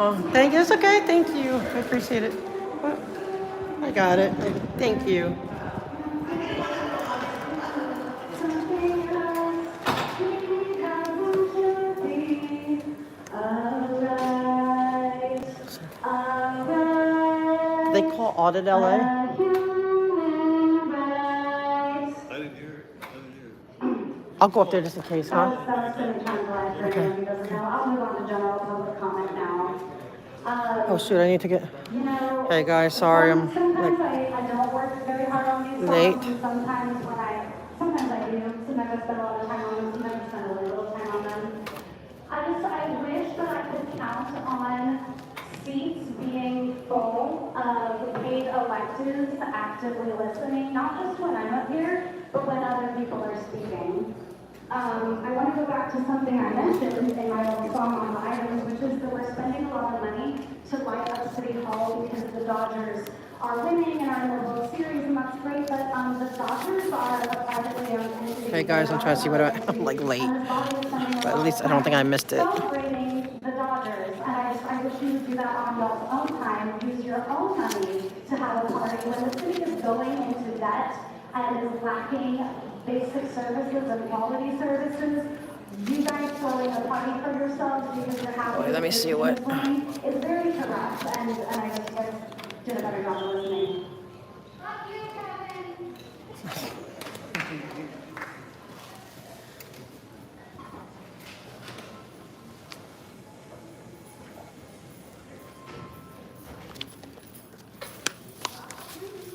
Oh, thank you. It's okay. Thank you. I appreciate it. What? I got it. Thank you. They call Audit LA? I didn't hear it. I'll go up there just in case, huh? Okay. I'll move on to general public comment now. Oh shoot, I need to get. You know, Hey guys, sorry I'm sometimes like I don't work very hard on these late. songs, and sometimes I do. Sometimes I spend a lot of time on them, sometimes I spend a little time on them. I wish that I could count on seats being full of paid electeds actively listening, not just when I'm up here, but when other people are speaking. I want to go back to something I mentioned in my little song on the items, which is that we're spending a lot of money to light up City Hall because the Dodgers are winning and are in the World Series, and that's great, but the Dodgers are a privately owned entity. Hey guys, I'm trying to see what I'm like late, but at least I don't think I missed it. Celebrating the Dodgers, and I wish you would do that on your own time. Use your own money to have a party. When the city is going into debt and is lacking basic services and quality services, you guys throwing a party for yourselves because you're happy. Wait, let me see what. It's very correct, and I just did a better job of listening. Fuck you, Kevin.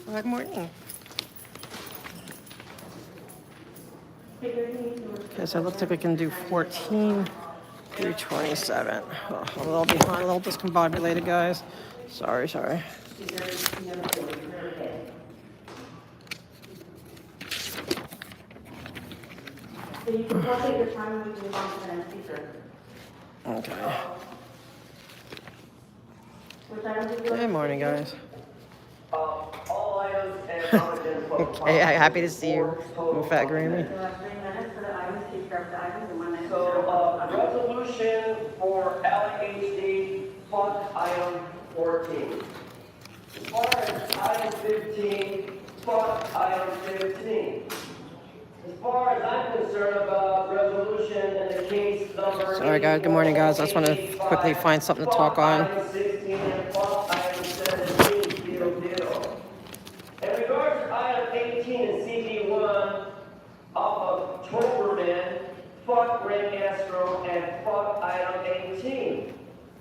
Good morning. Okay, so it looks like we can do 14 through 27. Oh, a little behind, a little discombobulated, guys. Sorry. So you can still take your time and move on to the next speaker. Okay. Which item did you Good morning, guys. All items and comments. Okay, happy to see you, Fat Grammy. So 3 minutes for the items, keep track of the items, and 1 minute. So, resolution for LAHD fund item 14. As far as item 15, fund item 15. As far as I'm concerned about resolution in the case number. Sorry, guys. Good morning, guys. I just want to quickly find something to talk on. Item 16 and fund item 17, deal. In regards to item 18 and CD1 of Toberman, fuck Ring Astro, and fuck item 18.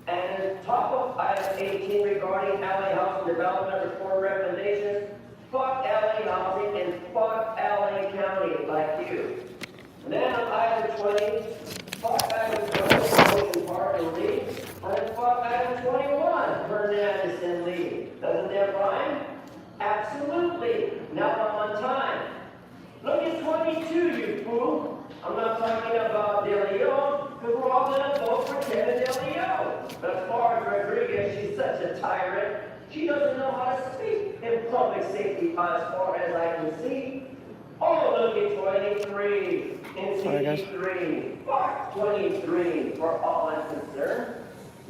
And top of item 18 regarding LA Housing Development Report recommendations, fuck LA Housing and fuck LA County like you. And then on item 20, fuck item 20, Ocean Park and Lee, and fuck item 21, Hernandez and Lee. Doesn't that rhyme? Absolutely. Now I'm on time. Look at 22, you fool. I'm not talking about De Leon, because we're all going to vote for Kevin De Leon. But as far as Rodriguez, she's such a tyrant. She doesn't know how to speak in public safety as far as I can see. Oh, look at 23 in CD3. Fuck 23 for all I'm concerned.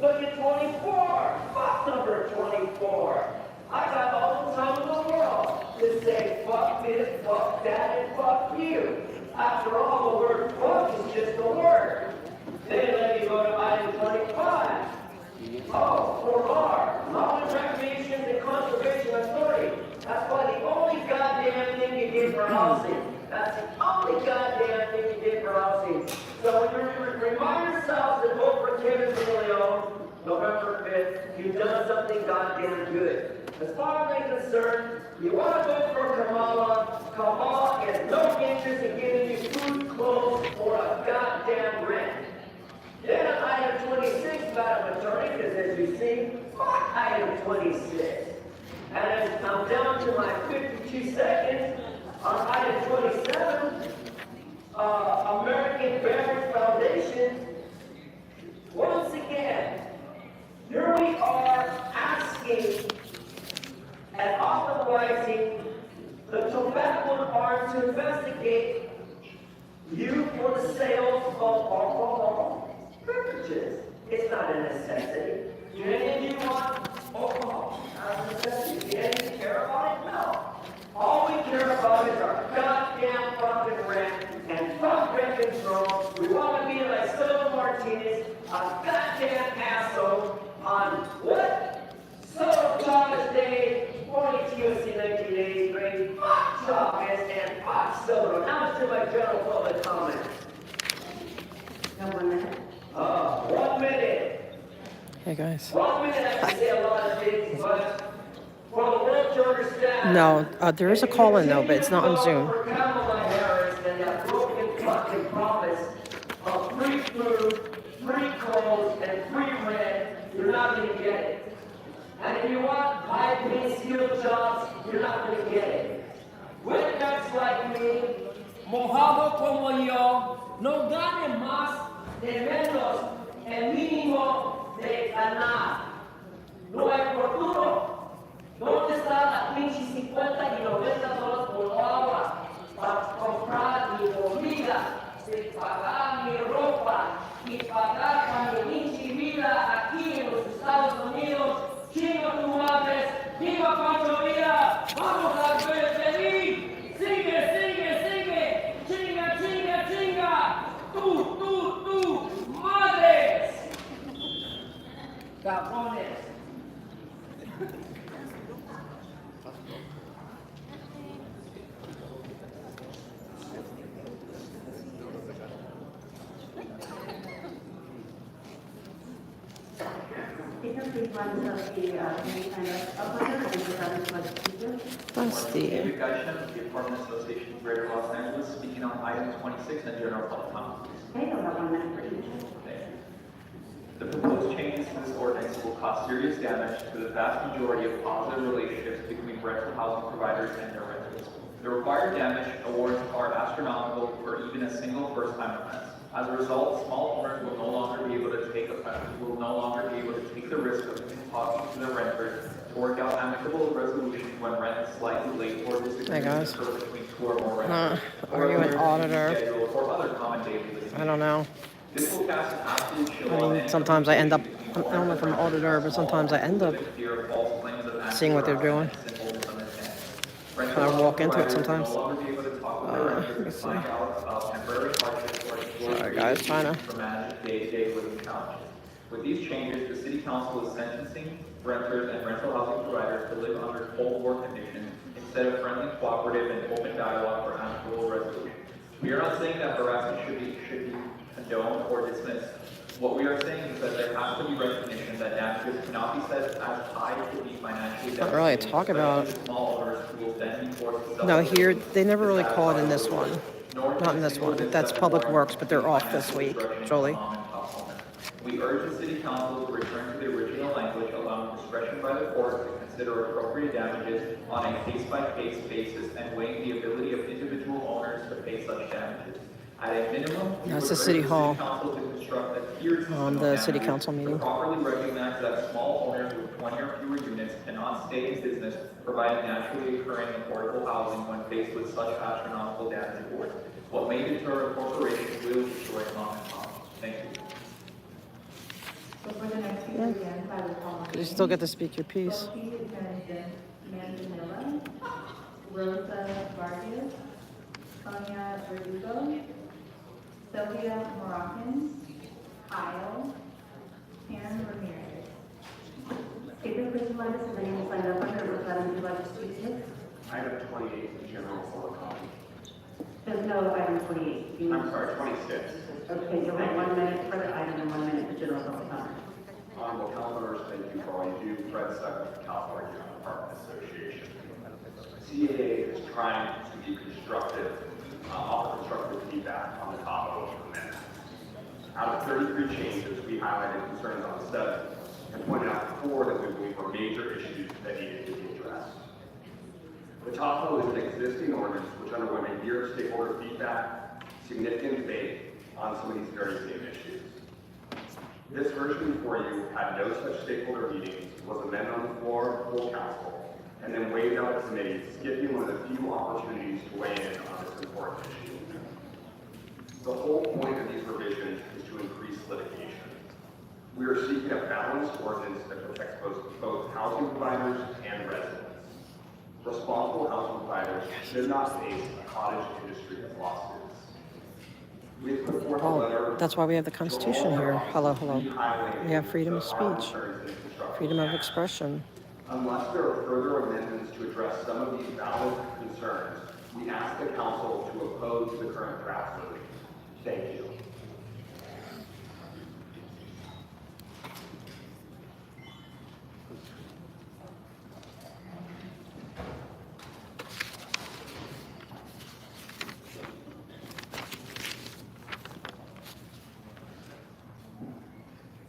Look at 24. Fuck number 24. I got all the time in the world to say fuck this, fuck that, and fuck you. After all, the word fuck is just a word. Then let me go to item 25. Oh, for R, Mountain Recreation and Conservation Authority. That's why the only goddamn thing you did for housing. That's the only goddamn thing you did for housing. So when you remind yourselves to vote for Kevin De Leon, November 5th, you've done something goddamn good. As far as I'm concerned, you want to vote for Kamala. Kamala has no interest in giving you food, clothes, or a goddamn rent. Then on item 26, Madam Attorney, because as you see, fuck item 26. And as I'm down to my 52 seconds, on item 27, American Beverage Foundation, once again, here we are asking and authorizing the tobacco bar to investigate you for the sales of alcohol beverages. It's not a necessity. You Martinez a goddamn asshole on what? So Thomas Day, 42 1983, fuck Chavez and fuck Silver. Now to my general public comments. No, 1 minute. 1 minute. Hey guys. 1 minute I can say a lot of things, but for the world to understand. No, there is a call in though, but it's not on Zoom. For Kamala Harris and that broken fucking promise of free food, free clothes, and free rent, you're not gonna get it. And if you want high-paying skilled jobs, you're not gonna get it. Rednecks like me, mojado como yo, no gane más de menos, el mínimo de ganar. No hay futuro. ¿Dónde están las pinches 50 y 90 dólares por hora para comprar mi comida, y pagar mi ropa y pagar para mi pinche vida aquí en los Estados Unidos? ¡Chinga tu madre! ¡Viva Pancho Villa! ¡Vamos a feliz! ¡Sigue, sigue, sigue! ¡Chinga, chinga, chinga! ¡Tú! ¡Madres! ¡Cabrones! Busty. David Geishan, the Apartment Association of Greater Los Angeles, speaking on item 26 and general public comment. Okay, they'll have 1 minute for each. Thank you. The proposed changes to this ordinance will cause serious damage to the vast majority of positive relationships between rental housing providers and their renters. The required damage awards are astronomical for even a single first-time offense. As a result, small owners will no longer be able to take the risk of talking to their renters to work out amicable resolutions when rent is slightly late or Hey, guys. disagreements occur between two or more renters. Are you an auditor? Schedule or other common daily living. I don't know. This will cast an absolute chill I on mean, any sometimes I end up, I don't know if I'm an auditor, but sometimes I end up fear of false claims of seeing what they're doing. simple misunderstanding. Kind of walk into it sometimes. No longer be able to talk with their renters let me to see. find out about temporary hardships or explore Sorry, guys, trying to- for managing day-to-day living challenges. With these changes, the City Council is sentencing renters and rental housing providers to live under Cold War conditions instead of friendly, cooperative, and open dialogue for amicable resolution. We are not saying that harassment should be condoned or dismissed. What we are saying is that there has to be recognition that damages cannot be set as high to be financially Not really devastating, talk about- especially to small owners who will then be forced to sell No, their here, goods they never really to call it in satisfy this their one. wishes, nor Not in this one. That's Public Works, but they're off this week, Jolie. We urge the City Council to return to the original language, allowing discretion by the court to consider appropriate damages on a case-by-case basis and weighing the ability of individual owners to pay such damages. At a minimum, we That's would the urge City Hall. Council to construct a tiered system On of the City damages Council to meeting. properly recognize that small owners with 20 or fewer units cannot stay in business providing naturally occurring affordable housing when faced with such astronomical damage awards. What may deter a corporation will destroy common commons. Thank you. So for the next few again, I will call on. You still get to speak your piece. Sophie Manzanilla, Rosa Vargas, Sonia Verdugo, Sylvia Moroccan, Kyle, Karen Ramirez. If you please let us know your name and sign up under what item you'd like to speak to. Item 28 is general public comment. There's no item 28. You- I'm sorry, 26. Okay, you'll have 1 minute for the item and 1 minute for general public comment. Honorable council members, thank you for all you do. Fred Sucker, California Apartment Association. CAA is trying to be constructive, offer constructive feedback on the top of the amendment. Out of 33 changes, we highlighted concerns on 7 and pointed out 4 that we believe were major issues that needed to be addressed. The TAFO is an existing ordinance which underwent a year of stakeholder feedback, significant debate on some of these very same issues. This version before you had no such stakeholder meetings, was amended on the floor, full council, and then waived out of committee, skipping one of the few opportunities to weigh in on this important issue. The whole point of these revisions is to increase litigation. We are seeking a balanced ordinance that protects both housing providers and residents. Responsible housing providers should not face a cottage industry of lawsuits. We have put forth a Oh, letter. that's why we have the Constitution here. Hello, hello. Highlighting We have freedom of the our speech, concerns in construction. freedom of expression. Unless there are further amendments to address some of these valid concerns, we ask the council to oppose the current draft version. Thank you.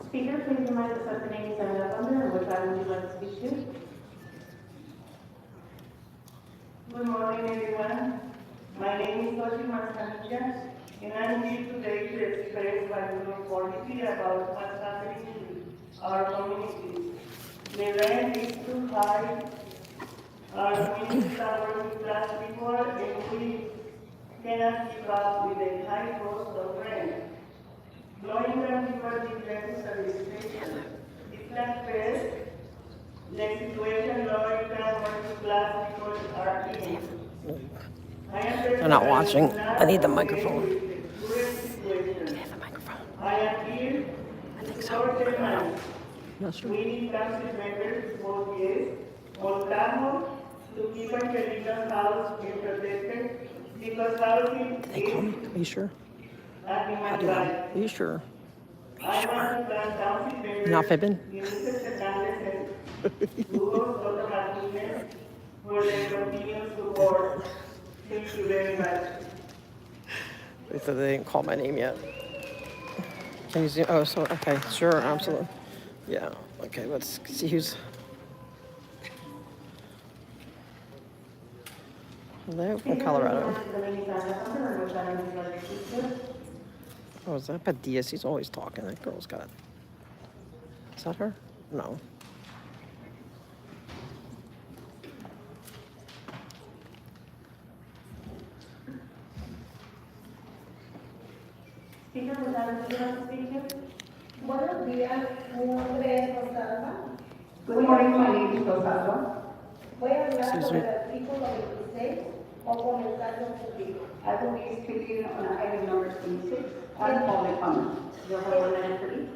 Speaker, please remind us of the name you signed up under and which item you'd like to speak to. Good morning, everyone. My name is Toshi Manzanilla, and I'm here today to express my authority about what's happening in our communities. The rent is too high. Our communities are working class people, and we cannot keep up with the high cost of rent. Low-income people need rent services. It's not fair. The situation low-income working class people are in. They're not watching. I need the microphone. Do they have the microphone? I am here I think to so. support their minds. Not sure. We need council members to vote yes on Tahoe to keep our traditional house being protected because housing Did they call me? is Are you sure? a How human do you know? right. Are you sure? I want to thank council members. You're not fibbing? Minister Fernandez and Hugo Soto Martinez for their continued support. Thank you very much. They said they didn't call my name yet. Can you zoom? Oh, so, okay, sure, absolutely. Yeah, okay, let's see who's. Hello from Colorado. The name you signed up under and which item you'd like to speak to. Oh, is that Padilla? She's always talking. That girl's got it. Is that her? No. Speaker, which item would you like to speak to? Buenos días, mi nombre es Rosalba. Good morning, my name is Rosalba. Voy a hablar Excuse sobre me. el artículo 26 o comentario público. I will be speaking on item number 26 on public comment. You'll have 1 minute for each.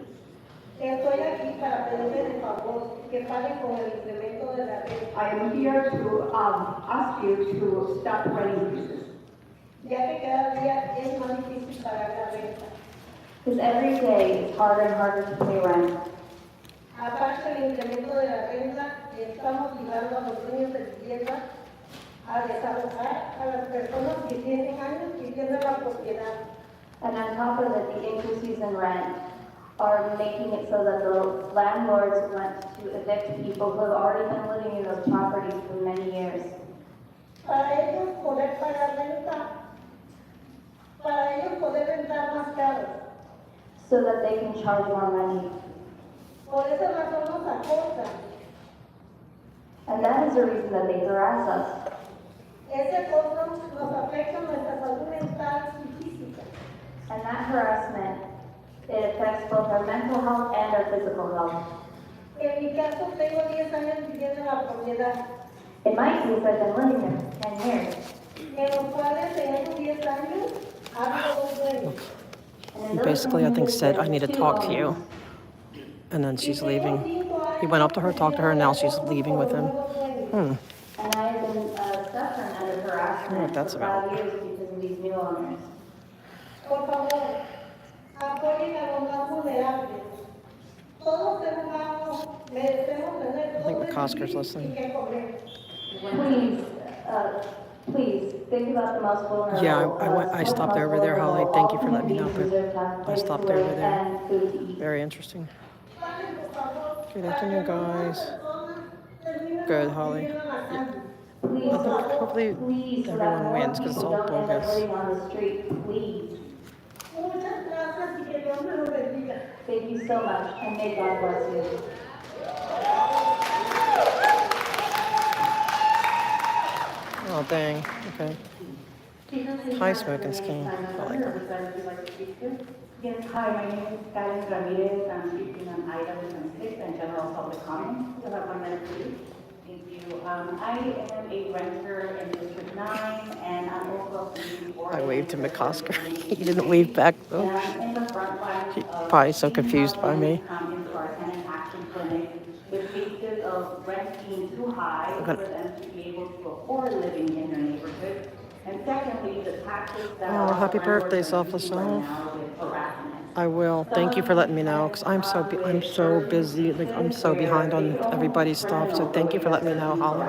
Estoy aquí para pedirles el favor que paguen con el incremento de la renta, I am here to ask you to stop rent increases. ya que cada día es más difícil pagar la renta. Because every day it's harder and harder to pay rent. Aparte del incremento de la renta, estamos obligando a los dueños de vivienda a desalojar a las personas que tienen años viviendo en la propiedad. And on top of it, the increases in rent are making it so that the landlords want to evict people who have already been living in those properties for many years. Para ellos poder pagar renta, para ellos poder rentar más caro. So that they can charge more money. Por esa razón nos acosan. And that is the reason that they harass us. Ese acoso nos afecta nuestra salud mental y física. And that harassment, it affects both our mental health and our physical health. En mi caso, tengo 10 años viviendo en la propiedad, In my case, I've been living there 10 years. en los cuales en esos 10 años ha habido dos dueños. And in He those basically, I think, communities, said, I there's need to 2 talk to you. owners. And then she's Y tengo leaving. 5 años He went up to her, talked to her, and now she's leaving with him. viviendo con los dueños. And I've been suffering under I don't know harassment what that's for 5 about. years because of these new owners. Por favor, apoyen a los más vulnerables. Todos seres humanos merecemos tener I think dónde McCosker's vivir listening. y qué comer. Please think about the most vulnerable. Yeah, I stopped over there, Holly. Thank you for letting me know, but I stopped over there. And food to eat. Very interesting. Paguen, por favor, Good afternoon, guys. Good, Holly. Please, I think hopefully please, so that everyone more wins 'cause it's people all don't end up bogus. living on the street, please. Muchas gracias y que Dios me los bendiga. Thank you so much, and may God bless you. Oh, dang. Okay. High smoking scheme. I like that. Yes, hi, my name is Karen Ramirez. I'm speaking on item 6 and general public comment. You have 1 minute, please. Thank you. you. I am a renter in District 9, and I'm also a community board. I waved him at Oscar. He didn't wave back though. And I'm in the front line He's of probably so seeing confused how by me. tenants come into our tenant action clinic with cases of rent being too high for them to be able to afford living in their neighborhood. And secondly, the tactics that Oh, happy landlords birthday, are Selfless using right Soul. now with harassment. I will. Thank you for letting me know, because I'm so busy. Like, I'm so behind on everybody's stuff. So thank you for letting me know, Holly.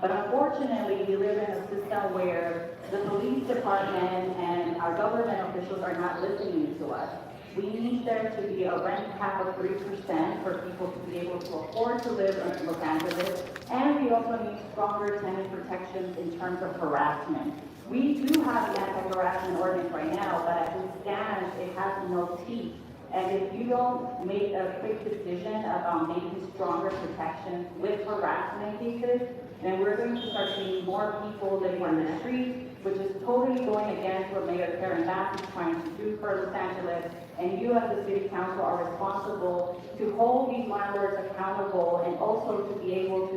But unfortunately, we live in a system where the police department and our government officials are not listening to us. We need there to be a rent cap of 3% for people to be able to afford to live in Los Angeles. And we also need stronger tenant protections in terms of harassment. We do have an anti-harassment ordinance right now, but as it stands, it has no teeth. And if you don't make a quick decision about making stronger protections with harassment cases, then we're going to start seeing more people living on the street, which is totally going against what Mayor Karen Bass is trying to do for Los Angeles. And you as the city council are responsible to hold these landlords accountable and also to be able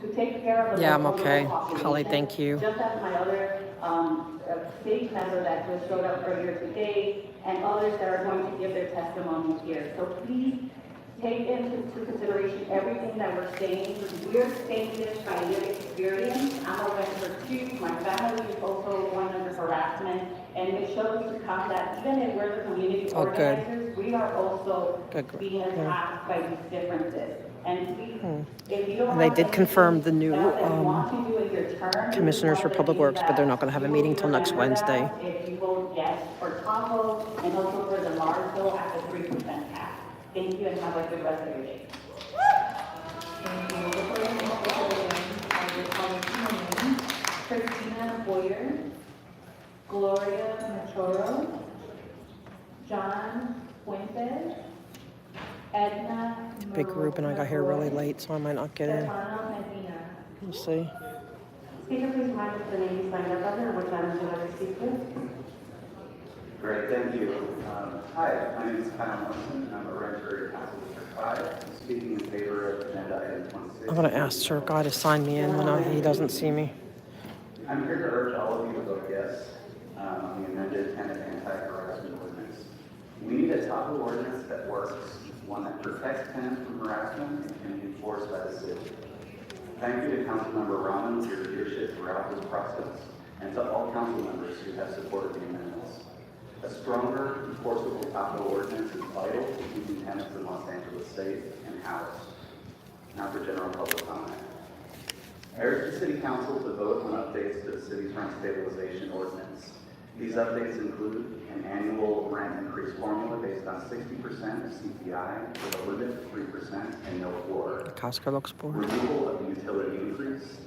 to take care of the Yeah, I'm vulnerable okay. population. Holly, thank you. Just as my other state member that just showed up earlier today and others that are going to give their testimonies here. So please take into consideration everything that we're saying. We're saying this by lived experience. I'm a renter too. My family is also going under harassment. And it shows to come that even if we're the community organizers, we are also being attacked by these differences. And if you don't And they have did confirm the new else that you want to do in your term, commissioners for Public Works, but they're not going to have a meeting till next Wednesday. if you vote yes for Tahoe and also for the large bill at the 3% cap. Thank you and have a good rest of your day. Christina Boyer, Gloria Machoro, John Fuentes, Edna Big group, and I got here really late, so I might not get in. Stefano Medina. We'll see. Speaker, please remind us the name you signed up under and which items you'd like to speak to. Great, thank you. Hi, my name is Kyle Morrison, and I'm a renter in Council District 5. I'm speaking in favor of agenda item 26. I'm going to ask Sir Guy to sign me in when he doesn't see me. I'm here to urge all of you to vote yes on the amended tenant anti-harassment ordinance. We need a Tahoe ordinance that works, one that protects tenants from harassment and can be enforced by the city. Thank you to Councilmember Rahman for your leadership throughout this process, and to all council members who have supported the amendments. A stronger, enforceable Tahoe ordinance is vital to keeping tenants in Los Angeles safe and housed. Now for general public comment. I urge the City Council to vote on updates to the city's rent stabilization ordinance. These updates include an annual rent increase formula based on 60% of CPI with a limit of 3% and no floor. Costco looks bored. Removal of the utility increase,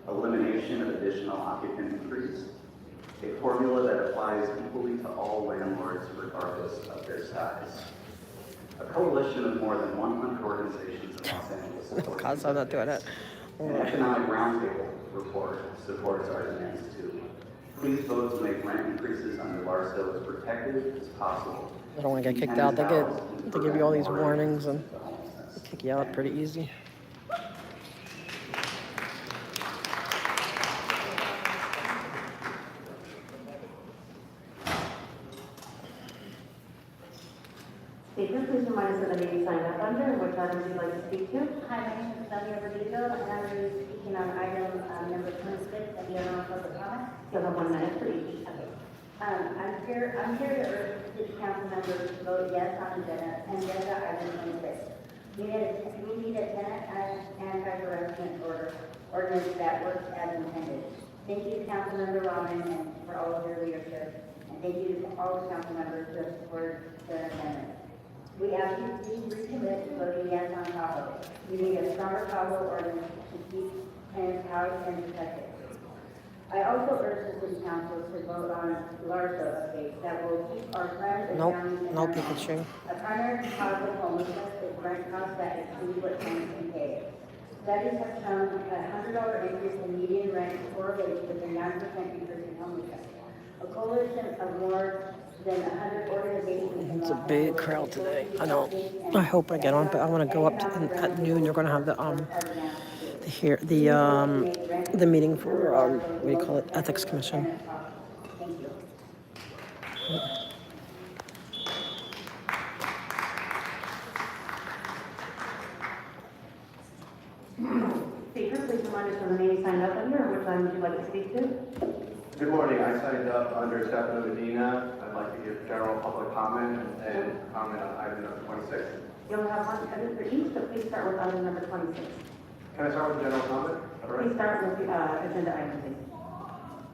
elimination of additional occupant increase, a formula that applies equally to all landlords regardless of their size. A coalition of more than 100 organizations in Los Angeles supports Cause I'm not doing it. an economic roundtable report supports our demands too. Please vote to make rent increases under LARSO as protected as possible. I don't want to get kicked out. They give you all these warnings and they kick you out pretty easy. Speaker, please remind us of the name you signed up under and which items you'd like to speak to. Hi, my name is Delia Rodrigo, and I'm going to be speaking on item number 26 of the general public comment. You'll have 1 minute for each. I'm here to urge city council members to vote yes on agenda item 26. We need a tenant anti-harassment ordinance that works as intended. Thank you to Councilmember Rahman and for all of your leadership, and thank you to all the council members who have supported the amendment. We ask you to recommit to voting yes on Tahoe. We need a stronger Tahoe ordinance to keep tenants housed and protected. I also urge the city council to vote on LARSO updates that will keep our friends and families in No their Pikachu. homes. A primary cause of homelessness is rent costs that exceed what tenants can pay. Studies have shown a $100 increase in median rent correlates with a 9% increase in homelessness. A coalition of more than 100 organizations. It's a big crowd today. I hope I get on, but I want to go up to, at noon. You're going to have the here the meeting for what do you call it, ethics commission. Thank you. Speaker, please remind us of the name you signed up under and which item would you like to speak to? Good morning. I signed up under Stefano Medina. I'd like to give general public comment and comment on item number 26. You'll have one edit for each, but please start with item number 26. Can I start with general comment? All right. Please start with the agenda item, please.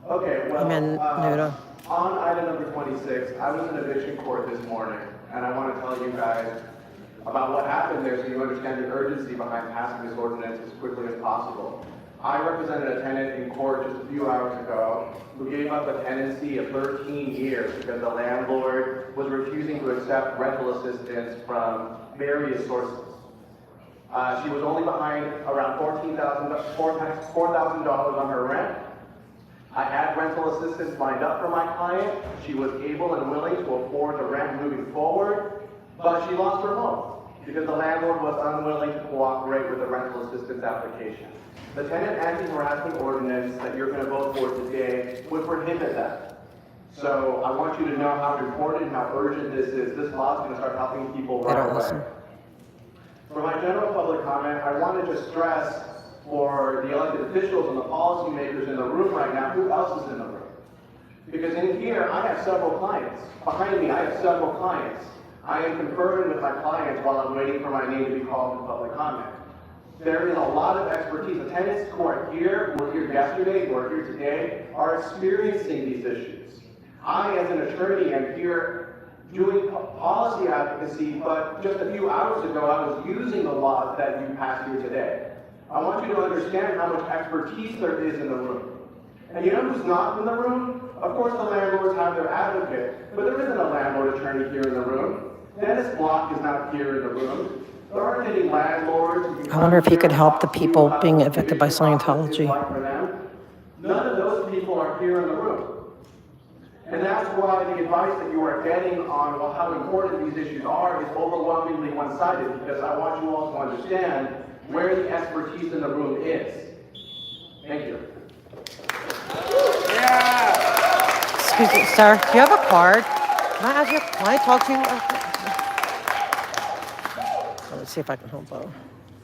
Okay, well, Amen, Nuda. on item number 26, I was in eviction court this morning, and I want to tell you guys about what happened there so you understand the urgency behind passing this ordinance as quickly as possible. I represented a tenant in court just a few hours ago who gave up a tenancy of 13 years because the landlord was refusing to accept rental assistance from various sources. She was only behind around $4,000 on her rent. I had rental assistance lined up for my client. She was able and willing to afford the rent moving forward, but she lost her home because the landlord was unwilling to cooperate with the rental assistance application. The tenant anti-harassment ordinance that you're going to vote for today would prohibit that. So I want you to know how important and how urgent this is. This law is going to start helping people They right don't away. listen. For my general public comment, I want to just stress for the elected officials and the policymakers in the room right now, who else is in the room? Because in here, I have several clients. Behind me, I have several clients. I am conferring with my clients while I'm waiting for my name to be called in public comment. There is a lot of expertise. The tenants who are here, who were here yesterday, who are here today, are experiencing these issues. I, as an attorney, am here doing policy advocacy, but just a few hours ago, I was using the laws that you passed here today. I want you to understand how much expertise there is in the room. And you know who's not in the room? Of course, the landlords have their advocate, but there isn't a landlord attorney here in the room. Dennis Block is not here in the room. There aren't any landlords. I wonder if he could help the people being evicted by Scientology. None of those people are here in the room. And that's why the advice that you are getting on how important these issues are is overwhelmingly one-sided, because I want you all to understand where the expertise in the room is. Thank you. Excuse me, sir. Do you have a card? Can I talk to you? Let's see if I can help out.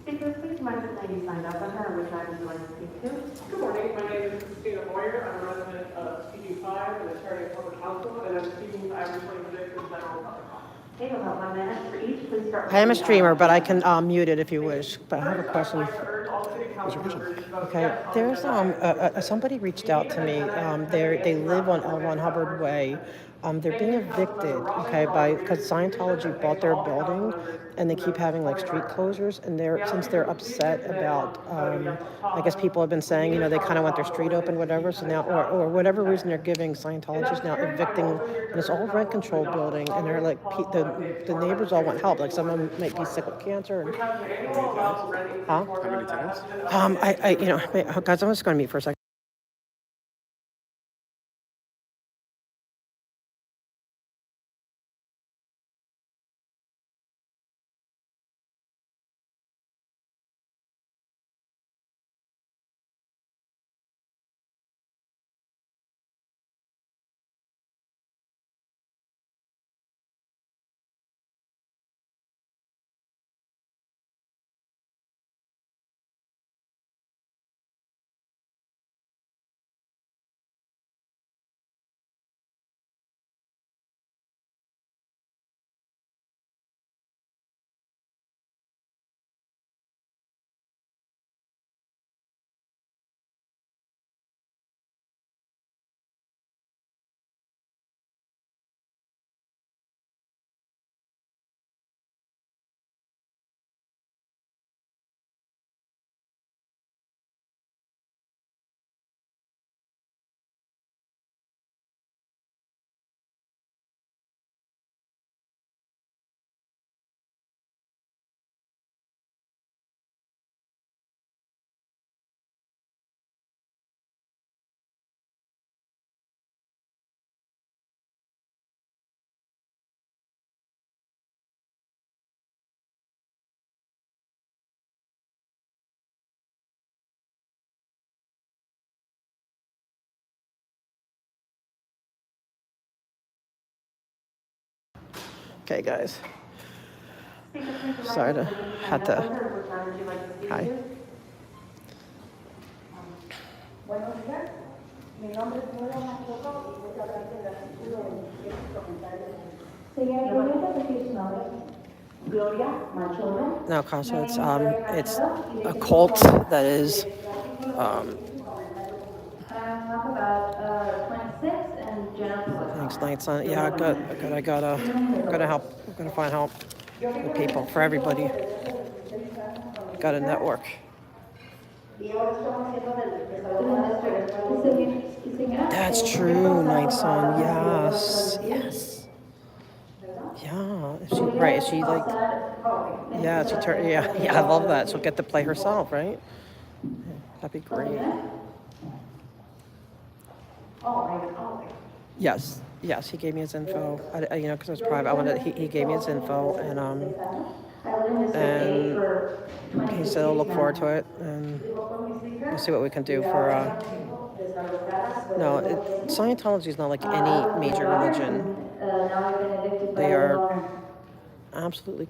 Speaker, please remind us of the name you signed up under and which item would you like to speak to? Good morning, my name is Christina Moyer. I'm a resident of CD5 and attorney at public counsel, and I'm speaking to item 26 of general public comment. Okay, we'll have 1 minute for each. Please start with I am a the, streamer, but I can mute it if you wish. But I have a question. I'd like to urge all city council members to vote Okay, yes on there's agenda somebody reached out to me. They live on L1 Hubbard Way. They're being evicted, okay, because Scientology bought their building, and they keep having like street closures. And since they're upset about, I guess people have been saying, you know, they kind of want their street open, whatever. So now, or whatever reason they're giving, Scientology is now evicting, and it's all rent control building, and they're like the neighbors all want help. Like some of them might be sick with cancer. And, How many tenants? guys, I'm just going to mute for a second. Okay, guys. Speaker, please Sorry remind to us of the name you had signed up to. under, which one would you like to speak Hi. to? Buenos días, mi nombre es Gloria Machoco y voy a hablar del artículo de estos comentarios. Señora, ¿podría repetir su nombre? Gloria Machoco. No, Casa, it's a cult that is Talk about 26 and general public thanks, comment. Nights on. Yeah, I gotta help. I'm gonna find help for people, for everybody. Got a network. That's true, Nights on. Yes, yes. Yeah, if she right. Is she like? Yeah, she turned. Yeah, yeah. I love that. She'll get to play herself, right? Yeah, that'd be great. Yes, yes. He gave me his info. You know, because it was private. I wanted. He gave me his info, and he said I'll look forward to it, and we'll see what we can do for. No, Scientology is not like any major religion. They are absolutely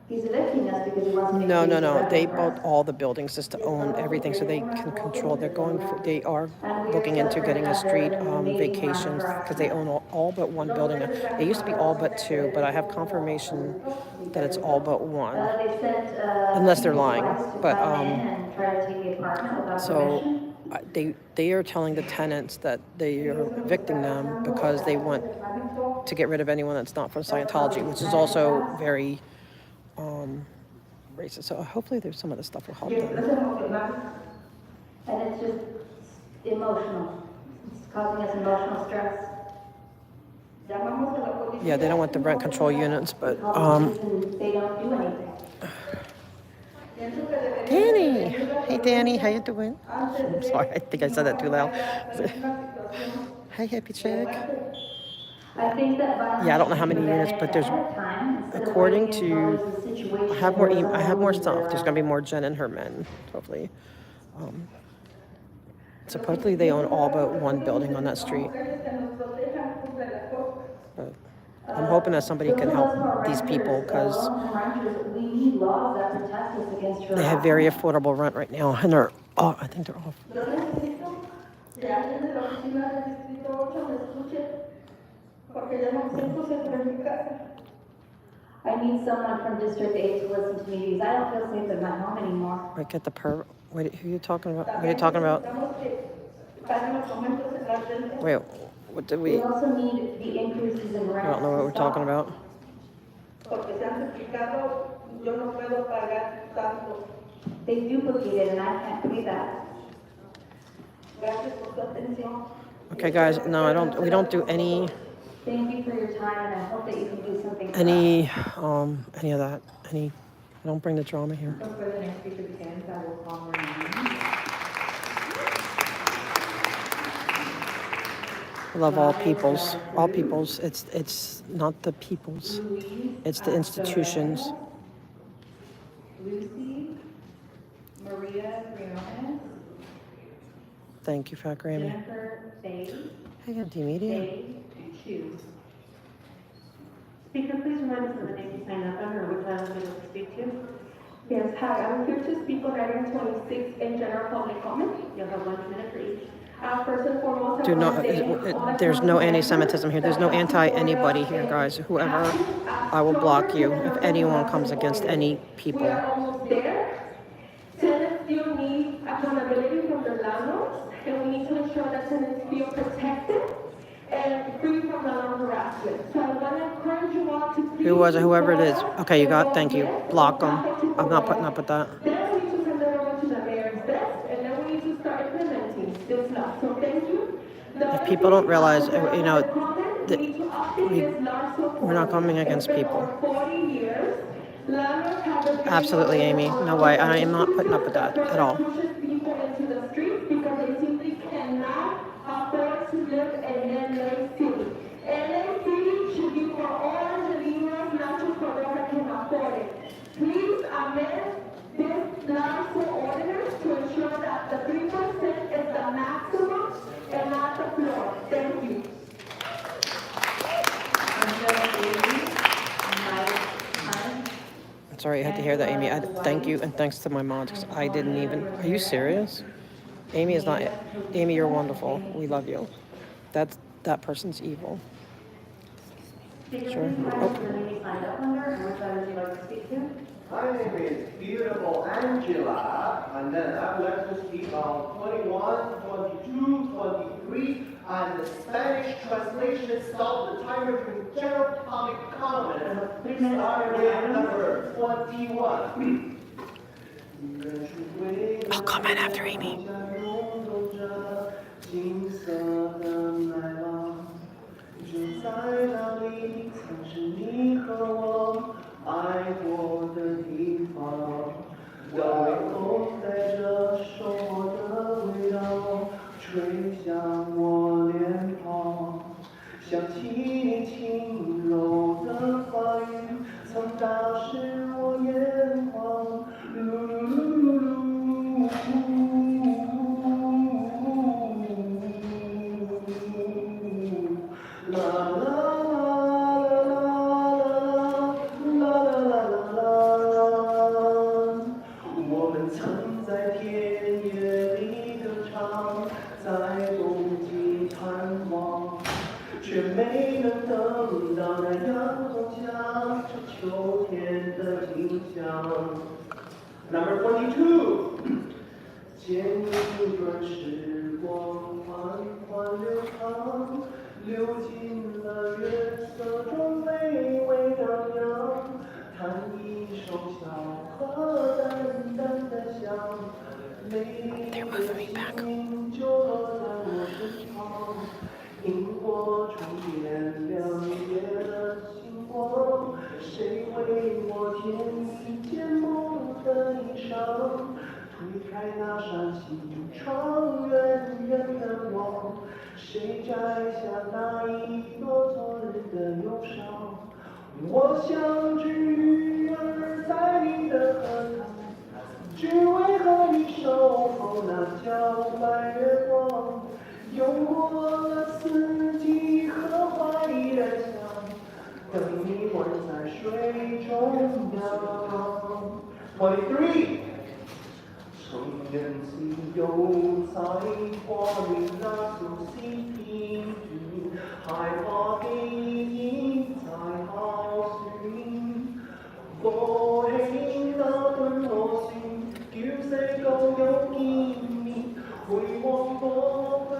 He's evicting us because he wants to No. increase the They rent for bought us. all the buildings just to own everything, so they can control. They are looking into getting a street vacations because they own all but one building. It used to be all but two, but I have confirmation that it's all but one, They sent unless they're lying. But come in and try to take the apartment without so permission. they are telling the tenants that they are evicting them because they want to get rid of anyone that's not from Scientology, which is also very racist. So hopefully there's some of this stuff will help them. And it's just emotional. It's causing us emotional stress. Yeah, they don't want the rent control units, but They don't do anything. Danny, hey Danny, how you doing? I'm sorry, I think I said that too loud. Hey, happy chick. I think that Yeah, I don't know how many units, but there's, according to, I have more stuff. There's gonna be more Jen and her men, hopefully. Supposedly they own all but one building on that street. But I'm hoping that somebody can help these people because we need laws that protect us against they have very affordable rent right now, and they're, I think they're off. I need someone from District 8 to listen to me because I don't feel safe in my home anymore. Wait, get the wait, who are you talking about? What are you talking about? Wait, what did we? We also need the increases in rent. I don't know what we're talking about. They duplicated and I can't pay that. Okay, guys, no, we don't do any Thank you for your time and I hope that you can do something. any of that. I don't bring the drama here. I love all peoples. All peoples. It's not the peoples. It's the institutions. Lucy, Maria Briones, Thank you, Fat Grammy. Jennifer Faye, Hey, Auntie Media. Faye Chu. Speaker, please remind us of the name you signed up under, or which item would you like to speak to? Yes, hi, I'm here to speak on item 26 in general public comment. You'll have 1 minute for each. First and foremost, Do not. There's no anti-Semitism here. There's no anti-anybody here, guys. Whoever, I will block you if anyone comes against any people. We are almost there. Tenants still need accountability from the landlords, and we need to ensure that tenants feel protected and free from landlord harassment. So I want to encourage you all to please. Who was it? Whoever it is. Okay, you got. Thank you. Block them. I'm not putting up with that. Then we need to send it over to the mayor's desk, and then we need to start implementing this law. So thank you. If people don't realize, you know, that we're not coming against people. Absolutely, Amy. No way. I am not putting up with that at all. Please amend this landfill ordinance to ensure that the 3% is the maximum and not the floor. Thank you. Sorry, I had to hear that, Amy. Thank you, and thanks to my mom, because I didn't even. Are you serious? Amy is not. Amy, you're wonderful. We love you. That person's evil. Could you Sure. please remind us of the name you signed up under and which item you'd like to speak to? My name is beautiful Angela, and then I would like to speak on 21, 22, 23, and the Spanish translation stop the timer from general public comment. 3 minutes Starting for with items. number 21. I'll comment after Amy. 金色的来往，就在那里，曾是你和我爱过的地方。微风带着收获的味道，吹向我脸庞，想起你轻柔的话语，曾打湿我眼眶。噜噜噜噜噜。啦啦啦，我们曾在田野里歌唱，在冬季盼望，却没能等到那阳光下这秋天的景象。Number 22。见一段时光缓缓流淌，流进了月色中微微荡漾，弹一首小河淡淡的香，美丽的心就落在我身旁，萤火虫点亮夜的星光，谁为我添一件梦的衣裳？推开那扇心窗，远远的望，谁摘下那一朵昨日的忧伤？我像只鱼儿在你的河塘，只为和你守候那皎白月光，游过了四季和花依然香，等你吻在水中央。23。曾人自由在花里那熟悉天段，害怕記憶在考選。過起那頓螺旋，叫世舊友見面，回望過去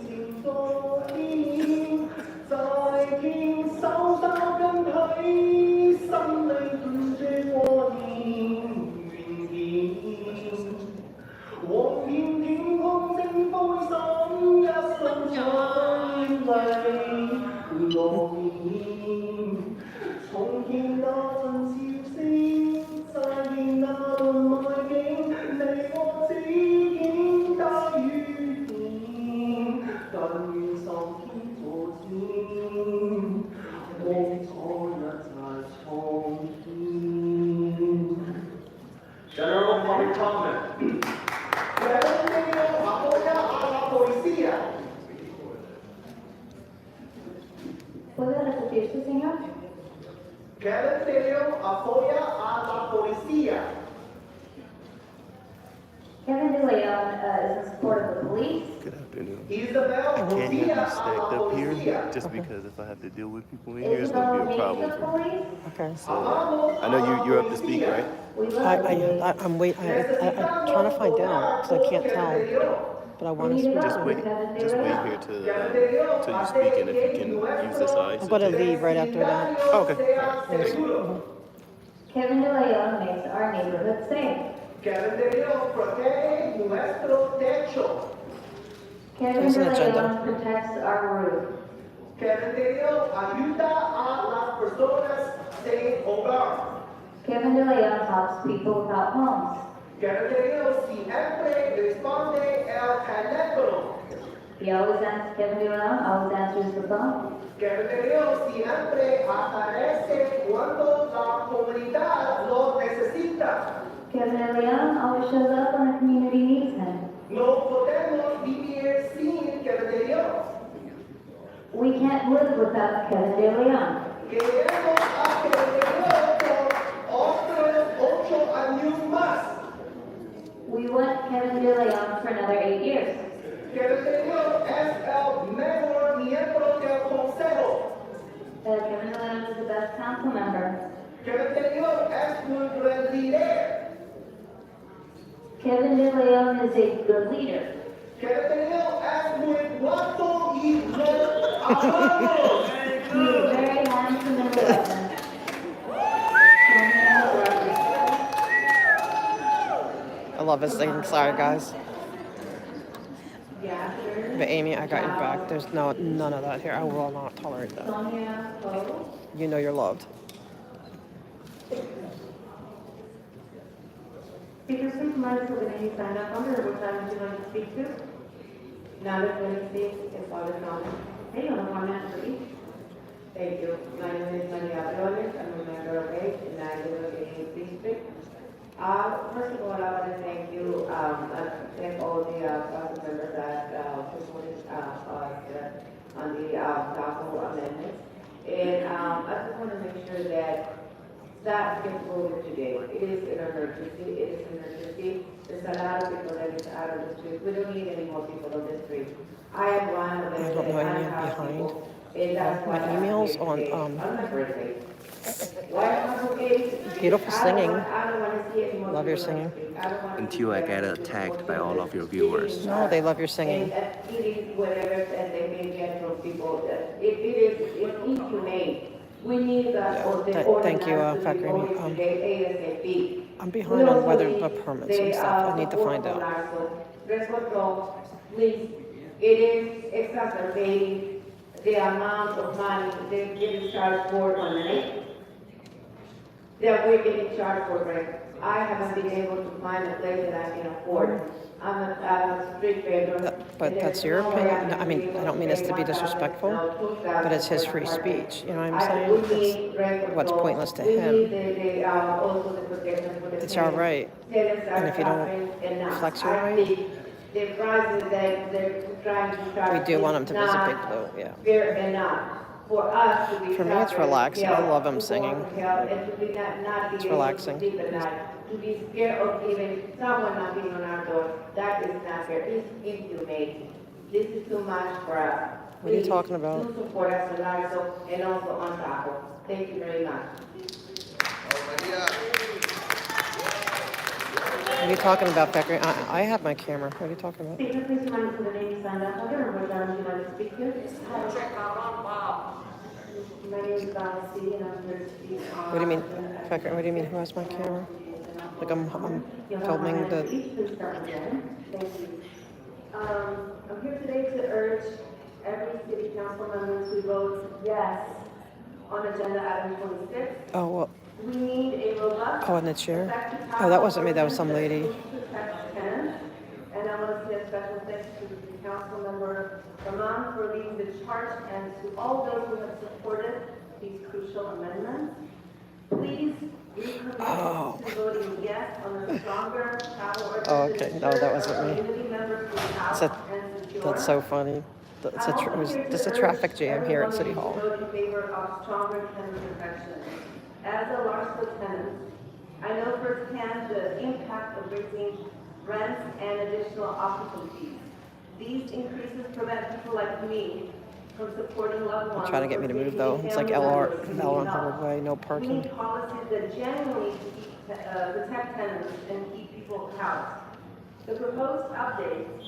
情多天，再見手手跟喺心裏伴這過年願見。望見天空正灰心，一心想為落眠。重見那份笑聲，再見那頓愛景，你我只應帶雨天，但願受天助戰，忘錯日在蒼天。General public comment. ¿Puede repetirse, señor? Cementerio apoya a la policía. Kevin DeLeon is in support of the police. Good afternoon. Isabel I can't have Policía you a stacked la up here policía. just because if I have to deal with people in here, it's Isabel gonna be a needs problem the for me. police. Okay. So I know you're up to speak, right? We love the police. I'm trying to find out because I can't tell, but I want to speak. Just wait here till you speak, and if you can use this eye. I'm gonna leave right after that. Oh, okay. All right. Mhm. Kevin DeLeon makes our neighborhood safe. Cementerio protege nuestro techo. Kevin There's an DeLeon agenda. protects our roof. Cementerio ayuda a las personas sin hogar. Kevin DeLeon helps people without homes. Cementerio siempre responde el teléfono. Kevin DeLeon always answers the phone. Cementerio siempre aparece cuando la comunidad lo necesita. Kevin DeLeon always shows up when the community needs him. No podemos vivir sin Cementerio. We can't live without Kevin DeLeon. Queremos a Cementerio por otros Yes, council member. Kevin De Leon es muy buen líder. Kevin De Leon is a good leader. Kevin De Leon es muy guapo y nos amamos. He is very handsome and elegant. I love his singing. Sorry, guys. Yeah, sure. But Amy, I got your back. There's none of that here. I will not tolerate that. Sonia Poe. You know you're loved. Speakers from Commerce with any signed up under which item would you like to speak to? Now that when you speak, it's all is on. Hey, you want to comment, please? Thank you. My name is Maria Flores. I'm a member of ACE and I live in the district. First of all, I want to thank you, thank all the council members that supported on the council amendments. And I just want to make sure that that gets voted today. It is an emergency. It is an emergency. There's a lot of people that is out of the street. We don't need any more people on the street. I am one of them. I don't know any behind. My emails on my birthday. Why am I okay? beautiful singing. I don't want to see any more Love your people on the singing. street. I don't want to Until I get attacked by all of your viewers. No, they love your singing. and eating whatever and they may get from people. It's inhumane. We need that or the Thank you, ordinance to be Fakrini. voted today ASAP. I'm behind on weather permits and stuff. I need to find out. Please, it is exacerbating the amount of money they're getting charged for on the night. That we're getting charged for rent. I haven't been able to find a place that I can afford. I'm a street vendor. But that's your opinion. No, I mean, I don't mean this to be disrespectful, but it's his free speech. You know what I'm saying? It's what's pointless to him. It's our right. And if you don't flex your right, The prices that they're trying to charge. we do want him to visit Big Blue. Yeah. Fair enough. For us to be. For me, it's relaxing. I love him singing. And to be not It's be able relaxing. to sleep at night, to be scared of even someone knocking on our door, that is not fair. It's inhumane. This is too much for us. What are you Please talking about? do support us in Larso and also on Taco. Thank you very much. What are you talking about, Becker? I have my camera. What are you talking about? Speaker, please remind us of the name you signed up under or which item you like to speak to. My name is Donna C. and I'm here to speak on. What do you mean, Becker? What do you mean? Who has my camera? Like I'm filming the. Please start again. Thank you. I'm here today to urge every city council member to vote yes on agenda item 26. Oh well. We need a robust. Oh, in the chair. effective Oh, that wasn't me. That was some lady. protect tenants. And I want to say a special thanks to the council member Ramon for leading the charge and to all those who have supported these crucial amendments. Please recommit to voting yes on the stronger travel ordinance. Oh, okay. No, that wasn't me. Community members to house That's and secure. That's so funny. It was just a traffic jam here at City Hall. Vote in favor of stronger tenant protection. As a Larso tenant, I know firsthand the impact of raising rents and additional occupancies. These increases prevent people like me from supporting loved ones. Trying to get me to move though. It's like L1 Hubbard Way, no We parking. need policies that genuinely protect tenants and keep people housed. The proposed updates,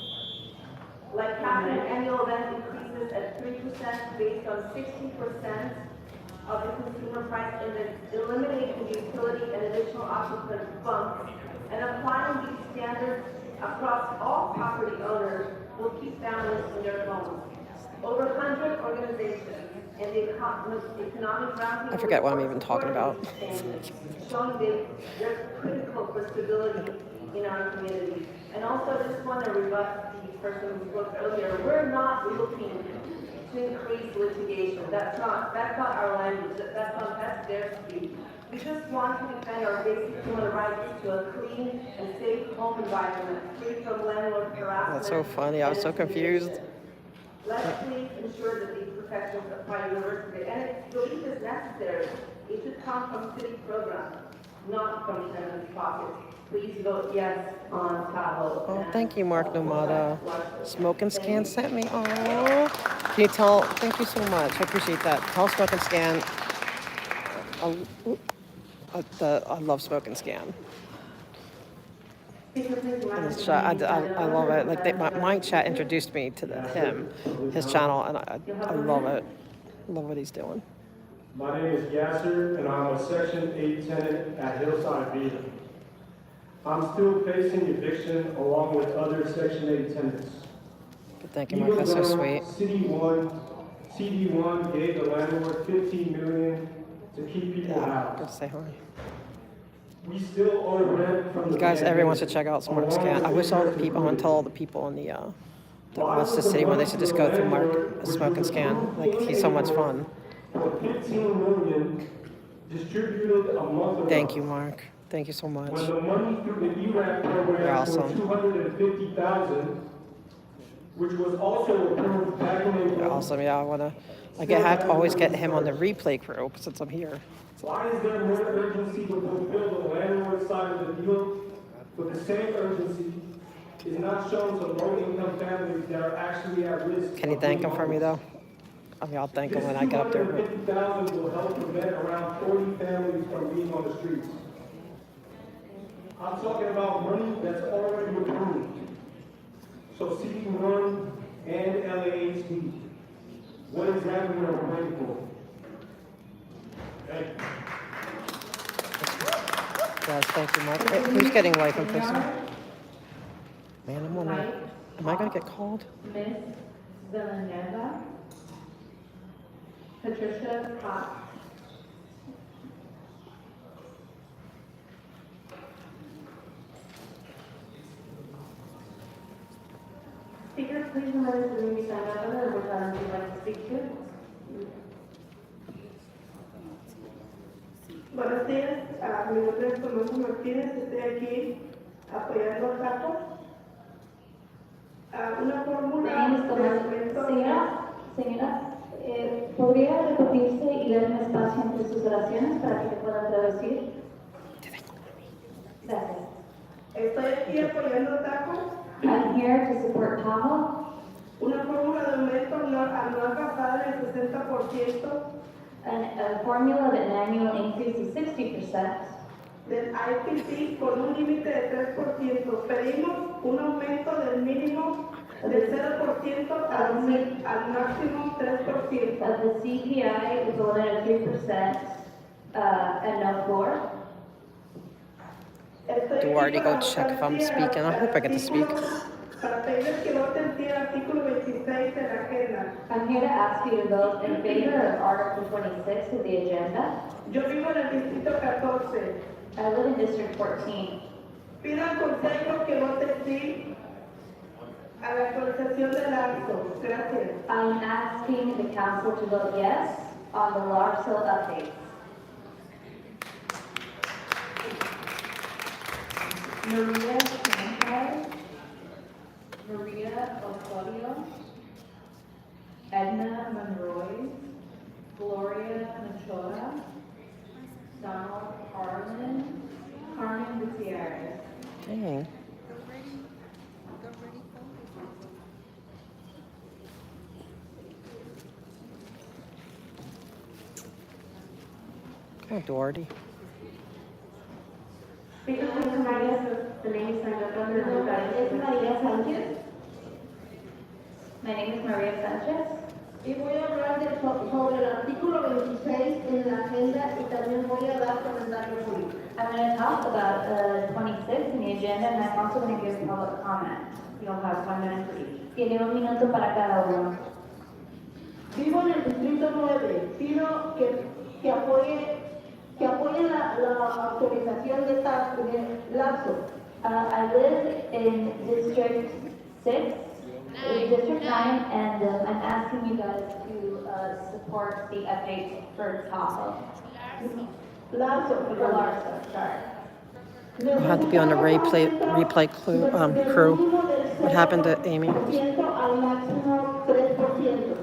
like capping annual rent increases at 3% based on 60% of the consumer price index, eliminating the utility and additional occupant bumps, and applying these standards across all property owners will keep families in their homes. Over 100 organizations and the economic roundtable. I forget what I'm even talking about. Showing they're critical for stability in our community. And also, I just want to rebut the person who spoke earlier. We're not looking to increase litigation. That's not our language. That's their speech. We just want to defend our basic human rights to a clean and safe home environment, free from landlord harassment. That's so funny. I was so confused. Let's please ensure that these protections apply universally, and if belief is necessary, it should come from city programs, not from tenants' pockets. Please vote yes on Tahoe. Oh, thank you, Mark Nomada. Smoke and Scan sent me. Oh, can you tell? Thank you so much. I appreciate that. Tell Smoke and Scan I love Smoke and Scan. Speaker, please And remind his us chat, of the name I love it. Like my chat Yeah. introduced me to him, his You'll channel, and have I a love minute. it. Love what he's doing. My name is Yasser, and I'm a Section 8 tenant at Hillside Vita. I'm still facing eviction along with other Section 8 tenants. But thank you, Mark. That's so sweet. CD1 gave the landlord $15 million to keep people Yeah, good housed. to say hi. We still owe rent from the You guys, everyone should pandemic, check out Smart along Scan. with I wish all the interest people, I want to tell all the accrued. people in the Why what's the was the city one, they money should to just the go through landlord, which Smoke and was Scan. approved Like in he's so much April, fun. for $15 million distributed a month ago? Thank you, Mark. Thank you so When much. the money through the ERAP You're program awesome. for $250,000, which was also approved back in You're April. awesome. Yeah, I have to always get him on the replay crew since I'm here. Why is there more urgency to fulfill the landlord side of the deal, but the same urgency is not shown to low-income families that are actually at risk? Can you of thank being him for me homeless? though? I mean, I'll thank him This when I get up there. But $250,000 will help prevent around 40 families from being on the streets. I'm talking about money that's already approved. So CD1 and LAHD, what exactly are we waiting for? Thank you. guys, thank you, Mark. Who's getting life imprisonment? Man, I'm wondering, am I gonna get called? Miss Villanueva, Patricia Cox, Speaker, please remember to maybe sign up or which items you'd like to speak to. Buenos días, mi nombre es Tomás Martínez, estoy aquí apoyando a Capo. Una My fórmula name is de Tomás. aumento. Señora, ¿podría repetirse y darme espacio entre sus oraciones para que le pueda traducir? Gracias. Estoy aquí apoyando a Capo. I'm here to support Tahoe, Una fórmula de aumento anual basada en el 60% a formula that an annual increase of 60% del IPC con un límite de 3%. Pedimos un aumento del mínimo del 0% al máximo 3%. of the CPI with a limit of 3% and no floor. Do I already go check if I'm speaking? I hope I get to speak. Para pedirles que voten sí al artículo 26 de la agenda. I'm here to ask you to vote in favor of Article 26 of the agenda. Yo vivo en el distrito 14. I live in District 14. Pido al consejo que vote sí a la actualización del acto. Gracias. I'm asking the council to vote yes on the large sale updates. Maria Sanchez, Maria Osorio, Edna Monroy, Gloria Machora, Donald Harlan, Carmen Gutierrez. Dang. Come on, Doherty. Speaker, please remind us of the name you signed up under and who got Es it. María Sánchez. My name is Maria Sánchez. Y voy a hablar sobre el artículo 26 en la agenda y también voy a dar comentarios políticos. I'm going to talk about 26 in the agenda, and I'm also going to give public comment. You'll have 1 minute for each. Tiene 1 minuto para cada uno. Vivo en el distrito 9. Pido que apoyen la autorización de lapso. I live in District 6, District 9, and I'm asking you guys to support the updates for Tahoe. Lapso, For Larsa, sorry. I had to be on the replay crew. What happened to Amy? Al máximo 3%.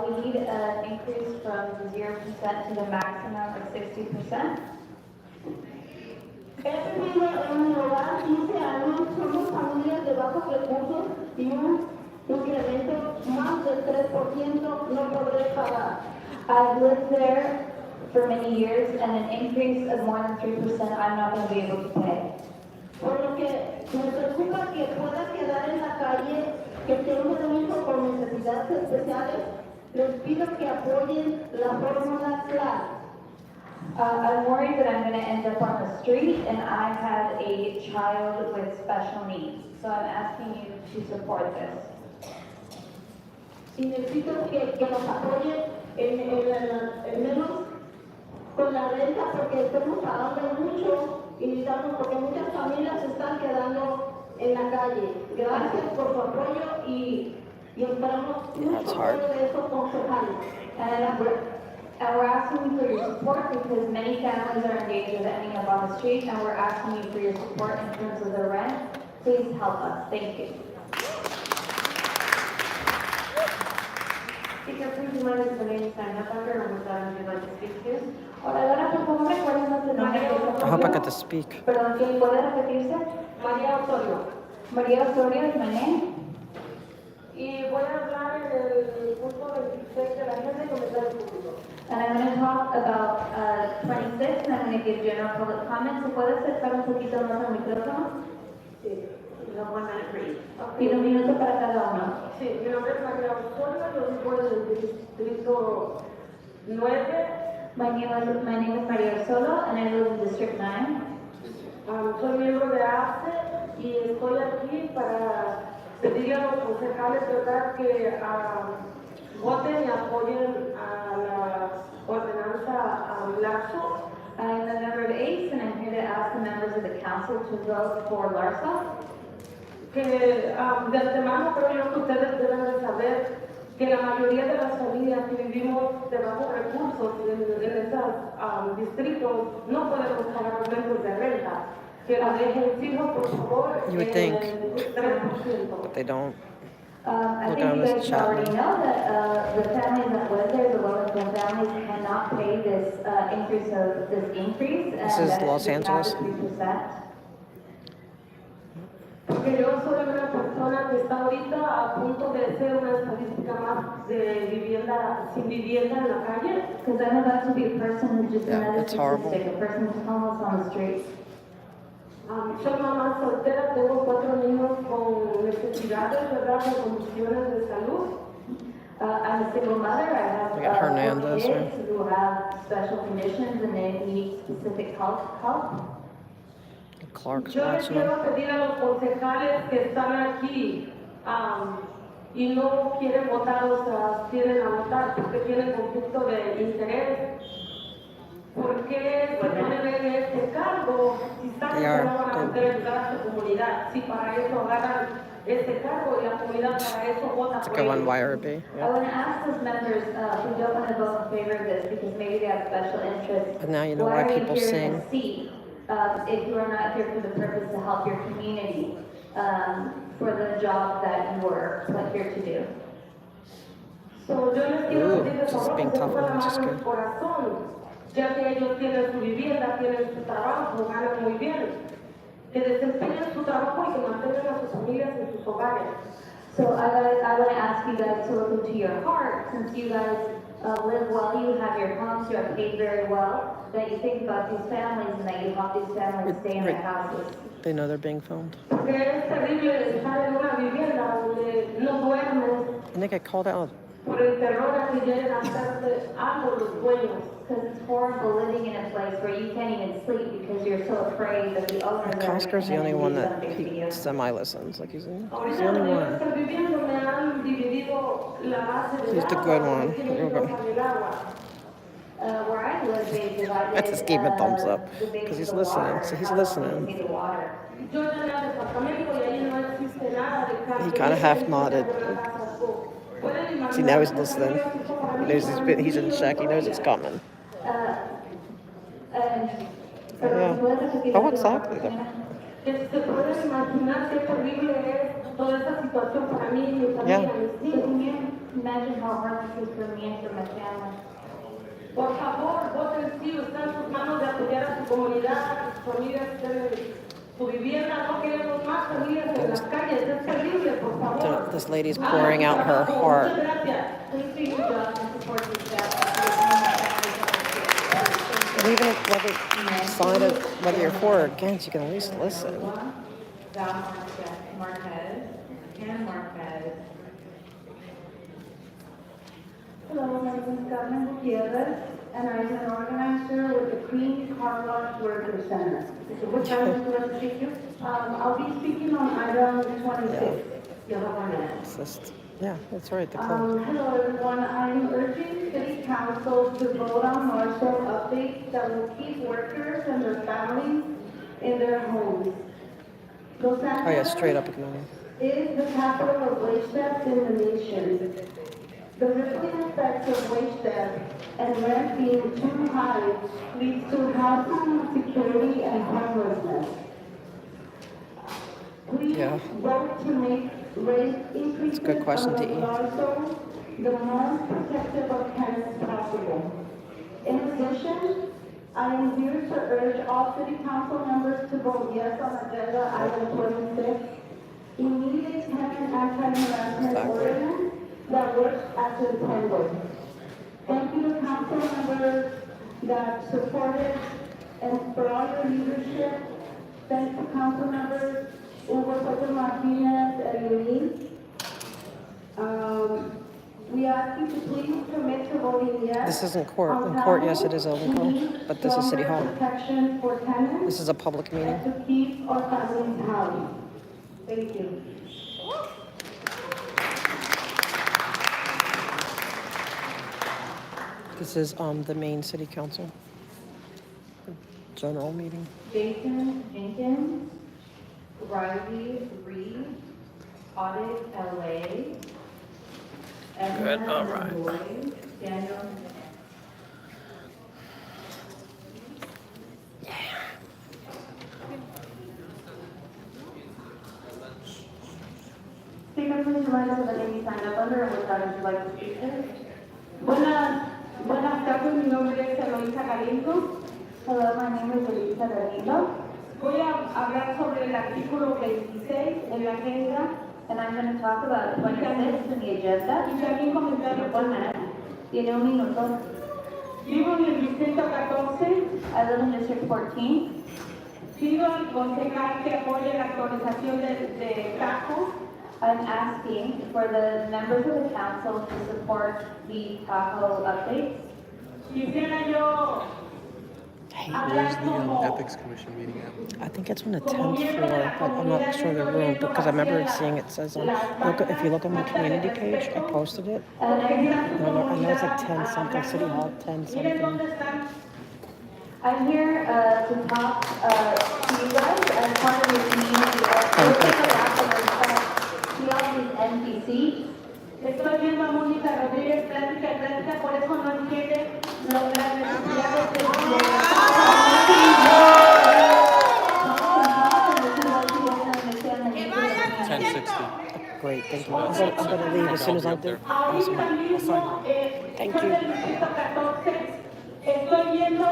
We need an increase from 0% to the maximum of 60%. He vivido en mi hogar 15 años, somos familias de bajos recursos y un incremento más del 3% no podré pagar. I've lived there for many years, and an increase of more than 3% I'm not going to be able to pay. Por lo que me preocupa que pueda quedar en la calle, que tenga un hijo con necesidades especiales, les pido que apoyen la fórmula CLAS. I'm worried that I'm going to end up on the street, and I have a child with special needs. So I'm asking you to support this. Y necesito que nos apoyen en menos con la renta porque estamos pagando mucho y necesitamos porque muchas familias se están quedando en la calle. Gracias por su apoyo y esperamos mucho apoyo de estos concejales. And we're asking you for your support because many families are in danger of ending up on the street, and we're asking you for your support in terms of the rent. Please help us. Thank you. Speaker, please remind us of the name you signed up under and which item you'd like to speak to. Oradora, por favor, recuérdenos el nombre de I hope I get to speak. Perdón, ¿quién puede repetirse? María Osorio. María Osorio is my name. Y voy a hablar en el punto 26 de la agenda y comentarios públicos. And I'm going to talk about 26, and I'm going to give general public comments. ¿Se puede acercar un poquito más al micrófono? Sí. No, 1 minute for each. Y un minuto para cada uno. Sí, mi nombre es María Osorio, yo vivo en el distrito 9. My name is María Solo, and I live in District 9. Soy miembro de ACE y estoy aquí para pedirle a los concejales, ¿verdad?, que voten y apoyen a la ordenanza LARSO. I'm a member of ACE, and I'm here to ask the members of the council to vote for LARSA. Que de antemano creo yo que ustedes deben de saber que la mayoría de las familias que vivimos de bajos recursos en esos distritos no podemos pagar aumentos de renta. Que la dejen fijo, por favor, You would think. en el 3%. But they don't. I Look think on you this guys chat already now. know that the families that live there, the low-income families, cannot pay this increase. This is Los Angeles. 3%. Porque yo soy una persona que está ahorita a punto de ser una estadística más de vivienda, sin vivienda en la calle. Because I'm about to be a person who's just Yeah, another it's horrible. statistic, a person who's homeless on the street. Soy mamá soltera, tengo 4 niños con necesidades, ¿verdad?, con condiciones de salud. I'm a single mother. I have We got Hernandez, kids right? who have special conditions and they need specific help. Clark's Yo les watching quiero them. pedir a los concejales que están aquí y no quieren votar o se abstienen a votar porque tienen conflicto de interés. ¿Por qué se ponen en este cargo si saben que no van a poder ayudar a su comunidad? Si para eso agarran este cargo y la comunidad para eso vota por Go on ellos. YRB. I Yep. want to ask those members who don't want to vote in favor of this because maybe they have special interests. And now you know why why are you people here sing. in a seat if you are not here for the purpose to help your community for the job that you were put here to do? So, yo les quiero Ooh, pedir de this is favor being que se tough pongan one, la which is mano en el good. corazón, ya que ellos tienen su vivienda, tienen su trabajo, ganan muy bien, que desempeñen su trabajo y que mantengan a sus familias en sus hogares. So I want to ask you guys to look into your heart, since you guys live well, you have your homes, you are paid very well, that you think about these families and that you help these families stay in their houses. They know they're being filmed. Porque es terrible estar en una vivienda donde no duermes And they get called out. por el terror a que lleguen a hacerse algo los dueños. Because it's horrible living in a place where you can't even sleep because you're so afraid that the owners are going to Cosker's the come in only and one do that something to he you. semi-listens. Like he's the Ahorita only donde yo one. estoy viviendo me han dividido la base del He's the agua, good porque one. tienen Real que good. bajar el agua. Where I live, they divided That's just gave him a thumbs up, the base 'cause he's of the listening, water, so he's how they listening. pay the water. Yo llegué al departamento y ahí no existe nada de cambio. He kinda half nodded. See, now he's listening. He knows he's in check. He knows it's coming. Perdón, ¿puedes repetir Oh, la última exactly. parte, señora? Se pueden imaginar qué terrible es toda esta situación para mí y mi familia, Yeah. mis So hijos. can you imagine how hard this is for me and for my family? Por favor, voten sí, está en sus manos de apoyar a su comunidad, a sus familias que estén en su vivienda. No queremos más familias en las calles, es terrible, por favor. So this lady's pouring out her heart. Muchas gracias. Please do your job and support these families. And even if whether you're for or against, you can at least listen. Val Marquez, Ken Marquez. Hello, my name is Carmen Gutierrez, and I'm an organizer with the Queen Car Wash Worker Center. Which item do you want to speak to? I'll be speaking on item 26. You'll have 1 minute. It's just, yeah, that's right. The code. Hello everyone, I'm urging City Council to vote on Marshall updates that will keep workers and their families in their homes. Los Oh yeah, Angeles straight up ignoring. is the capital of wage theft in the nation. The rippling effects of wage theft and rent being too high leads to housing insecurity and homelessness. Please Yeah. vote to make rate increases good question on to the eat. also the most protective of tenants possible. In addition, I am here to urge all city council members to vote yes on agenda item 26. We need a tenant anti-harassment ordinance that works as intended. Thank you to council members that supported and for all your leadership. Thanks to council members Hugo Soto Martinez and Luis. We ask you to please commit to voting yes. This isn't court. In court, yes, it is illegal, but this is City Hall. Protection for tenants. This is a public meeting. And to keep our families housed. Thank you. This is the main city council general meeting. Jason Jenkins, Riley Reed, Audit LA. Good, all right. Lloyd, Daniel. Speaker, please remind us of the name you signed up under and which item you'd like to speak to. Buenas tardes, mi nombre es Eloisa Galindo. Hello, my name is Elisa Galindo, Voy a hablar sobre el artículo 26 en la agenda and I'm going to talk about 26 in the agenda. y también comentar 1 minute. Tiene un minuto. Vivo en el distrito 14. I live in District 14. Pido al concejal que apoye la actualización de Tajo. I'm asking for the members of the council to support the Tahoe updates. Quisiera yo Where's the Ethics Commission meeting at? I think it's on the 10th floor, but I'm not sure the room because I remember seeing it says on. If you look on my community page, I posted it. I know it's like 10 something, City Hall 10 something. I'm here to talk to you guys as part of your community. See all these NPCs. Estoy viendo a Mónica Rodríguez plática, por eso no entiende las necesidades de 10:60. Great, thank you. I'm gonna leave as soon as I do. Awesome. Ahorita mismo, Thank soy you. del distrito 14, estoy viendo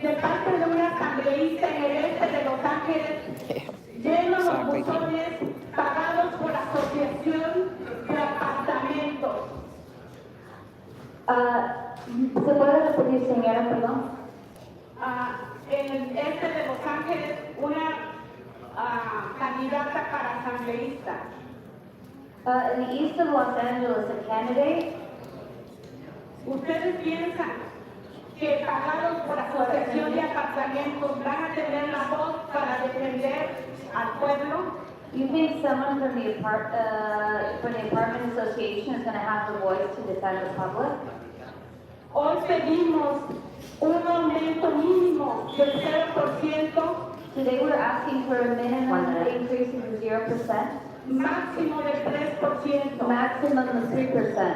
de parte de una asambleísta en el este de Los Ángeles, lleno los buzones pagados por la Asociación de Apartamentos. ¿Se puede repetir, señora, perdón? En el este de Los Ángeles, una candidata para asambleísta. In the east of Los Angeles, a candidate. ¿Ustedes piensan que pagados por la Asociación de Apartamentos van a tener la voz para defender al pueblo? You think someone from the apartment association is going to have the voice to defend the public? Hoy pedimos un aumento mínimo del 0%, Today we're asking for a minimum increase of 0%, máximo del 3%. maximum of 3%.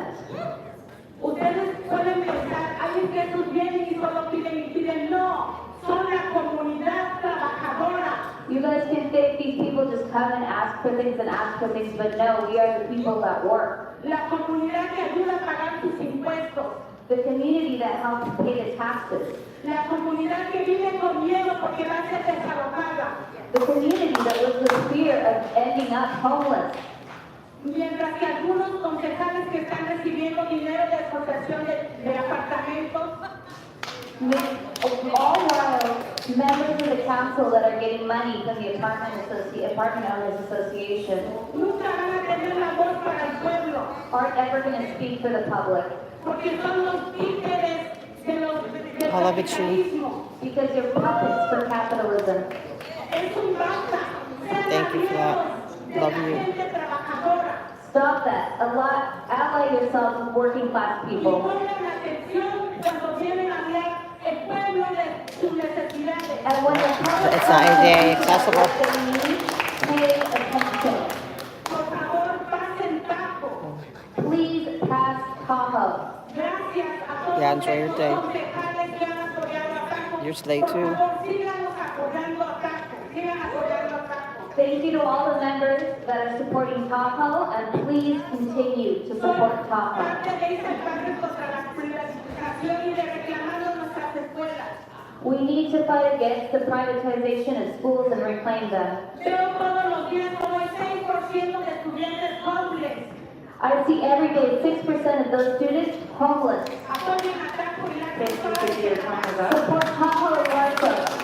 Ustedes pueden pensar, ay, es que esos vienen y solo piden, no, son la comunidad trabajadora. You guys can think these people just come and ask for things, but no, we are the people that work. La comunidad que ayuda a pagar sus impuestos. The community that helps pay the taxes. La comunidad que vive con miedo porque va a ser desalojada. The community that lives with fear of ending up homeless. Mientras que algunos concejales que están recibiendo dinero de asociación de apartamentos, all while members of the council that are getting money from the Apartment Owners Association nunca van a tener la voz para el pueblo, aren't ever going to speak for the public porque son los títeres del I love it, Sue. capitalismo. because you're puppets for capitalism. Es un basta. Sean Thank you for that. aliados Love de la you. gente trabajadora. Stop that. Ally yourself with working class Y people. pongan atención cuando vienen a hablar el pueblo de sus necesidades. And when the public It's not ADA accessible. what they need, pay attention. Por favor, pasen Tajo. Please pass Tahoe. Gracias a todos Yeah, enjoy your esos day. concejales que han apoyado a Tajo. Your slate Por too. favor, síganos apoyando a Tajo. Sigan apoyando a Tajo. Thank you to all the members that are supporting Tahoe, and please continue to support Tahoe. Parte de ese pacto contra la privatización y de reclamando nuestras escuelas. We need to fight against the privatization of schools and reclaim them. Veo todos los días como el 6% de estudiantes homeless. I see every day 6% of those students homeless. Apoyen a Tajo y la Thank you, your time is up. Support Tahoe and Larco.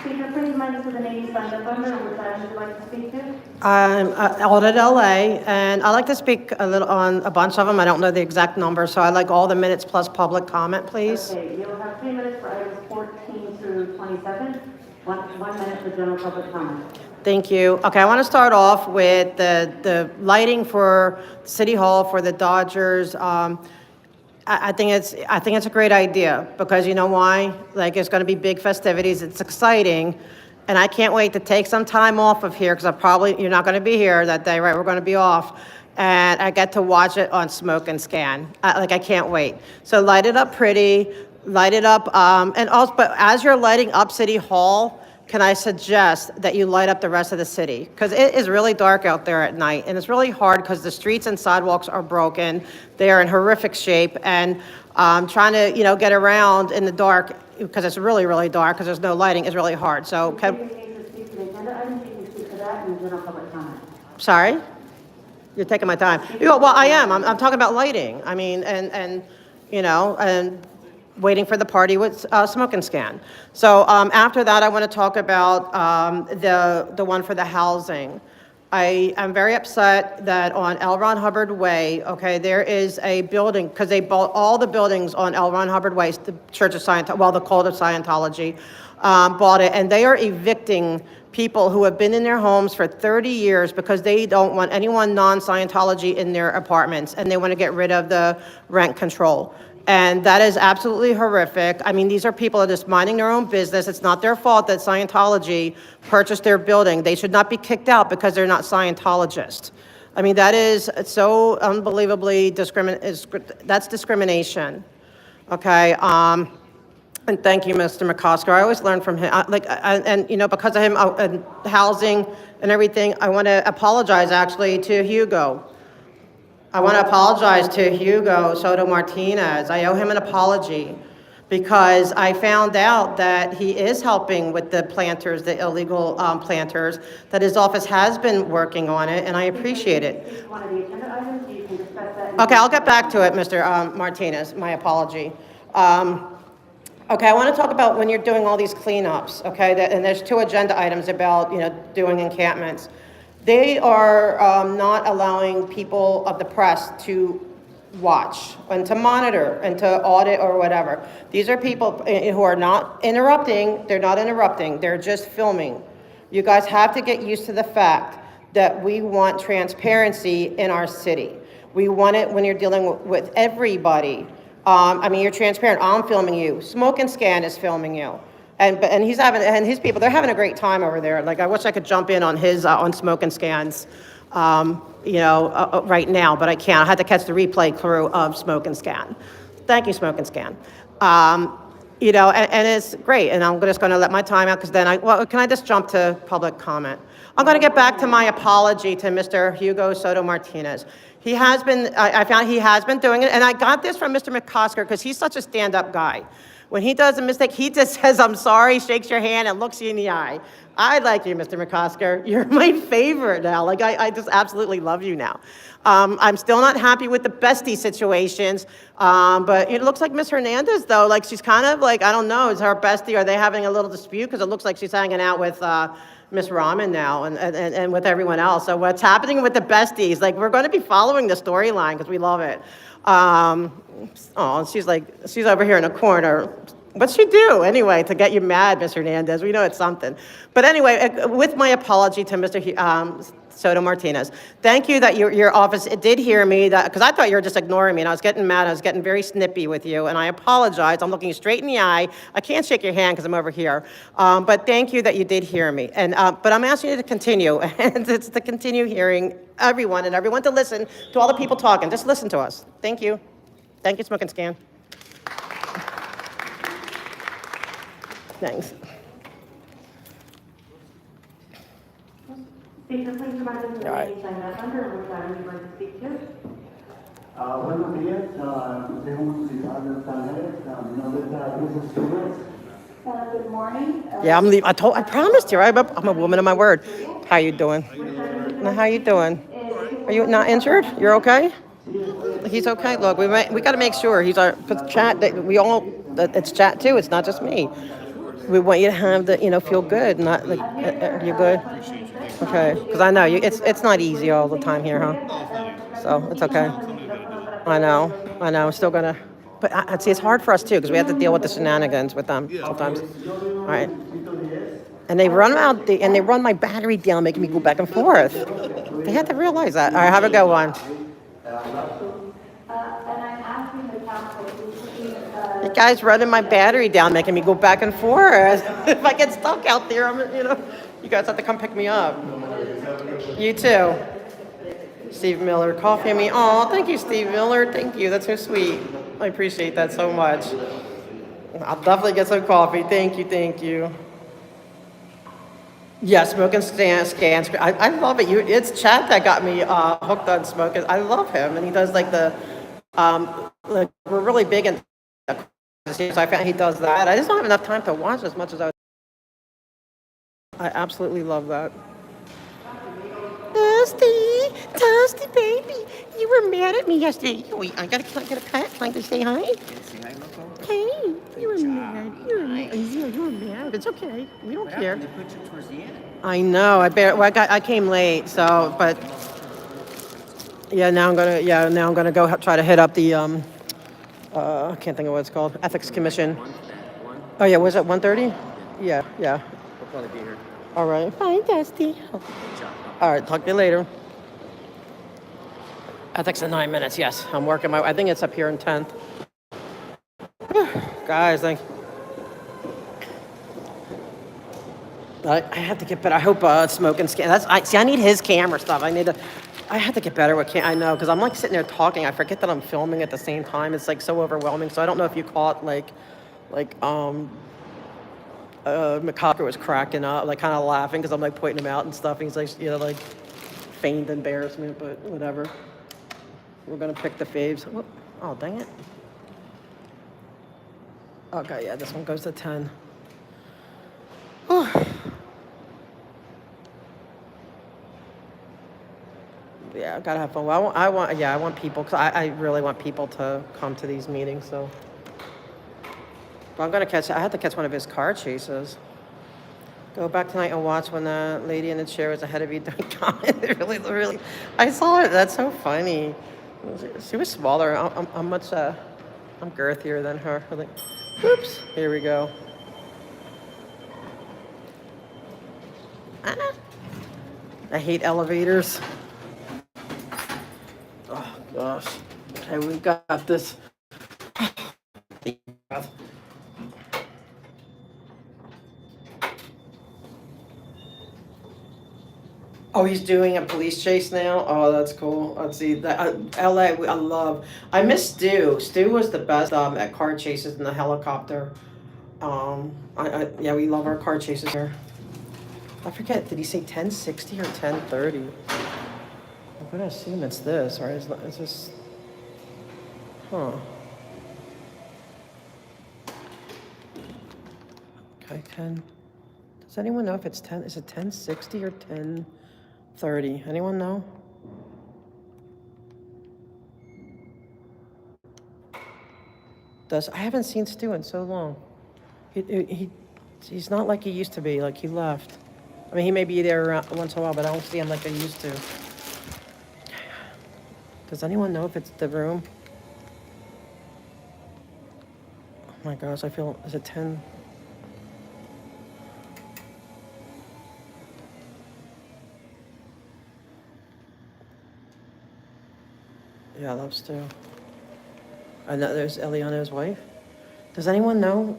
Speaker, please mind to the name you signed up under, or which item you'd like to speak to? I'm Audit LA, and I like to speak a little on a bunch of them. I don't know the exact number, so I like all the minutes plus public comment, please. Okay, you'll have 3 minutes for items 14 through 27, 1 minute for general public comment. Thank you. Okay, I want to start off with the lighting for City Hall for the Dodgers. I think it's a great idea because you know why? Like, it's going to be big festivities. It's exciting. And I can't wait to take some time off of here because you're not going to be here that day, right? We're going to be off. And I get to watch it on Smoke and Scan. I can't wait. So light it up pretty, light it up. And also, but as you're lighting up City Hall, can I suggest that you light up the rest of the city? Because it is really dark out there at night, and it's really hard because the streets and sidewalks are broken. They are in horrific shape, and trying to, get around in the dark, because it's really, really dark, because there's no lighting, is really hard. So, You need to speak to the agenda items, you can speak to that in general public comment. sorry? You're taking my time. Well, I am. I'm talking about lighting. I mean, and waiting for the party with Smoke and Scan. So after that, I want to talk about the one for the housing. I am very upset that on L. Ron Hubbard Way, okay, there is a building, because they bought all the buildings on L. Ron Hubbard Way, the Church of Scientology, well, the Cult of Scientology, bought it, and they are evicting people who have been in their homes for 30 years because they don't want anyone non-Scientology in their apartments, and they want to get rid of the rent control. And that is absolutely horrific. I mean, these are people that are just minding their own business. It's not their fault that Scientology purchased their building. They should not be kicked out because they're not Scientologists. I mean, that is so unbelievably that's discrimination. Okay. And thank you, Mr. McCosker. I always learn from him. Because of him, and housing and everything, I want to apologize actually to Hugo. I want to apologize to Hugo Soto Martinez. I owe him an apology because I found out that he is helping with the planters, the illegal planters, that his office has been working on it, and I appreciate it. One of the agenda items, you can discuss that. in- Okay, I'll get back to it, Mr. Martinez. My apology. Okay, I want to talk about when you're doing all these cleanups, okay? And there's 2 agenda items about, doing encampments. They are not allowing people of the press to watch and to monitor and to audit or whatever. These are people who are not interrupting. They're not interrupting. They're just filming. You guys have to get used to the fact that we want transparency in our city. We want it when you're dealing with everybody. You're transparent. I'm filming you. Smoke and Scan is filming you. And his people, they're having a great time over there. Like, I wish I could jump in on his, on Smoke and Scans, right now, but I can't. I had to catch the replay crew of Smoke and Scan. Thank you, Smoke and Scan. And it's great, and I'm just gonna let my time out, because then can I just jump to public comment? I'm gonna get back to my apology to Mr. Hugo Soto Martinez. He has been, I found he has been doing it, and I got this from Mr. McCosker, because he's such a stand-up guy. When he does a mistake, he just says, I'm sorry, shakes your hand, and looks you in the eye. I like you, Mr. McCosker. You're my favorite now. Like, I just absolutely love you now. I'm still not happy with the bestie situations, but it looks like Miss Hernandez, though, like, she's kind of like, I don't know, is her bestie, are they having a little dispute? Because it looks like she's hanging out with Miss Rahman now and with everyone else. So what's happening with the besties? Like, we're going to be following the storyline because we love it. Oh, she's over here in a corner. What's she do anyway to get you mad, Miss Hernandez? We know it's something. But anyway, with my apology to Mr. Soto Martinez, thank you that your office did hear me, because I thought you were just ignoring me, and I was getting mad. I was getting very snippy with you, and I apologize. I'm looking you straight in the eye. I can't shake your hand because I'm over here. But thank you that you did hear me. And but I'm asking you to continue, and it's to continue hearing everyone and everyone to listen to all the people talking. Just listen to us. Thank you. Thank you, Smoke and Scan. Thanks. Speaker, please remind us of the All right. name you signed up under and which item you'd like to speak to. Buenos días, Consejo Municipal de Los Ángeles. Mi nombre es Luis Estudios. Good morning. Yeah, I promised you. I'm a woman of my word. How you doing? Now, how you doing? Are you not injured? You're okay? He's okay. Look, we got to make sure he's our, because chat. It's chat too. It's not just me. We want you to have the, feel good. Not like, you good? Okay. Because I know it's not easy all the time here, huh? So it's okay. I know. I'm still gonna. But I'd say it's hard for us too because we have to deal with the shenanigans with them sometimes. All right. And they run my battery down, making me go back and forth. They had to realize that. All right, have a good one. And I'm asking the council to please, You guys running my battery down, making me go back and forth. If I get stuck out there, you guys have to come pick me up. You too. Steve Miller, coffee me. Oh, thank you, Steve Miller. Thank you. That's so sweet. I appreciate that so much. I'll definitely get some coffee. Thank you. Yeah, Smoking Scans. I love it. It's Chad that got me hooked on smoking. I love him, and he does like we're really big in. So I found he does that. I just don't have enough time to watch as much as I absolutely love that. Dusty, baby, you were mad at me yesterday. Wait, can I get a pet? Can I just say hi? Hey, you were mad. You were mad. It's okay. We don't care. I know. I came late, so but now I'm gonna go try to hit up the I can't think of what it's called. Ethics Commission. Oh yeah, was it 1:30? Yeah. We'll probably be here. All right. Bye, Dusty. All right, talk to you later. Ethics in 9 minutes. Yes, I'm working I think it's up here in 10th. Guys, I have to get better. I hope Smoke and Scan. I need his camera stuff. I have to get better with I know, because I'm like sitting there talking. I forget that I'm filming at the same time. It's like so overwhelming. So I don't know if you caught McCosker was cracking up, like kind of laughing because I'm like pointing him out and stuff. He's like, like feigned embarrassment, but whatever. We're gonna pick the faves. Oh, dang it. Okay, yeah, this one goes to 10. Yeah, I gotta have fun. Well, I want people, because I really want people to come to these meetings, so. But I had to catch one of his car chases. Go back tonight and watch when the lady in the chair was ahead of you doing comment. Really, I saw it. That's so funny. She was smaller. I'm much, I'm girthier than her. I'm like, oops, here we go. I hate elevators. Oh, gosh. Okay, we got this. Oh, he's doing a police chase now? Oh, that's cool. Let's see. LA, I love. I miss Stu. Stu was the best at car chases in the helicopter. Yeah, we love our car chases here. I forget, did he say 1060 or 1030? I'm going to assume it's this, right? Is this... Huh. Okay, 10. Does anyone know if it's 10? Is it 1060 or 1030? Anyone know? I haven't seen Stu in so long. He's not like he used to be, like he left. I mean, he may be there once in a while, but I don't see him like I used to. Does anyone know if it's the room? Oh my gosh, I feel, is it 10? Yeah, I love Stu. I know there's Eliana's wife. Does anyone know?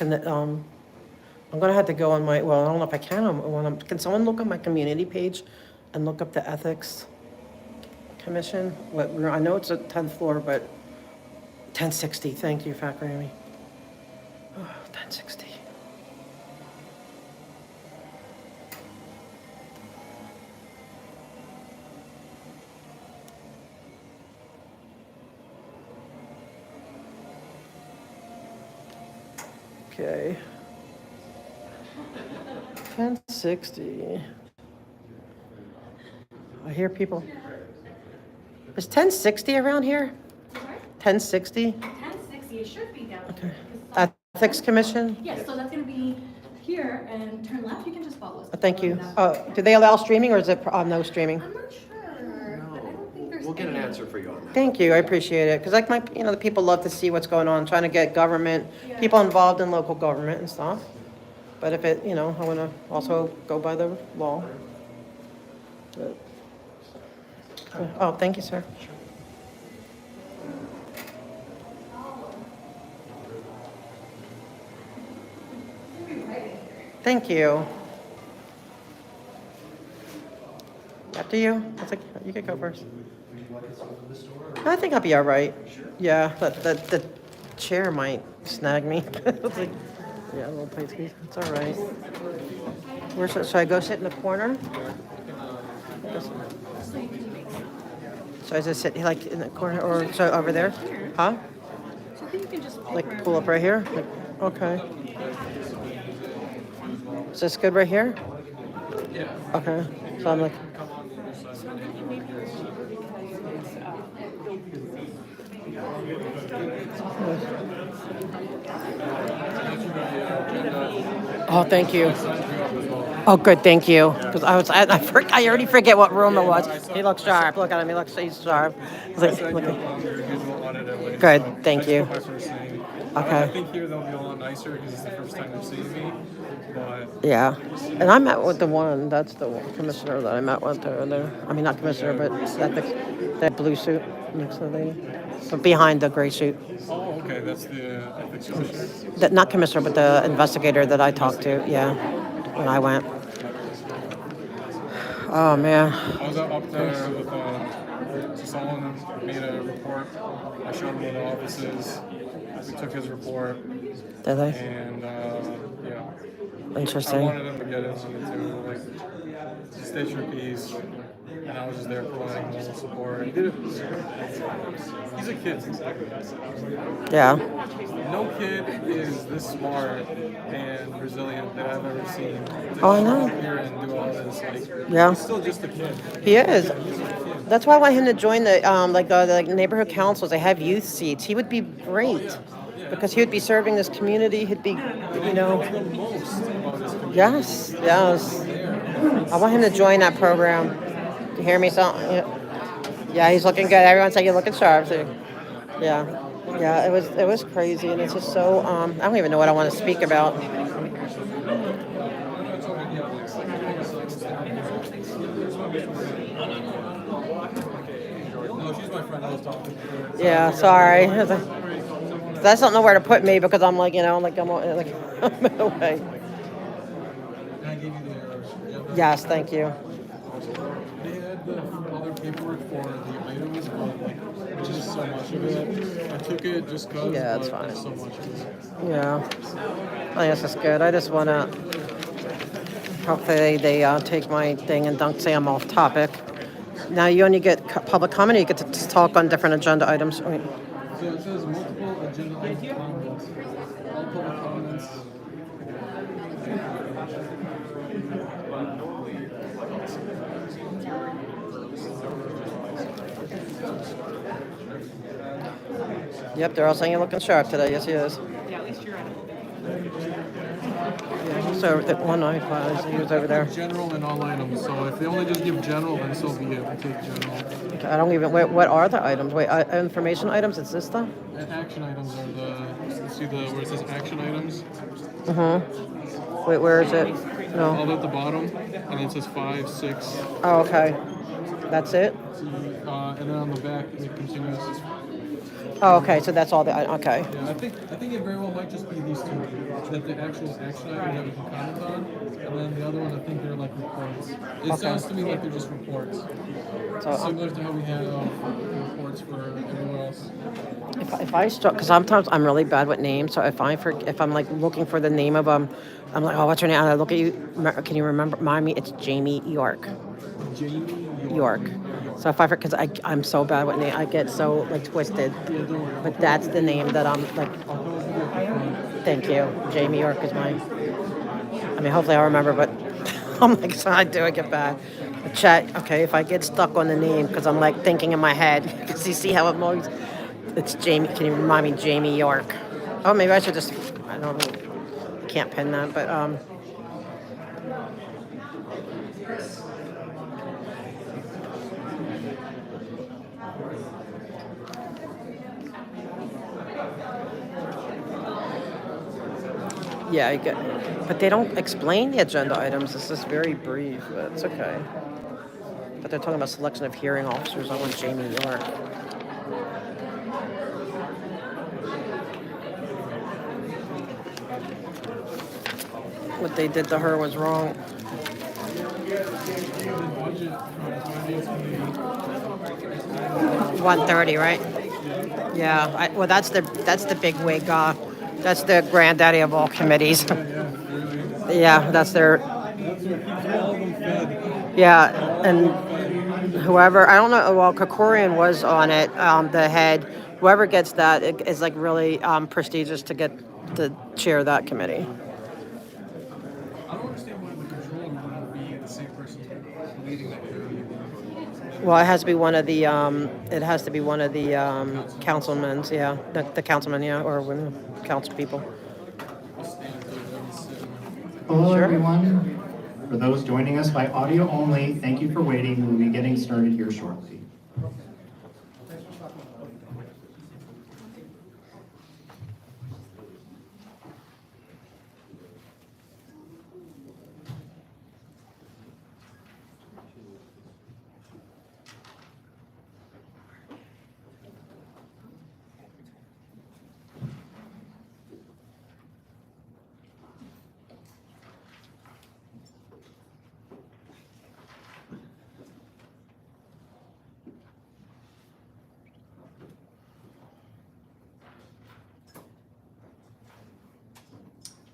I'm gonna have to go on my, well, I don't know if I can. Can someone look on my community page and look up the ethics commission? I know it's a 10th floor, but 1060. Thank you, Fat Grammy. Oh, 1060. Okay. 1060. I hear people. Is 1060 around here? 1060? 1060, it should be down Okay. here. Ethics Commission? Yes, so that's gonna be here and turn left, you can just follow us. Thank you. Do they allow streaming or is it no streaming? I'm not sure, but I don't think there's We'll get an any. answer for you on that. Thank you, I appreciate it. Because like the people love to see what's going on, trying to get people involved in local government and stuff. But if it, I want to also go by the law. But, oh, thank you, sir. Thank you. After you. You could go first. I think I'll be all right. Yeah, the chair might snag me. Yeah, a little pasty. It's all right. Should I go sit in the corner? Should I just sit like in the corner or so over there? Huh? So I think you can just Like pull up right here? Okay. Is this good right here? Yeah. Okay. So I'm like. Oh, thank you. Oh, good, thank you. Because I already forget what room it was. He looks sharp. Look at him. He's sharp. Good, thank you. I think here they'll be a lot nicer because it's the first time they're seeing me. But yeah, and I met with that's the commissioner that I met with over there. I mean, not commissioner, but that blue suit next to the lady. But behind the gray suit. oh, okay, that's the ethics commissioner. Not commissioner, but the investigator that I talked to, yeah, when I went. Oh, man. I was up there with someone made a report. I showed him where the office is. We took his report. Did they? And, yeah. Interesting. I wanted him to get into it too. Like, just state your piece. And I was just there providing moral support. He did it. He's a kid. Yeah. No kid is this smart and resilient that I've ever seen. Oh, I know. Here and do all this. Like, Yeah. He's still just a kid. He is. That's why I want him to join the neighborhood councils. They have youth seats. He would be great because he would be serving this community. He'd be, Yes. I want him to join that program. You hear me? Yeah, he's looking good. Everyone's like, you're looking sharp. So, yeah. It was crazy, and it's just so. I don't even know what I want to speak about. Yeah, sorry. That's don't know where to put me because I'm like, I'm in the way. Yes, thank you. They had the other paperwork for the items, but just so much of it. I took it just because. Yeah, it's fine. So much of it. Yeah, I think this is good. I just want to. Hopefully they take my thing and don't say I'm off topic. Now you only get public comment. Or you get to just talk on different agenda items. Wait. So it says multiple agenda item comments. All public comments Yep, they're all saying you're looking sharp today. Yes, he is. Yeah, at least you're at it. Yeah, he's over at 195. He was over there. General and all items. So if they only just give general, then so be it. We'll take general. Okay, I don't even. Wait, what are the items? Wait, information items. It's this stuff. And action items are see where it says action items? Wait, where is it? No. All at the bottom, and it says 5, 6. Oh, okay. That's it. And then on the back it continues. Oh, okay. So that's all the. Okay. Yeah, I think it very well might just be these two. That the actual action item that we can comment on, and then the other one I think they're like reports. It sounds to me like they're just reports. So, similar to how we have reports for everywhere else. If I start, because sometimes I'm really bad with names, so if I'm like looking for the name of I'm like, oh, what's her name? And I look at you. Can you remind me? It's Jamie York. Jamie York. So if I forget, because I'm so bad with names, I get so like twisted. But that's the name that I'm like. Thank you, Jamie York is mine. I mean, hopefully I'll remember, but I'm like, so I do. I get bad. But chat. Okay, if I get stuck on the name, because I'm like thinking in my head, because you see how I'm always. It's Jamie. Can you remind me, Jamie York? Oh, maybe I should just. I don't know. I can't pin that, but yeah, I get. But they don't explain the agenda items. It's just very brief, but it's okay. But they're talking about selection of hearing officers. I want Jamie York. What they did to her was wrong. 130, right? Yeah. Well, that's the big wig. That's the granddaddy of all committees. Yeah, that's their. Yeah, and whoever, I don't know. Well, Kokorian was on it. The head. Whoever gets that is like really prestigious to get to chair that committee. I don't understand why the controller would be the same person leading that committee. Well, it has to be one of the councilmen, yeah, the councilman, yeah, or women, council people. Hello, Sure. everyone. For those joining us by audio only, thank you for waiting. We'll be getting started here shortly.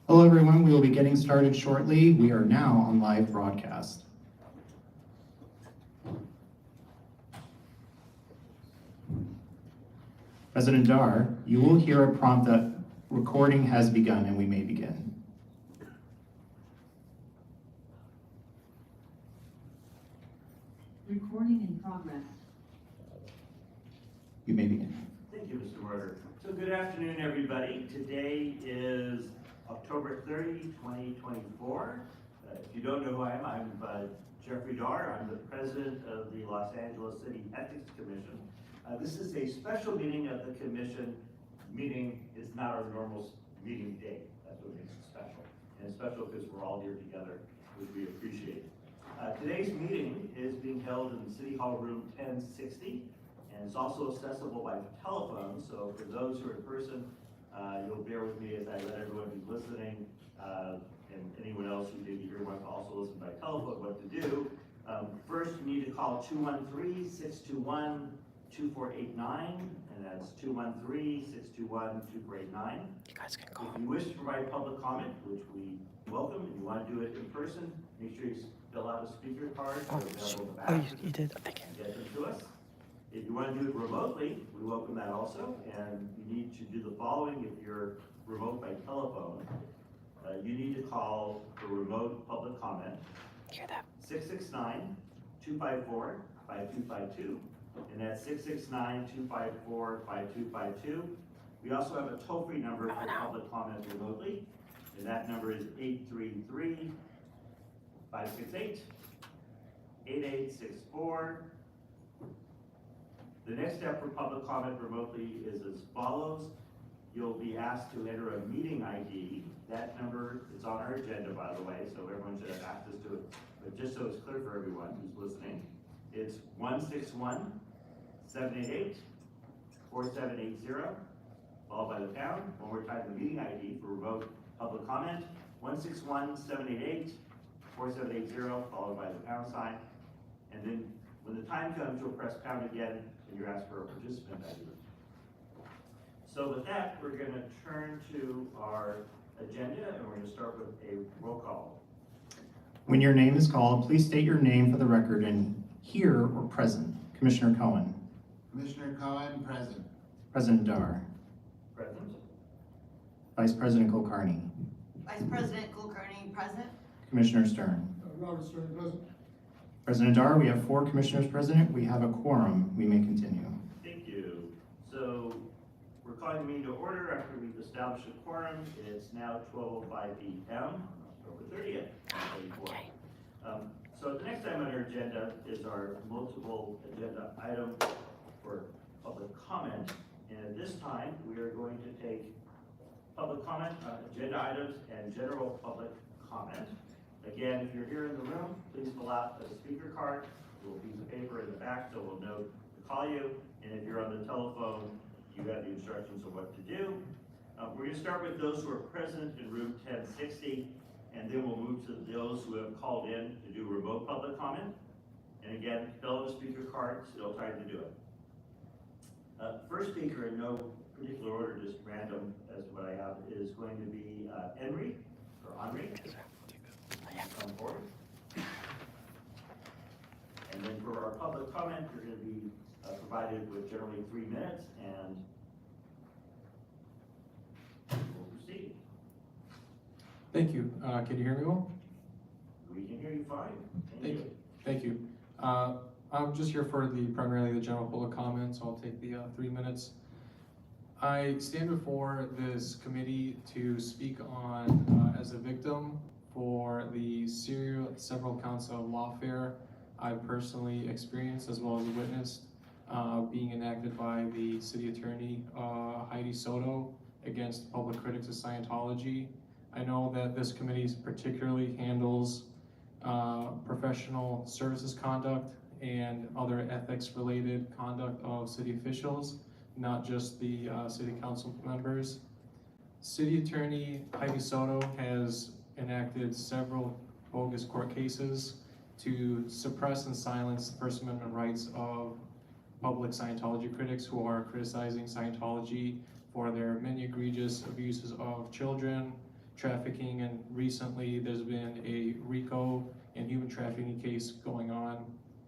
Hello, everyone. We will be getting started shortly. We are now on live broadcast. President Dar, you will hear a prompt that recording has begun and we may begin. Recording in progress. You may begin. Thank you, Mr. Murder. So good afternoon, everybody. Today is October 30, 2024. If you don't know who I am, I'm Jeffrey Dar. I'm the president of the Los Angeles City Ethics Commission. This is a special meeting of the commission. Meeting is not our normal meeting day. That's what makes it special. And it's special because we're all here together, which we appreciate. Today's meeting is being held in City Hall Room 1060, and it's also accessible by telephone. So for those who are in person, you'll bear with me as I let everyone who's listening and anyone else who maybe here wants to also listen by telephone what to do. First, you need to call 213-621-2489, and that's 213-621-2489. You guys can call. If you wish to provide public comment, which we welcome, and you want to do it in person, make sure you fill out a speaker card. Oh, you did. Thank you. Get them to us. If you want to do it remotely, we welcome that also, and you need to do the following if you're remote by telephone. You need to call for remote public comment. Hear that? 669-254-5252, and that's 669-254-5252. We also have a toll-free number for public comment remotely, and that number is 833-568-8864. The next step for public comment remotely is as follows. You'll be asked to enter a meeting ID. That number is on our agenda, by the way, so everyone should have access to it. But just so it's clear for everyone who's listening, it's 161-788-4780, followed by the pound. One more time, the meeting ID for remote public comment, 161-788-4780, followed by the pound sign. And then when the time comes, you'll press pound again, and you're asked for a participant ID. So with that, we're going to turn to our agenda, and we're going to start with a roll call. When your name is called, please state your name for the record and here or present. Commissioner Cohen. Commissioner Cohen, present. President Dar. Present. Vice President Kulkarni. Vice President Kulkarni, present. Commissioner Stern. Robert Stern, present. President Dar, we have 4 commissioners present. We have a quorum. We may continue. Thank you. So we're calling the meeting to order after we've established a quorum. It's now 12:05 p.m. October 30th, 2024. So the next item on our agenda is our multiple agenda item for public comment. And at this time, we are going to take public comment on agenda items and general public comment. Again, if you're here in the room, please fill out a speaker card, a little piece of paper in the back so we'll know to call you. And if you're on the telephone, you have the instructions of what to do. We're going to start with those who are present in room 1060, and then we'll move to those who have called in to do remote public comment. And again, fill out a speaker card, still time to do it. First speaker in no particular order, just random as what I have, is going to be Henry, or Henri. Come forward. And then for our public comment, you're going to be provided with generally 3 minutes, and we'll proceed. Thank you. Can you hear me well? We can hear you fine. Thank you. Thank you. I'm just here for primarily the general public comments. I'll take the 3 minutes. I stand before this committee to speak on as a victim for the several counts of lawfare I've personally experienced as well as witnessed being enacted by the city attorney Heidi Soto against public critics of Scientology. I know that this committee particularly handles professional services conduct and other ethics related conduct of city officials, not just the city council members. City attorney Heidi Soto has enacted several bogus court cases to suppress and silence the First Amendment rights of public Scientology critics who are criticizing Scientology for their many egregious abuses of children, trafficking, and recently there's been a RICO and human trafficking case going on.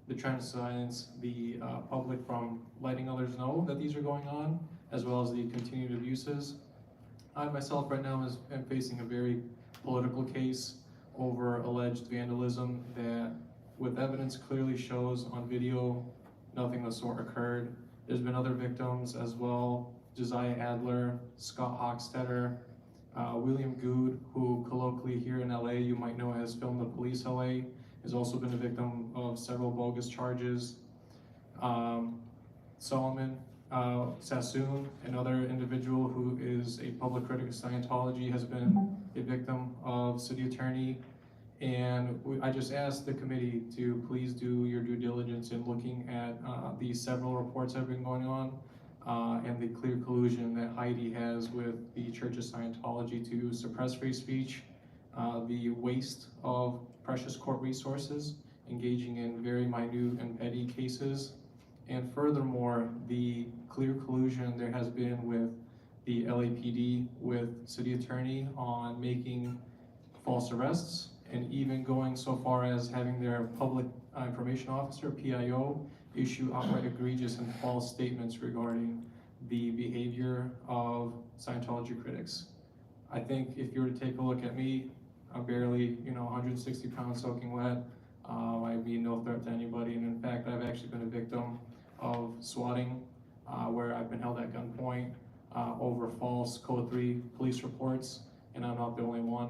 They're trying to silence the public from letting others know that these are going on, as well as the continued abuses. I myself right now am facing a very political case over alleged vandalism that, with evidence clearly shows on video, nothing of the sort occurred. There's been other victims as well, Josiah Adler, Scott Hochstetter, William Good, who colloquially here in LA you might know as Film the Police LA, has also been a victim of several bogus charges. Solomon Sassoon, another individual who is a public critic of Scientology, has been a victim of city attorney. And I just asked the committee to please do your due diligence in looking at the several reports that have been going on and the clear collusion that Heidi has with the Church of Scientology to suppress free speech, the waste of precious court resources, engaging in very minute and petty cases, and furthermore, the clear collusion there has been with the LAPD, with city attorney on making false arrests, and even going so far as having their public information officer, PIO, issue outright egregious and false statements regarding the behavior of Scientology critics. I think if you were to take a look at me, I'm barely, 160 pounds soaking wet. I mean no threat to anybody, and in fact, I've actually been a victim of swatting, where I've been held at gunpoint. over false Code 3 police reports, and I'm not the only one.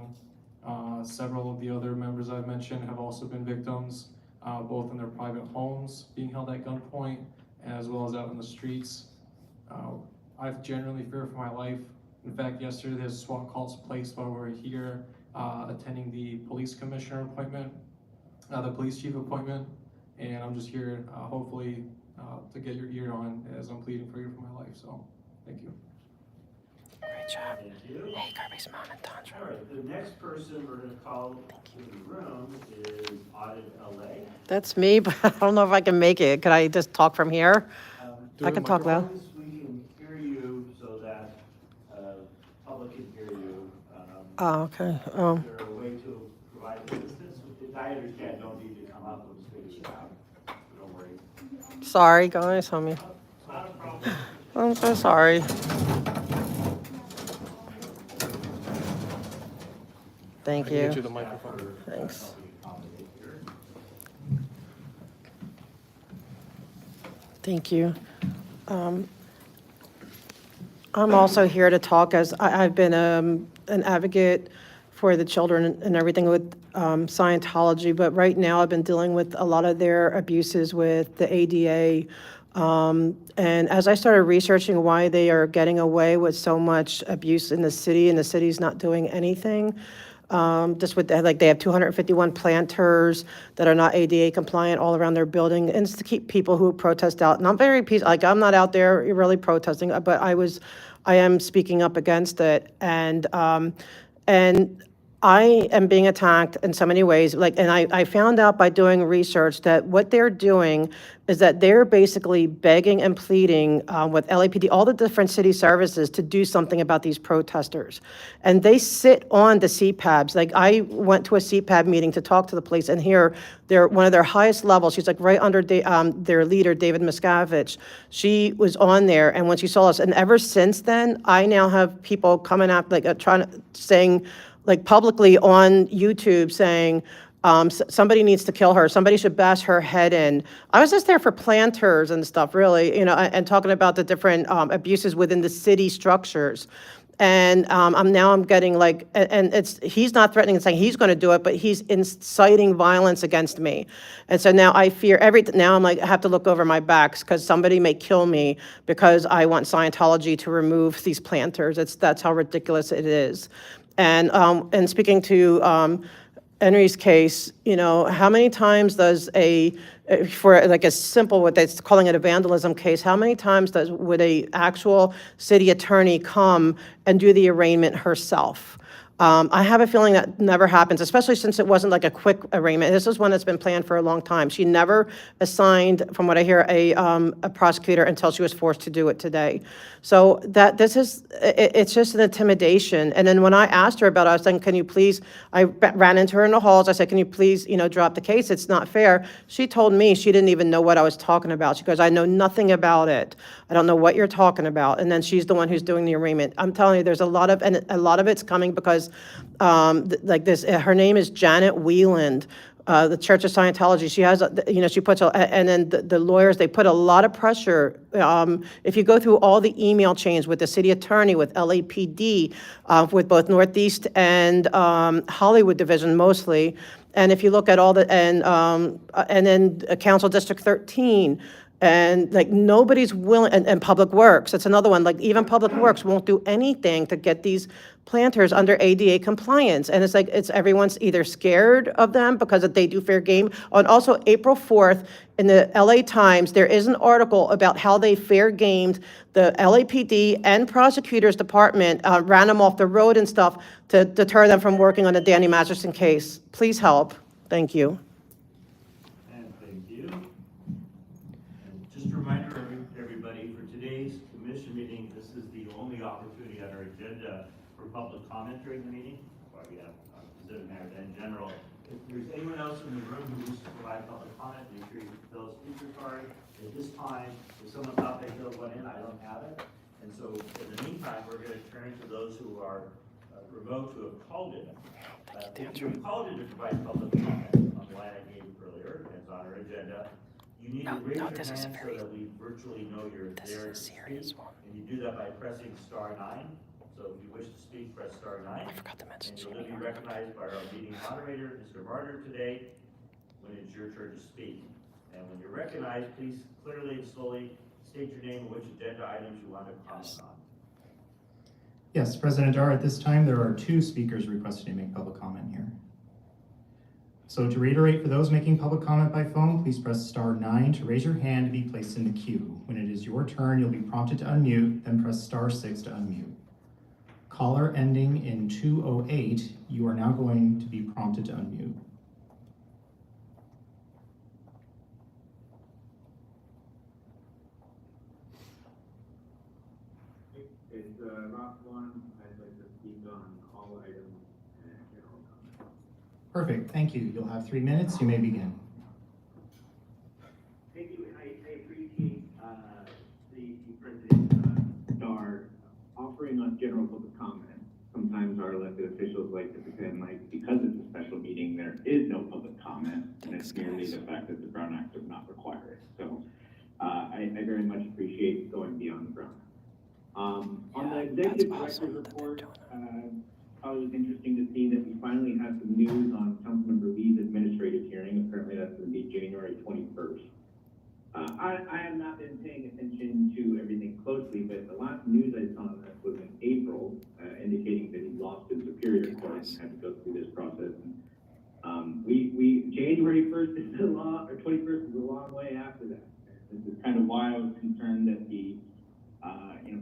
Several of the other members I've mentioned have also been victims, both in their private homes, being held at gunpoint, as well as out in the streets. I've genuinely feared for my life. In fact, yesterday there's SWAT calls placed while we were here attending the police commissioner appointment, the police chief appointment, and I'm just here hopefully to get your ear on as I'm pleading for you for my life. So, thank you. Great job. Thank you. Hey, Kirby's mom and Tandra. All right, the next person we're gonna call to the room is Audit LA. That's me, but I don't know if I can make it. Could I just talk from here? I can talk loud. We can hear you so that public can hear you. Oh, okay. Is there a way to provide assistance? If I understand, don't need to come up and speak it out. Don't worry. Sorry, guys. Homie. Not a problem. I'm so sorry. Thank I can you. get you the microphone. Thanks. Thank you. I'm also here to talk as I've been an advocate for the children and everything with Scientology, but right now I've been dealing with a lot of their abuses with the ADA. And as I started researching why they are getting away with so much abuse in the city and the city's not doing anything, just with that, like they have 251 planters that are not ADA compliant all around their building, and it's to keep people who protest out. And I'm very peaceful, like I'm not out there really protesting, but I am speaking up against it, and I am being attacked in so many ways. And I found out by doing research that what they're doing is that they're basically begging and pleading with LAPD, all the different city services, to do something about these protesters. And they sit on the CPABs. Like I went to a CPAB meeting to talk to the police, and here they're one of their highest levels. She's like right under their leader, David Miscavige. She was on there, and when she saw us, and ever since then, I now have people coming up saying, like publicly on YouTube saying, somebody needs to kill her. Somebody should bash her head in. I was just there for planters and stuff, really, and talking about the different abuses within the city structures. And I'm getting like, and he's not threatening and saying he's going to do it, but he's inciting violence against me. And so now I fear now I'm like, I have to look over my backs because somebody may kill me because I want Scientology to remove these planters. That's how ridiculous it is. And speaking to Henry's case, how many times does for like a simple, what they're calling it a vandalism case, how many times would a actual city attorney come and do the arraignment herself? I have a feeling that never happens, especially since it wasn't like a quick arraignment. This is one that's been planned for a long time. She never assigned, from what I hear, a prosecutor until she was forced to do it today. So it's just an intimidation. And then when I asked her about it, I was saying, can you please, I ran into her in the halls. I said, can you please, drop the case? It's not fair. She told me she didn't even know what I was talking about. She goes, I know nothing about it. I don't know what you're talking about. And then she's the one who's doing the arraignment. I'm telling you, there's a lot of it's coming because her name is Janet Wieland, the Church of Scientology. She has, she puts, and then the lawyers, they put a lot of pressure. If you go through all the email chains with the city attorney, with LAPD, with both Northeast and Hollywood Division mostly, and if you look at all and then Council District 13, and like nobody's willing, and Public Works, that's another one, like even Public Works won't do anything to get these planters under ADA compliance. And it's like, everyone's either scared of them because they do fair game. And also April 4th in the LA Times, there is an article about how they fair gamed the LAPD and prosecutors department, ran them off the road and stuff to deter them from working on the Danny Masterson case. Please help. Thank you. And thank you. And just a reminder, everybody, for today's commission meeting, this is the only opportunity on our agenda for public comment during the meeting, or we have specific matters in general. If there's anyone else in the room who wishes to provide public comment, make sure you fill a speaker card. At this time, if someone thought they filled one in, I don't have it. And so in the meantime, we're going to turn to those who are remote who have called in. If you called in to provide public comment on the line I gave earlier, it's on our agenda, you You need to raise your hand so that we virtually know you're there to speak. And you do that by pressing *9. So if you wish to speak, press *9. I forgot to mention. And you'll then be recognized by our meeting moderator, Mr. Martyr, today, when it's your turn to speak. And when you're recognized, please clearly and slowly state your name and which agenda items you want to comment on. Yes, President Dar, at this time, there are 2 speakers requesting to make public comment here. So to reiterate, for those making public comment by phone, please press *9 to raise your hand to be placed in the queue. When it is your turn, you'll be prompted to unmute, then press *6 to unmute. Caller ending in 208, you are now going to be prompted to unmute. It's Rock 1. I'd like to speak on call items and general comments. Perfect, thank you. You'll have 3 minutes. You may begin. Thank you, and I appreciate the President Dar offering us general public comment. Sometimes our elected officials like to pretend like because it's a special meeting, there is no public comment, and it's merely the fact that the Brown Act does not require it. So I very much appreciate going beyond the Brown Act. On the executive director's report, it was interesting to see that we finally had some news on Councilmember Lee's administrative hearing. Apparently that's going to be January 21st. I have not been paying attention to everything closely, but the last news I saw on this was in April, indicating that he lost his Superior Court and had to go through this process. And, January 1st is a long, or 21st is a long way after that. This is kind of why I was concerned that the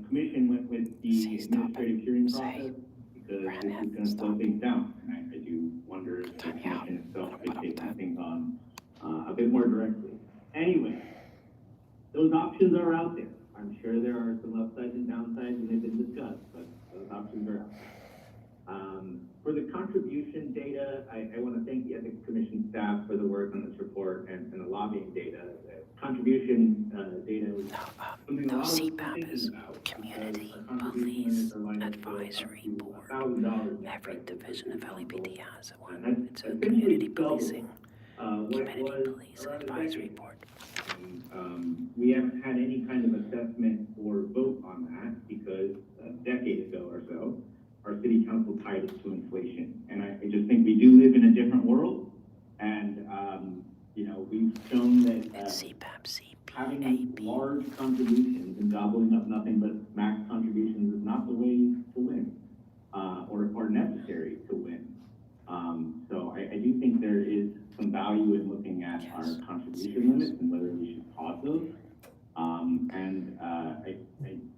commission went with the administrative hearing process, because this is going to slow things down. And I do wonder if the commission itself could take things on a bit more directly. Anyway, those options are out there. I'm sure there are some upsides and downsides, and they've been discussed, but those options are out there. For the contribution data, I want to thank the Ethics Commission staff for the work on this report and the lobbying data. Contribution data was something a lot of us were thinking about. Community Police Advisory Board. Every division of LAPD has one. It's a community policing, community police advisory board. We haven't had any kind of assessment or vote on that because a decade ago or so, our city council tied it to inflation. And I just think we do live in a different world. And, we've shown that having large contributions and gobbling up nothing but max contributions is not the way to win, or necessary to win. So I do think there is some value in looking at our contribution limits and whether we should pause those. I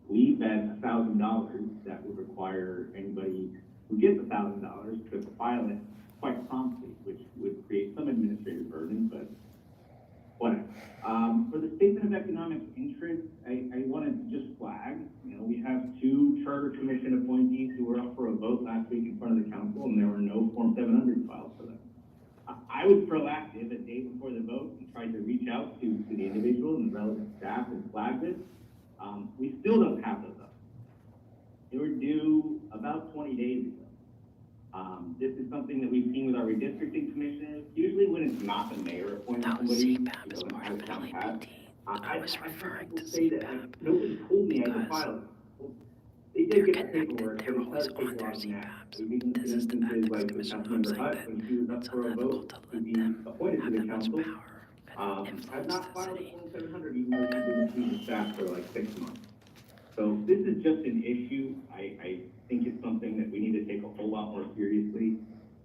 believe that $1,000, that would require anybody who gets $1,000 to file it quite promptly, which would create some administrative burden, but whatever. For the statement of economic interest, I wanted to just flag, we have 2 Charter Commission appointees who were up for a vote last week in front of the council, and there were no Form 700 filed for them. I was proactive a day before the vote and tried to reach out to the individual and the relevant staff and flag this. We still don't have those up. They were due about 20 days ago. This is something that we've seen with our redistricting commissioners. Usually when it's not the mayor appointing somebody, CPAP is part of LAPD. I was referring to CPAP nobody told me I could file it. Well, they did get the paperwork, but it does take a lot of CPAPs. This is the ethics commission. I'm saying that it's unethical to let them have that much power and influence the city. Form 700 even though she's been between the staff for like 6 months. So this is just an issue. I think it's something that we need to take a whole lot more seriously.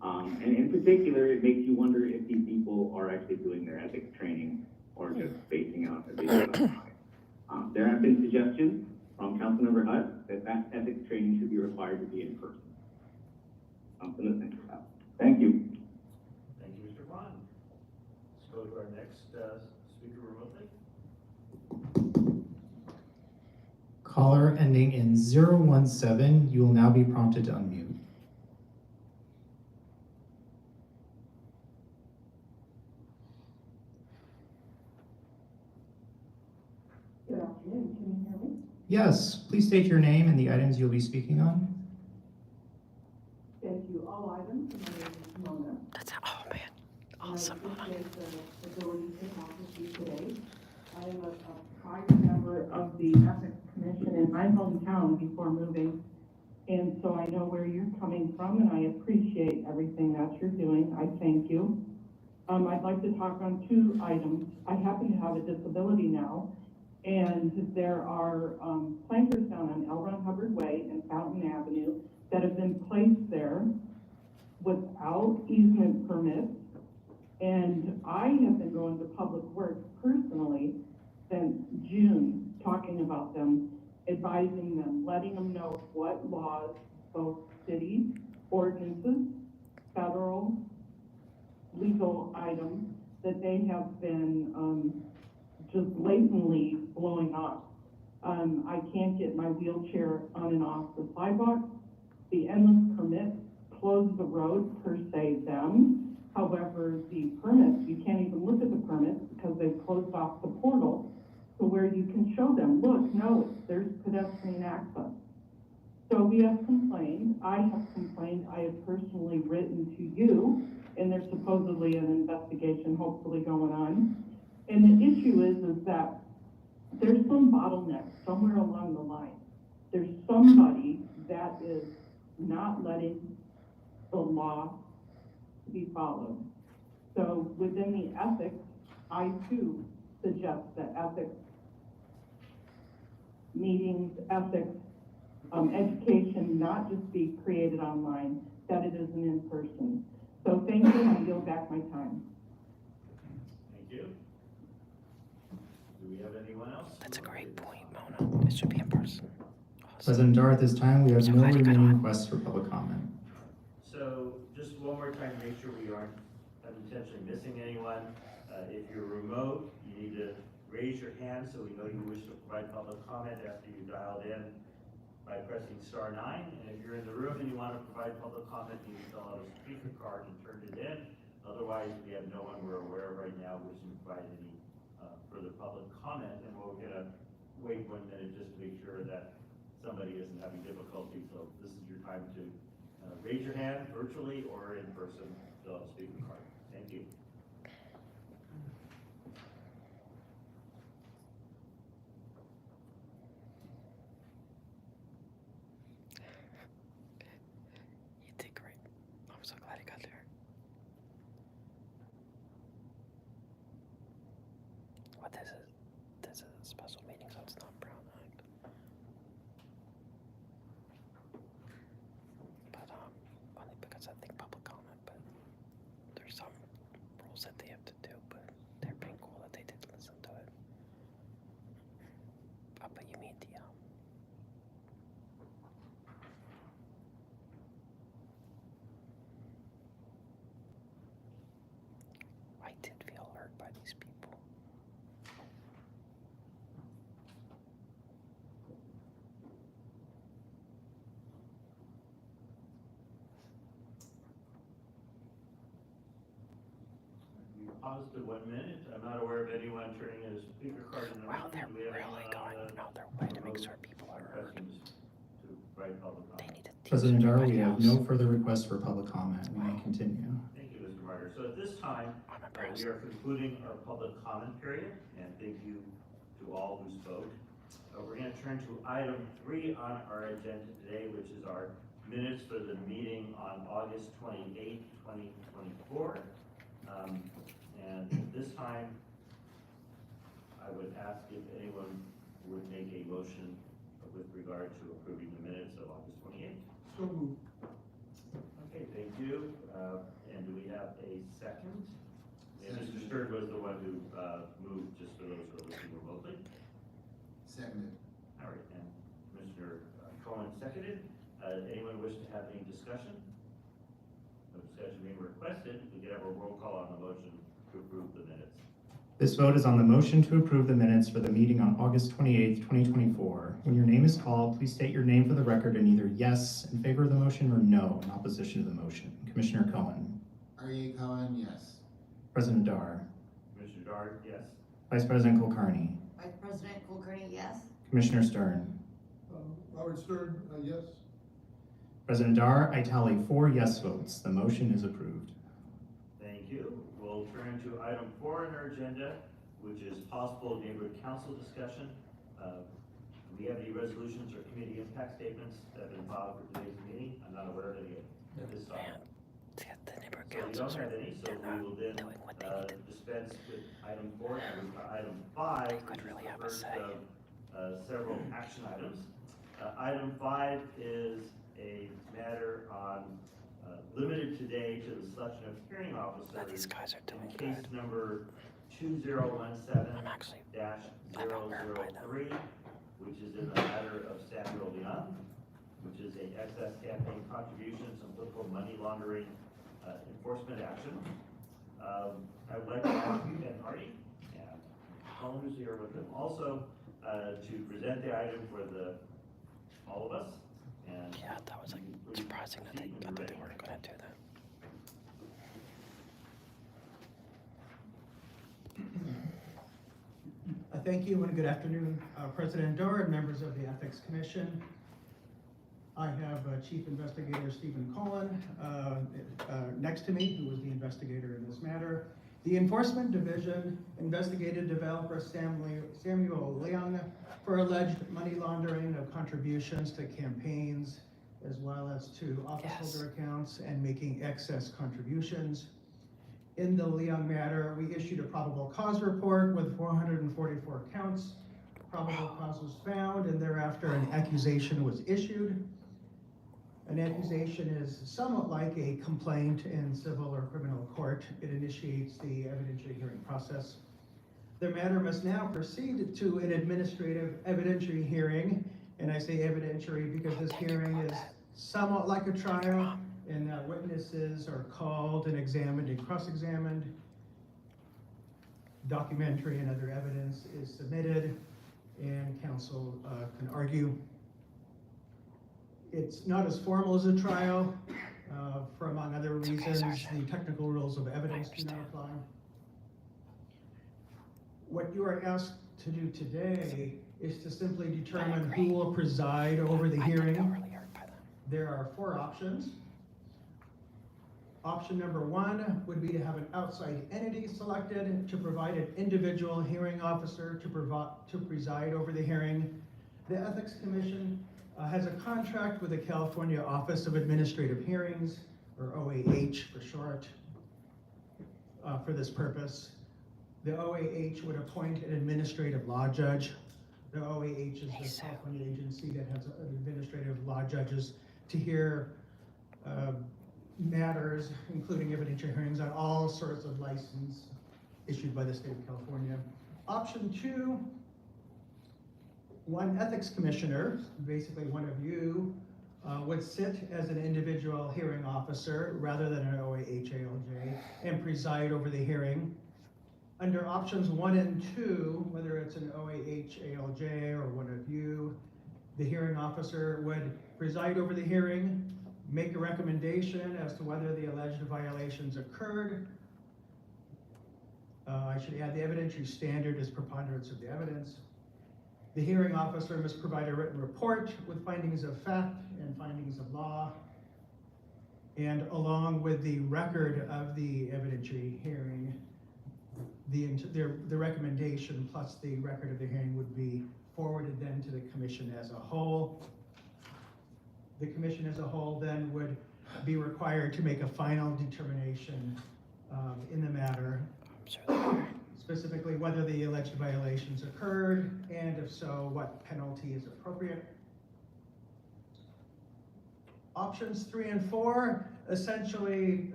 And in particular, it makes you wonder if these people are actually doing their ethics training or just spacing out as they go online. There have been suggestions from Councilmember Hutt that ethics training should be required to be in person. Something to think about. Thank you. Thank you, Mr. Vaughn. Let's go to our next speaker remotely. Caller ending in 017, you will now be prompted to unmute. Good afternoon, can you hear me? Yes, please state your name and the items you'll be speaking on. Thank you. All items, my name is Mona. Oh man, awesome. I appreciate the ability to talk with you today. I am a prior member of the Ethics Commission in my hometown before moving. And so I know where you're coming from, and I appreciate everything that you're doing. I thank you. I'd like to talk on 2 items. I happen to have a disability now, and there are planters down on L. Ron Hubbard Way and Fountain Avenue that have been placed there without easement permits. And I have been going to Public Works personally since June, talking about them, advising them, letting them know what laws, both city ordinances, federal legal items, that they have been just blatantly blowing up. I can't get my wheelchair on and off the sidewalk. The endless permits close the road per se them. However, the permits, you can't even look at the permits because they've closed off the portal to where you can show them, look, no, there's pedestrian access. So we have complained, I have complained, I have personally written to you, and there's supposedly an investigation hopefully going on. And the issue is that there's some bottleneck somewhere along the line. There's somebody that is not letting the law be followed. So within the ethics, I too suggest that ethics meetings, ethics, education not just be created online, that it is an in-person. So thank you, and I yield back my time. Thank you. Do we have anyone else? That's a great point, Mona. It should be in person. President Dar, at this time, we have no remaining requests for public comment. So just one more time to make sure we aren't unintentionally missing anyone. If you're remote, you need to raise your hand so we know you wish to provide public comment after you dialed in by pressing *9. And if you're in the room and you want to provide public comment, you can fill out a speaker card and turn it in. Otherwise, we have no one we're aware of right now wishing to provide any further public comment. And we're going to wait 1 minute just to make sure that somebody isn't having difficulty. So this is your time to raise your hand virtually or in person, fill out a speaker card. Thank you. You did great. I'm so glad you got there. What this is a special meeting, so it's not Brown Act. But only because I think public comment, but there's some rules that they have to do, but they're being cool that they did listen to it. But you mean the I did feel hurt by these people. We paused to 1 minute. I'm not aware of anyone turning in a speaker card in the room. Wow, they're really going out their way to make sure people are heard. To provide public comment. President Dar, we have no further requests for public comment. We may continue. Thank you, Mr. Ryder. So at this time, we are concluding our public comment period, and thank you to all who spoke. We're going to turn to item 3 on our agenda today, which is our minutes for the meeting on August 28, 2024. And at this time, I would ask if anyone would make a motion with regard to approving the minutes of August 28th. So moved. Okay, thank you. And do we have a second? And Mr. Stern was the one who moved, just for those who are listening remotely. Seconded. All right, and Mr. Cohen seconded. Anyone wish to have any discussion? No discussion being requested. We could have a roll call on the motion to approve the minutes. This vote is on the motion to approve the minutes for the meeting on August 28th, 2024. When your name is called, please state your name for the record and either yes in favor of the motion or no in opposition to the motion. Commissioner Cohen. R.E. Cohen, yes. President Dar. Commissioner Dar, yes. Vice President Kulkarni. Vice President Kulkarni, yes. Commissioner Stern. Robert Stern, yes. President Dar, I tally 4 yes votes. The motion is approved. Thank you. We'll turn to item 4 on our agenda, which is possible neighborhood council discussion. Do we have any resolutions or committee impact statements that have been filed for today's meeting? I'm not aware of any at this time. The neighborhood So we don't councils have any, so we will then dispense with item 4 and move to item 5, which is the first of several action items. Item 5 is a matter on limited today to the selection of hearing officers. These guys are doing case good. number 2017-003, which is in the matter of Samuel Leon, which is a excess campaign contributions and political money laundering enforcement action. I would like to ask you, Ben Hardy, and Colin, who's here with them, also to present the item for all of us. And yeah, that was like surprising that they weren't going to do that. Thank you and good afternoon, President Doar and members of the Ethics Commission. I have Chief Investigator Stephen Cullen next to me, who was the investigator in this matter. The Enforcement Division investigated developer Samuel Leong for alleged money laundering of contributions to campaigns, as well as to officeholder accounts and making excess contributions. In the Leong matter, we issued a probable cause report with 444 counts. Probable cause was found, and thereafter an accusation was issued. An accusation is somewhat like a complaint in civil or criminal court. It initiates the evidentiary hearing process. The matter must now proceed to an administrative evidentiary hearing, and I say evidentiary because this hearing is somewhat like a trial, in that witnesses are called and examined and cross-examined. Documentary and other evidence is submitted, and counsel can argue. It's not as formal as a trial, for among other reasons, the technical rules of evidence do not apply. What you are asked to do today is to simply determine who will preside over the hearing. There are 4 options. Option number 1 would be to have an outside entity selected to provide an individual hearing officer to preside over the hearing. The Ethics Commission has a contract with the California Office of Administrative Hearings, or OAH for short, for this purpose. The OAH would appoint an administrative law judge. The OAH is the California agency that has administrative law judges to hear matters, including evidentiary hearings on all sorts of license issued by the state of California. Option 2, one ethics commissioner, basically one of you, would sit as an individual hearing officer rather than an OAH-ALJ and preside over the hearing. Under options 1 and 2, whether it's an OAH-ALJ or one of you, the hearing officer would preside over the hearing, make a recommendation as to whether the alleged violations occurred. I should add the evidentiary standard is preponderance of the evidence. The hearing officer must provide a written report with findings of fact and findings of law, and along with the record of the evidentiary hearing, the recommendation plus the record of the hearing would be forwarded then to the commission as a whole. The commission as a whole then would be required to make a final determination in the matter, specifically whether the alleged violations occurred, and if so, what penalty is appropriate. Options 3 and 4 essentially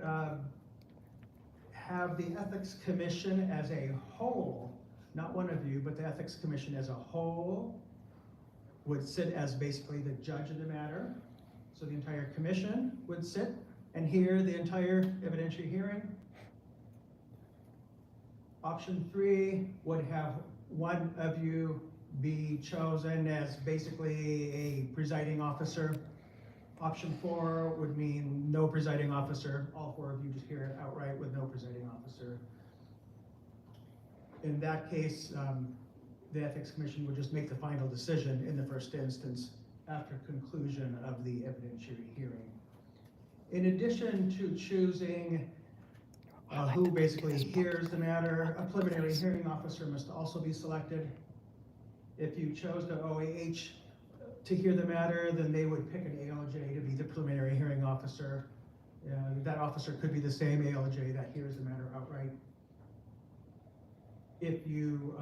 have the Ethics Commission as a whole, not one of you, but the Ethics Commission as a whole would sit as basically the judge of the matter. So the entire commission would sit and hear the entire evidentiary hearing. Option 3 would have one of you be chosen as basically a presiding officer. Option 4 would mean no presiding officer. All 4 of you just hear it outright with no presiding officer. In that case, the Ethics Commission would just make the final decision in the first instance after conclusion of the evidentiary hearing. In addition to choosing who basically hears the matter. A preliminary hearing officer must also be selected. If you chose the OAH to hear the matter, then they would pick an ALJ to be the preliminary hearing officer. That officer could be the same ALJ that hears the matter outright. If you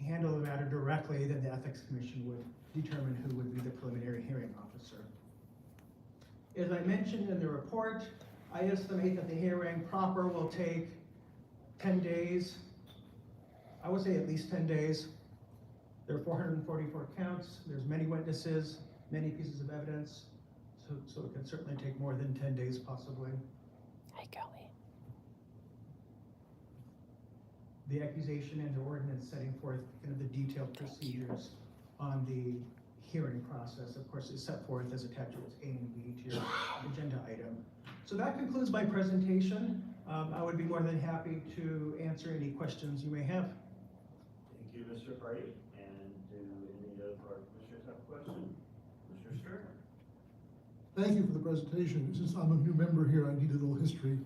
handle the matter directly, then the Ethics Commission would determine who would be the preliminary hearing officer. As I mentioned in the report, I estimate that the hearing proper will take 10 days. I would say at least 10 days. There are 444 counts. There's many witnesses, many pieces of evidence. So it can certainly take more than 10 days possibly. Hey, Kelly. The accusation and the ordinance setting forth kind of the detailed procedures on the hearing process, of course, is set forth as attachments A and B to your agenda item. So that concludes my presentation. I would be more than happy to answer any questions you may have. Thank you, Mr. Party. And do any of our commissioners have a question? Mr. Stern? Thank you for the presentation. Since I'm a new member here, I need a little history.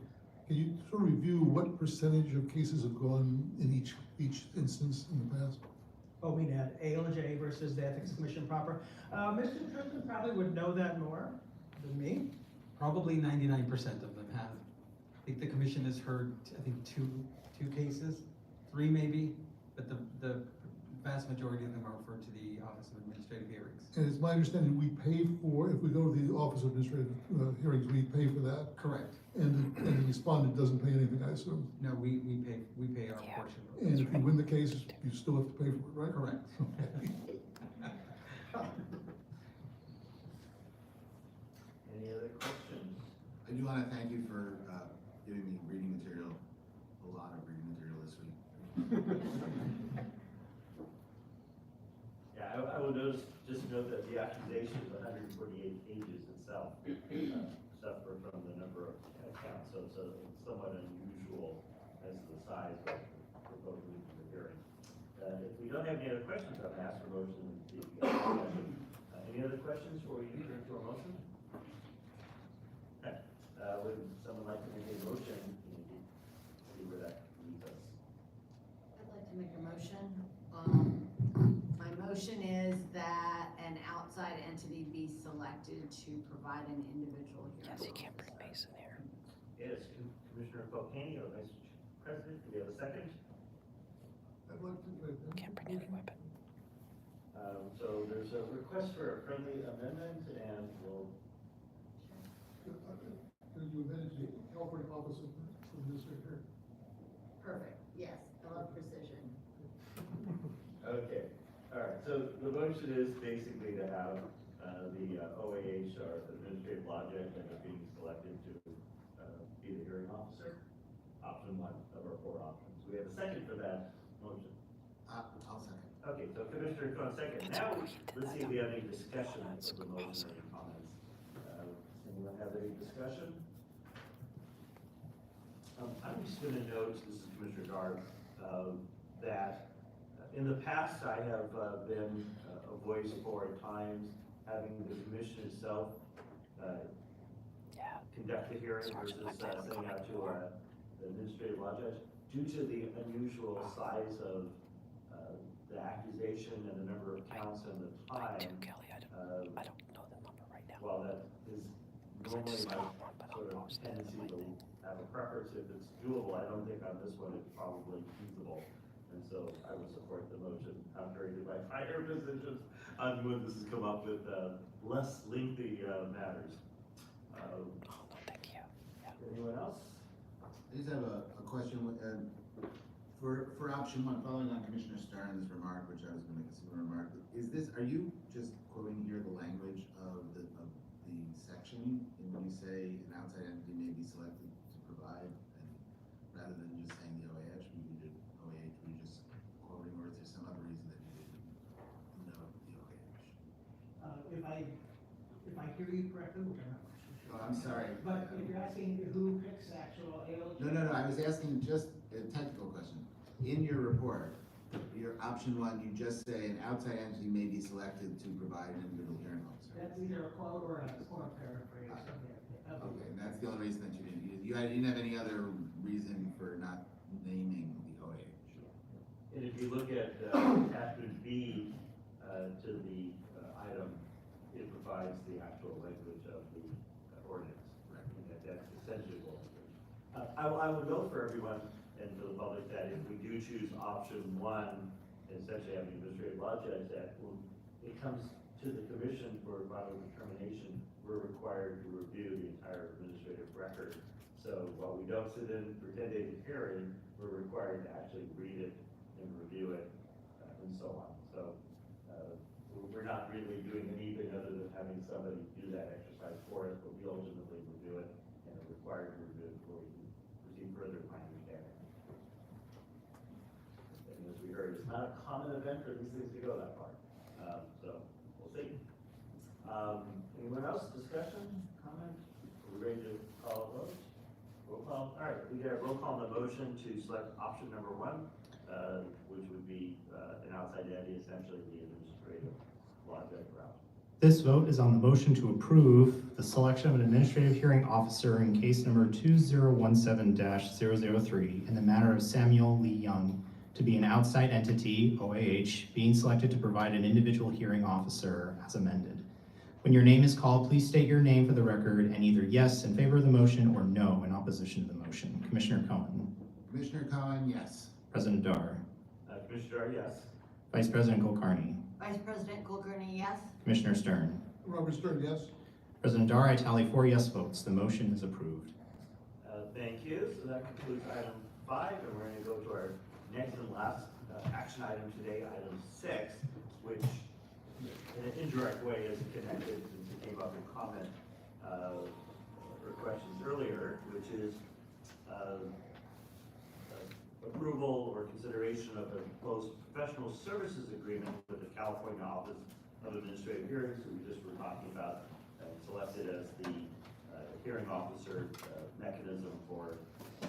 Can you sort of review what percentage of cases have gone in each instance in the past? Oh, we had ALJ versus the Ethics Commission proper. Mr. Tristan probably would know that more than me. Probably 99% of them have. I think the commission has heard, I think, two cases, 3 maybe, but the vast majority of them are referred to the Office of Administrative Hearings. And it's my understanding we pay for, if we go to the Office of Administrative Hearings, we pay for that? Correct. And the respondent doesn't pay anything, I assume? No, we pay our portion. And if you win the case, you still have to pay for it, right? Correct. Any other questions? I do want to thank you for giving me reading material, a lot of reading material this week. Yeah, I will just note that the accusation is 148 pages itself, suffer from the number of counts, so it's somewhat unusual as the size of the proposed hearing. If we don't have any other questions, I'm going to ask for motion to the any other questions before we turn to our motion? Okay. Would someone like to make a motion? See where that leads us. I'd like to make a motion. My motion is that an outside entity be selected to provide an individual hearing. Yes, you can't bring Mason here. Yes, Commissioner Polkani, or Vice President, do we have a second? I'd like to. Can't bring any weapon. So there's a request for a friendly amendment, and we'll. Can you amend it to the California Office of Administrator? Perfect, yes, I love precision. Okay, all right, so the motion is basically to have the OAH, or Administrative Law Judge, end up being selected to be the hearing officer. Option 1 of our 4 options. We have a second for that motion. I'll second. Okay, so Commissioner Cohen second. Now, let's see if we have any discussion of the motion or any comments. Does anyone have any discussion? I'm just going to note, this is Commissioner Garb, that in the past I have been a voice for at times having the commission itself conduct the hearing versus sending out to the administrative law judge. Due to the unusual size of the accusation and the number of counts and the time. I don't know the number right now. Well, that is normally my sort of tendency to have a preference if it's doable. I don't think on this one it's probably feasible. And so I would support the motion, contrary to my prior positions on when this has come up with less lengthy matters. Thank you. Anyone else? I just have a question. For option 1, following on Commissioner Stern's remark, which I was going to make a similar remark, are you just quoting here the language of the section, and when you say an outside entity may be selected to provide, and rather than just saying the OAH, were you just quoting, or is there some other reason that you didn't know the OAH? If I hear you correctly, which I'm not sure. Oh, I'm sorry. But if you're asking who picks actual ALJ? No, I was asking just a technical question. In your report, your option 1, you just say an outside entity may be selected to provide an individual hearing officer. That's either a quote or a paraphrase of the Okay, and that's the only reason that you didn't have any other reason for not naming the OAH? And if you look at attachment B to the item, it provides the actual language of the ordinance. Right. And that's essentially what it is. I would note for everyone and for the public that if we do choose option one, and essentially have the administrative law judge, that when it comes to the commission for final determination, we're required to review the entire administrative record. So while we don't sit in for 10 days of hearing, we're required to actually read it and review it, and so on. So we're not really doing anything other than having somebody do that exercise for us, but we ultimately review it and are required to review it before we can proceed further with my understanding. And as we heard, it's not a common event for these things to go that far. So we'll see. Anyone else? Discussion? Comment? Are we ready to call a vote? Roll call. All right, we got a roll call on the motion to select option number one, which would be an outside entity, essentially the administrative law judge route. This vote is on the motion to approve the selection of an administrative hearing officer in case number 2017-003 in the matter of Samuel Lee Young to be an outside entity, OAH, being selected to provide an individual hearing officer as amended. When your name is called, please state your name for the record and either yes in favor of the motion or no in opposition to the motion. Commissioner Cohen. Commissioner Cohen, yes. President Dar. Commissioner Dar, yes. Vice President Kulkarni. Vice President Kulkarni, yes. Commissioner Stern. Robert Stern, yes. President Dar, I tally 4 yes votes. The motion is approved. Thank you. So that concludes item 5, and we're going to go to our next and last action item today, item 6, which in an indirect way is connected since it came up in comment or questions earlier, which is approval or consideration of a proposed professional services agreement with the California Office of Administrative Hearings, who we just were talking about, selected as the hearing officer mechanism for the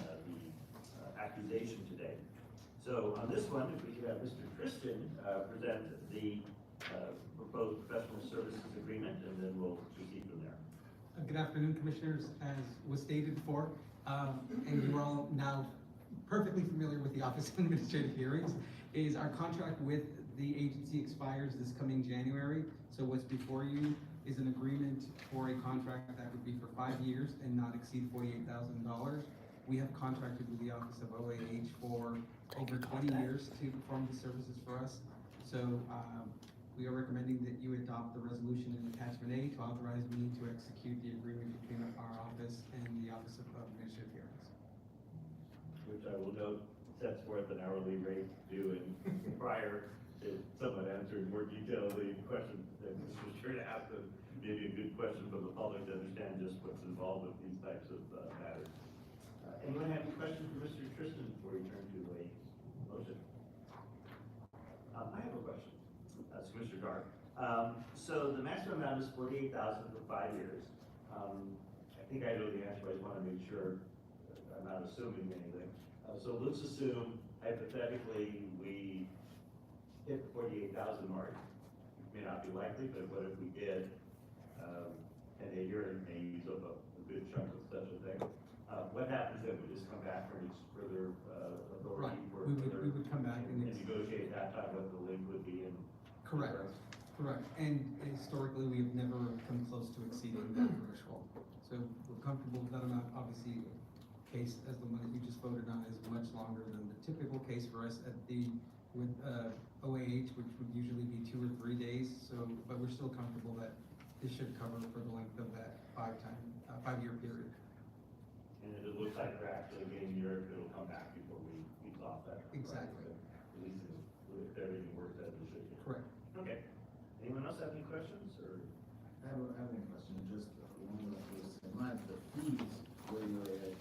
accusation today. So on this one, if we could have Mr. Tristan present the proposed professional services agreement, and then we'll proceed from there. Good afternoon, commissioners. As was stated before, and you are all now perfectly familiar with the Office of Administrative Hearings, is our contract with the agency expires this coming January. So what's before you is an agreement for a contract that would be for 5 years and not exceed $48,000. We have contracted with the Office of OAH for over 20 years to perform the services for us. So we are recommending that you adopt the resolution in attachment A to authorize me to execute the agreement between our office and the Office of Administrative Hearings. Which I will note sets forth an hourly rate due, and prior to someone answering more detail the question that Mr. Stern asked, maybe a good question for the public to understand just what's involved with these types of matters. Anyone have any questions for Mr. Tristan before we turn to a motion? I have a question. That's Mr. Dar. So the maximum amount is $48,000 for 5 years. I think I know the answer, but I just want to make sure I'm not assuming anything. So let's assume hypothetically we hit the 48,000 mark. It may not be likely, but what if we did? And a hearing may use up a good chunk of such a thing. What happens then? We just come back for any further authority? Right. For We would come back and negotiate at that time what the link would be. And correct. Correct. And historically, we've never come close to exceeding that threshold. So we're comfortable with that amount. Obviously, a case as the one that you just voted on is much longer than the typical case for us with OAH, which would usually be 2 or 3 days. So, but we're still comfortable that this should cover for the length of that 5-year period. And if it looks like we're actually getting near it, it'll come back before we exhaust that. Exactly. Right? At least if everything works as it should. Correct. Okay. Anyone else have any questions, or? I have a question, just one of those same lines, the fees for the OAH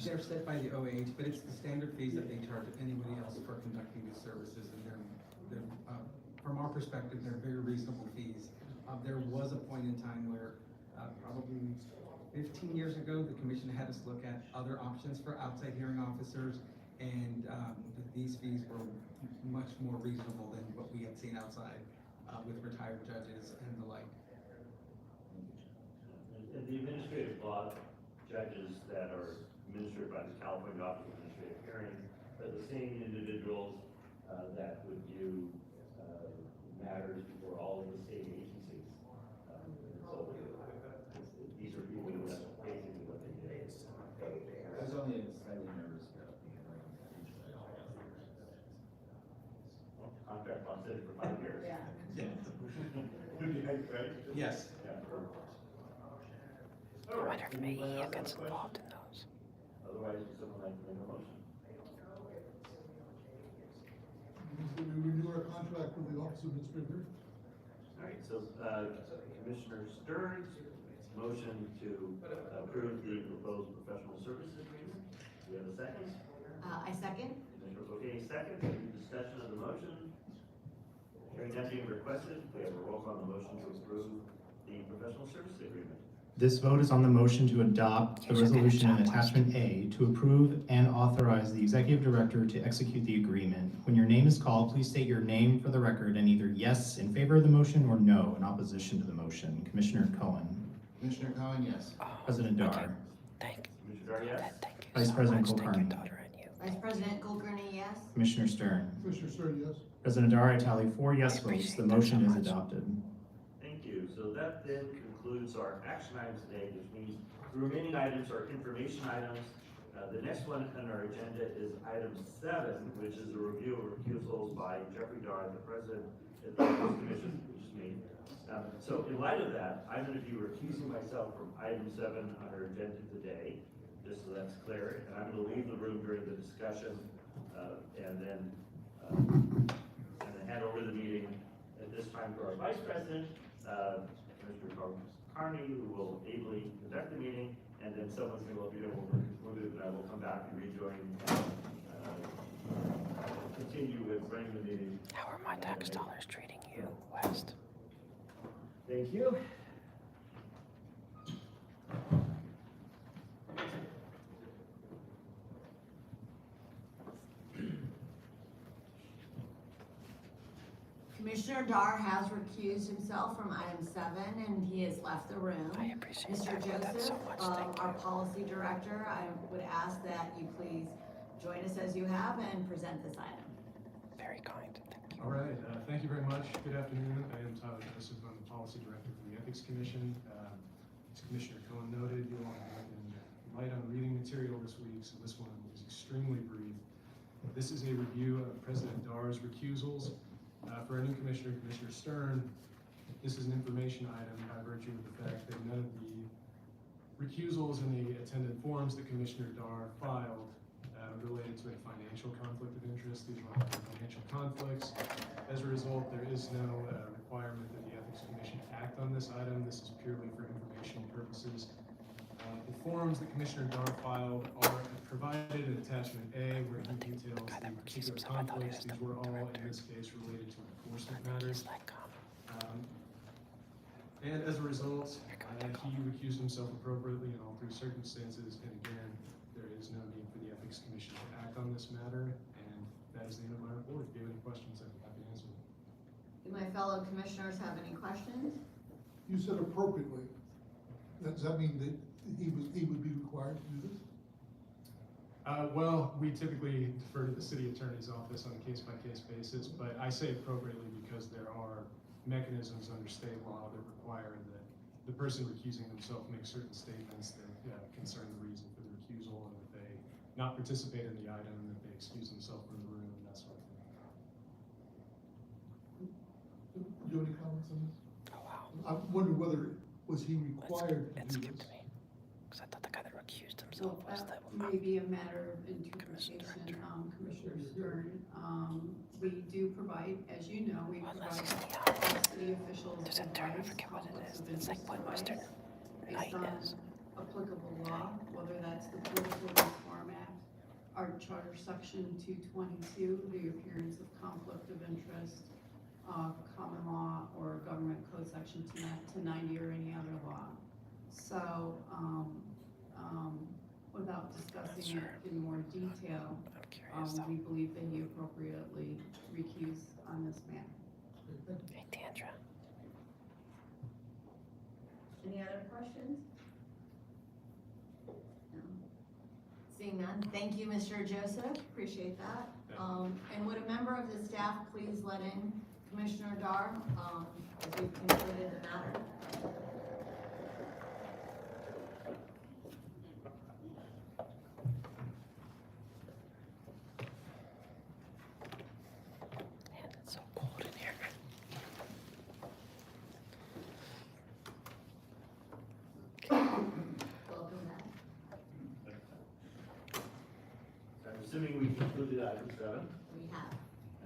They're set by the OAH, but it's the standard fees that they charge anybody else for conducting these services, and they're from our perspective, they're very reasonable fees. There was a point in time where probably 15 years ago, the commission had us look at other options for outside hearing officers, and these fees were much more reasonable than what we had seen outside with retired judges and the like. the administrative law judges that are administered by the California Office of Administrative Hearing are the same individuals that would do matters before all of the state agencies. So these are people who that's basically what they do. I was only slightly nervous about being like Contract law said it for 5 years. Yeah. Right? Yes. Yeah. I wonder if maybe he gets involved in those. Otherwise, would someone like to make a motion? We renew our contract with the Office of Administrator. All right, so Commissioner Stern's motion to approve the proposed professional services agreement. Do we have a second? I second. Commissioner Bouquet seconds. Any discussion of the motion? Hearing none being requested, we have a roll call on the motion to approve the professional services agreement. This vote is on the motion to adopt the resolution in attachment A to approve and authorize the executive director to execute the agreement. When your name is called, please state your name for the record and either yes in favor of the motion or no in opposition to the motion. Commissioner Cohen. Commissioner Cohen, yes. President Dar. Commissioner Dar, yes? Vice President Kulkarni. Vice President Kulkarni, yes. Commissioner Stern. Commissioner Stern, yes. President Dar, I tally 4 yes votes. The motion is adopted. Thank you. So that then concludes our action items today, which means the remaining items are information items. The next one on our agenda is item 7, which is a review of recusals by Jeffrey Dar, the president of the Ethics Commission, which is me. So in light of that, I'm going to be recusing myself from item 7 on our agenda today, just so that's clear. And I'm going to leave the room during the discussion, and then hand over the meeting at this time to our vice president, Mr. Carney, who will ably conduct the meeting, and then someone's going to go up here, we'll come back and rejoin, continue with running the meeting. How are my tax dollars treating you, West? Thank you. Commissioner Dar has recused himself from item 7 and he has left the room. I appreciate Mr. that Joseph, so much. Thank you. our policy director, I would ask that you please join us as you have and present this item. Very kind. Thank you. All right, thank you very much. Good afternoon. I am Tyler Joseph. I'm the policy director for the Ethics Commission. As Commissioner Cohen noted, you all have been light on reading material this week, so this one is extremely brief. This is a review of President Dar's recusals. For our new commissioner, Commissioner Stern, this is an information item by virtue of the fact that none of the recusals and the attendant forms that Commissioner Dar filed related to a financial conflict of interest. These were all financial conflicts. As a result, there is no requirement that the Ethics Commission act on this item. This is purely for informational purposes. The forms that Commissioner Dar filed are provided in attachment A, where he details the particular conflicts. These were all, in this case, related to enforcement matters. And as a result, he recused himself appropriately in all 3 circumstances. And again, there is no need for the Ethics Commission to act on this matter. And that is the end of my report. If you have any questions, I'd be happy to answer them. Do my fellow commissioners have any questions? You said appropriately. Does that mean that he would be required to do this? Well, we typically defer to the city attorney's office on a case-by-case basis, but I say appropriately because there are mechanisms under state law that require that the person recusing themselves make certain statements that concern the reason for the recusal, and that they not participate in the item, and that they excuse themselves from the room, and that sort of thing. Do you have any comments on this? Oh, wow. I'm wondering whether, was he required to do this? Because I thought the guy that recused himself was the May be a matter of interpretation, Commissioner Stern. We do provide, as you know, we provide city officials There's a term, I forget what it is. It's like what Western Night is. applicable law, whether that's the Political Reform Act, our Charter Section 222, the appearance of conflict of interest, common law, or Government Code Section 290, or any other law. So, without discussing it in more detail, we believe that he appropriately recused on this matter. Hey, Tandra. Any other questions? Seeing none, thank you, Mr. Joseph, appreciate that. And would a member of the staff please let in Commissioner Dar, as we've concluded the matter? Man, it's so cold in here. Welcome back. I'm assuming we concluded item 7. We have.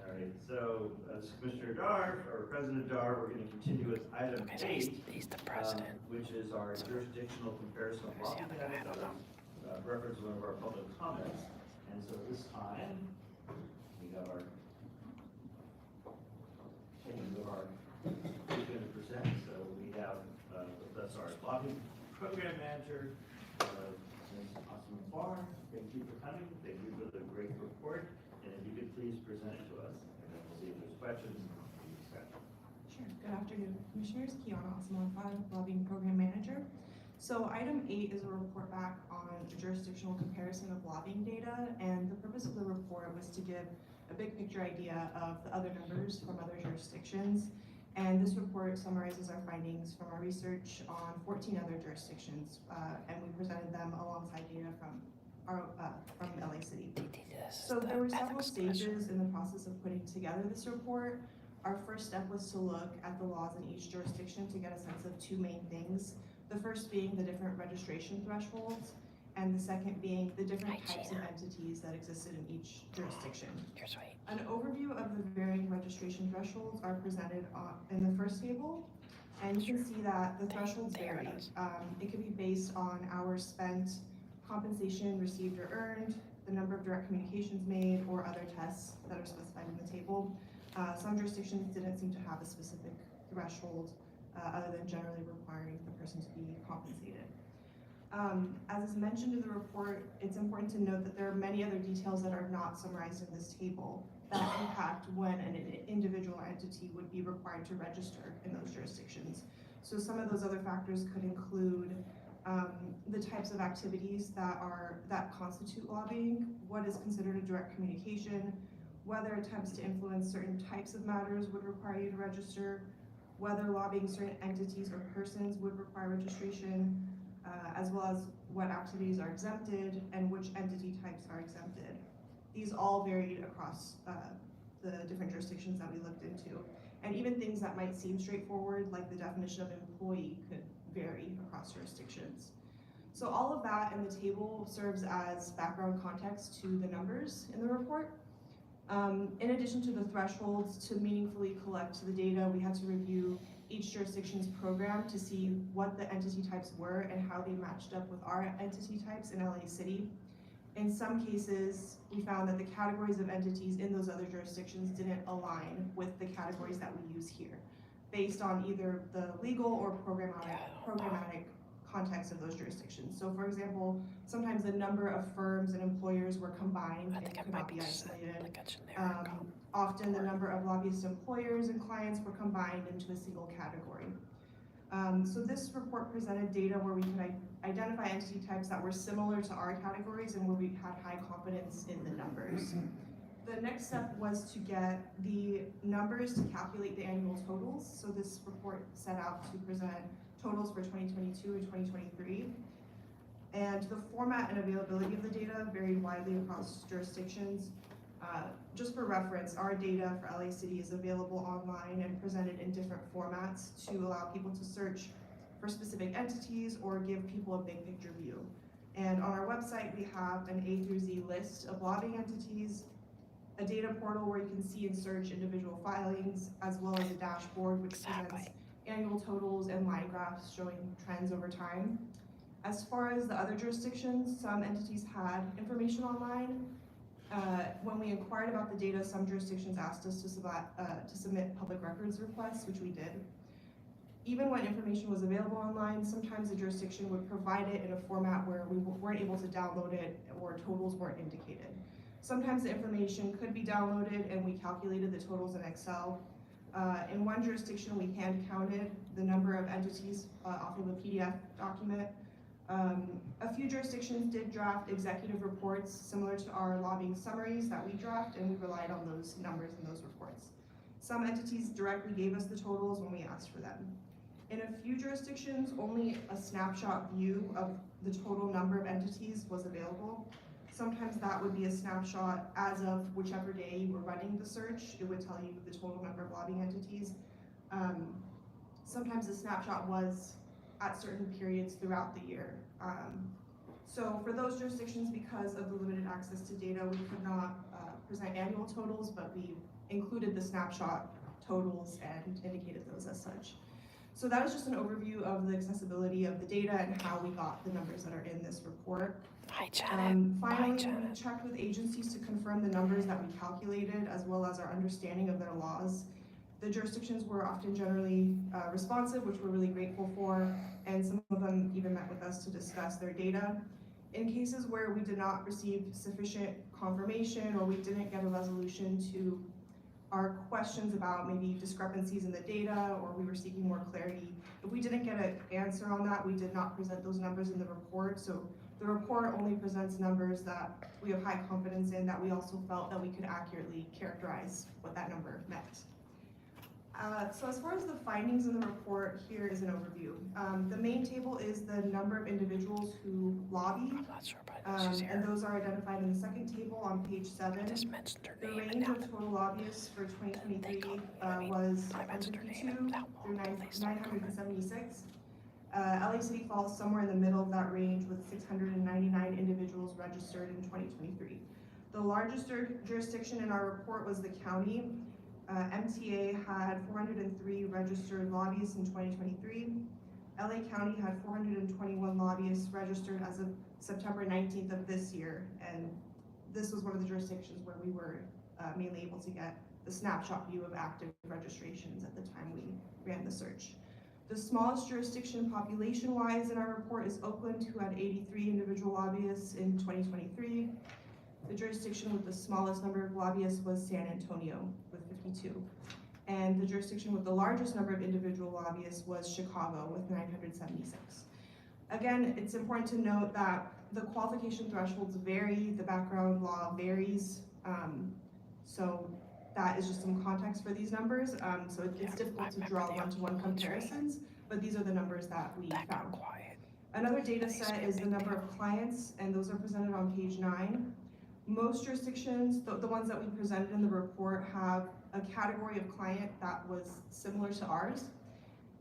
All right, so as Commissioner Dar, or President Dar, we're going to continue with item 8. He's the president. Which is our jurisdictional comparison of law. Reference one of our public comments. And so this time, we have our, who's going to present. So we have, that's our lobbying program manager, Ms. Asma Farr. Thank you for coming. Thank you for the great report. And if you could please present it to us, and then we'll see if there's questions and discussion. Sure. Good afternoon, Commissioners. Kiana Osman-Farr, Lobbying Program Manager. So item 8 is a report back on the jurisdictional comparison of lobbying data, and the purpose of the report was to give a big picture idea of the other numbers from other jurisdictions. And this report summarizes our findings from our research on 14 other jurisdictions, and we presented them alongside data from LA City. So there were several stages in the process of putting together this report. Our first step was to look at the laws in each jurisdiction to get a sense of 2 main things. The first being the different registration thresholds, and the second being the different types of entities that existed in each jurisdiction. An overview of the varying registration thresholds are presented in the first table, and you can see that the thresholds vary. It can be based on hours spent, compensation received or earned, the number of direct communications made, or other tests that are specified in the table. Some jurisdictions didn't seem to have a specific threshold other than generally requiring the person to be compensated. As is mentioned in the report, it's important to note that there are many other details that are not summarized in this table that impact when an individual entity would be required to register in those jurisdictions. So some of those other factors could include the types of activities that constitute lobbying, what is considered a direct communication, whether attempts to influence certain types of matters would require you to register, whether lobbying certain entities or persons would require registration, as well as what activities are exempted and which entity types are exempted. These all varied across the different jurisdictions that we looked into. And even things that might seem straightforward, like the definition of employee, could vary across jurisdictions. So all of that in the table serves as background context to the numbers in the report. In addition to the thresholds, to meaningfully collect the data, we had to review each jurisdiction's program to see what the entity types were and how they matched up with our entity types in LA City. In some cases, we found that the categories of entities in those other jurisdictions didn't align with the categories that we use here, based on either the legal or programmatic context of those jurisdictions. So for example, sometimes the number of firms and employers were combined and could not be isolated. Often the number of lobbyist employers and clients were combined into a single category. So this report presented data where we could identify entity types that were similar to our categories and where we had high confidence in the numbers. The next step was to get the numbers to calculate the annual totals. So this report set out to present totals for 2022 and 2023. And the format and availability of the data varied widely across jurisdictions. Just for reference, our data for LA City is available online and presented in different formats to allow people to search for specific entities or give people a big picture view. And on our website, we have an A through Z list of lobbying entities, a data portal where you can see and search individual filings, as well as a dashboard which presents annual totals and line graphs showing trends over time. As far as the other jurisdictions, some entities had information online. When we inquired about the data, some jurisdictions asked us to submit public records requests, which we did. Even when information was available online, sometimes the jurisdiction would provide it in a format where we weren't able to download it or totals weren't indicated. Sometimes the information could be downloaded and we calculated the totals in Excel. In one jurisdiction, we hand counted the number of entities off of a PDF document. A few jurisdictions did draft executive reports similar to our lobbying summaries that we draft, and we relied on those numbers in those reports. Some entities directly gave us the totals when we asked for them. In a few jurisdictions, only a snapshot view of the total number of entities was available. Sometimes that would be a snapshot as of whichever day you were running the search. It would tell you the total number of lobbying entities. Sometimes the snapshot was at certain periods throughout the year. So for those jurisdictions, because of the limited access to data, we could not present annual totals, but we included the snapshot totals and indicated those as such. So that is just an overview of the accessibility of the data and how we got the numbers that are in this report. Finally, we checked with agencies to confirm the numbers that we calculated, as well as our understanding of their laws. The jurisdictions were often generally responsive, which we're really grateful for, and some of them even met with us to discuss their data. In cases where we did not receive sufficient confirmation or we didn't get a resolution to our questions about maybe discrepancies in the data, or we were seeking more clarity, if we didn't get an answer on that, we did not present those numbers in the report. So the report only presents numbers that we have high confidence in, that we also felt that we could accurately characterize what that number meant. So as far as the findings in the report, here is an overview. The main table is the number of individuals who lobby, and those are identified in the second table on page 7. The range of total lobbyists for 2023 was 152 through 976. LA City falls somewhere in the middle of that range with 699 individuals registered in 2023. The largest jurisdiction in our report was the county. MTA had 403 registered lobbyists in 2023. LA County had 421 lobbyists registered as of September 19th of this year, and this was one of the jurisdictions where we were mainly able to get the snapshot view of active registrations at the time we ran the search. The smallest jurisdiction population-wise in our report is Oakland, who had 83 individual lobbyists in 2023. The jurisdiction with the smallest number of lobbyists was San Antonio with 52. And the jurisdiction with the largest number of individual lobbyists was Chicago with 976. Again, it's important to note that the qualification thresholds vary, the background law varies, so that is just some context for these numbers. So it's difficult to draw one-to-one comparisons, but these are the numbers that we found. Another data set is the number of clients, and those are presented on page 9. Most jurisdictions, the ones that we presented in the report, have a category of client that was similar to ours.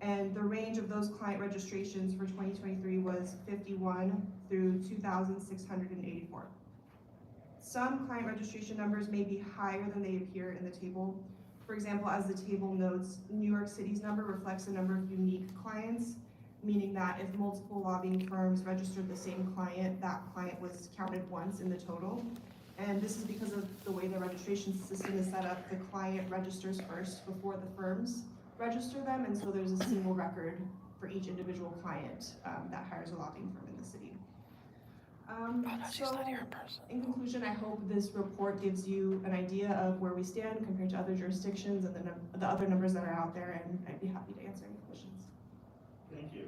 And the range of those client registrations for 2023 was 51 through 2,684. Some client registration numbers may be higher than they appear in the table. For example, as the table notes, New York City's number reflects the number of unique clients, meaning that if multiple lobbying firms registered the same client, that client was counted once in the total. And this is because of the way the registration system is set up. The client registers first before the firms register them, and so there's a single record for each individual client that hires a lobbying firm in the city. So in conclusion, I hope this report gives you an idea of where we stand compared to other jurisdictions and the other numbers that are out there, and I'd be happy to answer any questions. Thank you.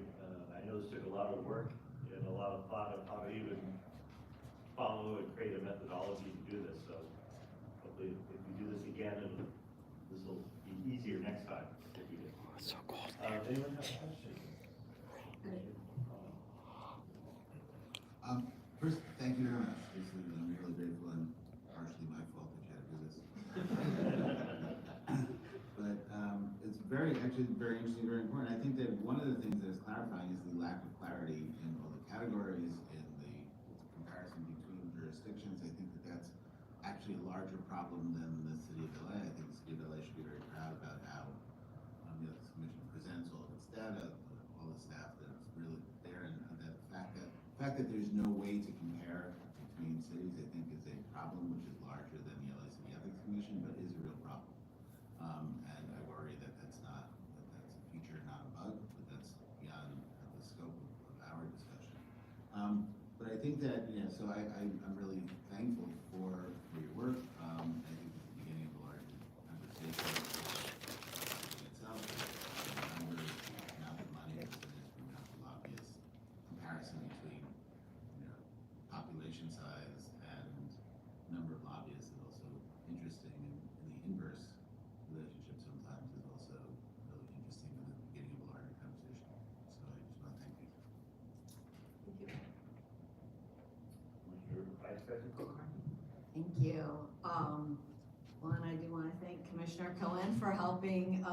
I know this took a lot of work and a lot of thought of how to even follow and create a methodology to do this. So hopefully if we do this again, this will be easier next time if we do. So cool. Anyone have a question? First, thank you very much. I'm really grateful, and partially my fault that you had to do this. But it's actually very interesting, very important. I think that one of the things that is clarifying is the lack of clarity in all the categories, in the comparison between jurisdictions. I think that that's actually a larger problem than the City of LA. I think the City of LA should be very proud about how the Ethics Commission presents all of its data, all the staff that's really there, and the fact that there's no way to compare between cities, I think, is a problem which is larger than the LA City Ethics Commission, but is a real problem. And I worry that that's a feature, not a bug, but that's beyond the scope of our discussion. But I think that, so I'm really thankful for your work. I think it's the beginning of a larger conversation itself. The number, amount of money, the amount of lobbyists, comparison between President Cook. Thank you. Well, and I do want to thank Commissioner Cohen for helping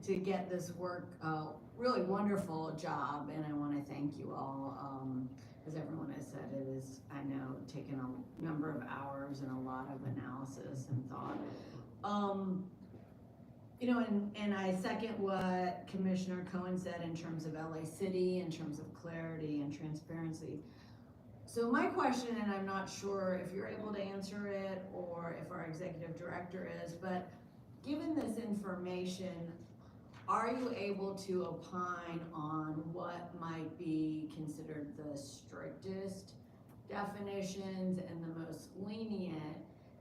to get this work, really wonderful job. And I want to thank you all, as everyone has said, it is, I know, taken a number of hours and a lot of analysis and thought. You know, and I second what Commissioner Cohen said in terms of LA City, in terms of clarity and transparency. So my question, and I'm not sure if you're able to answer it or if our executive director is, but given this information, are you able to opine on what might be considered the strictest definitions and the most lenient?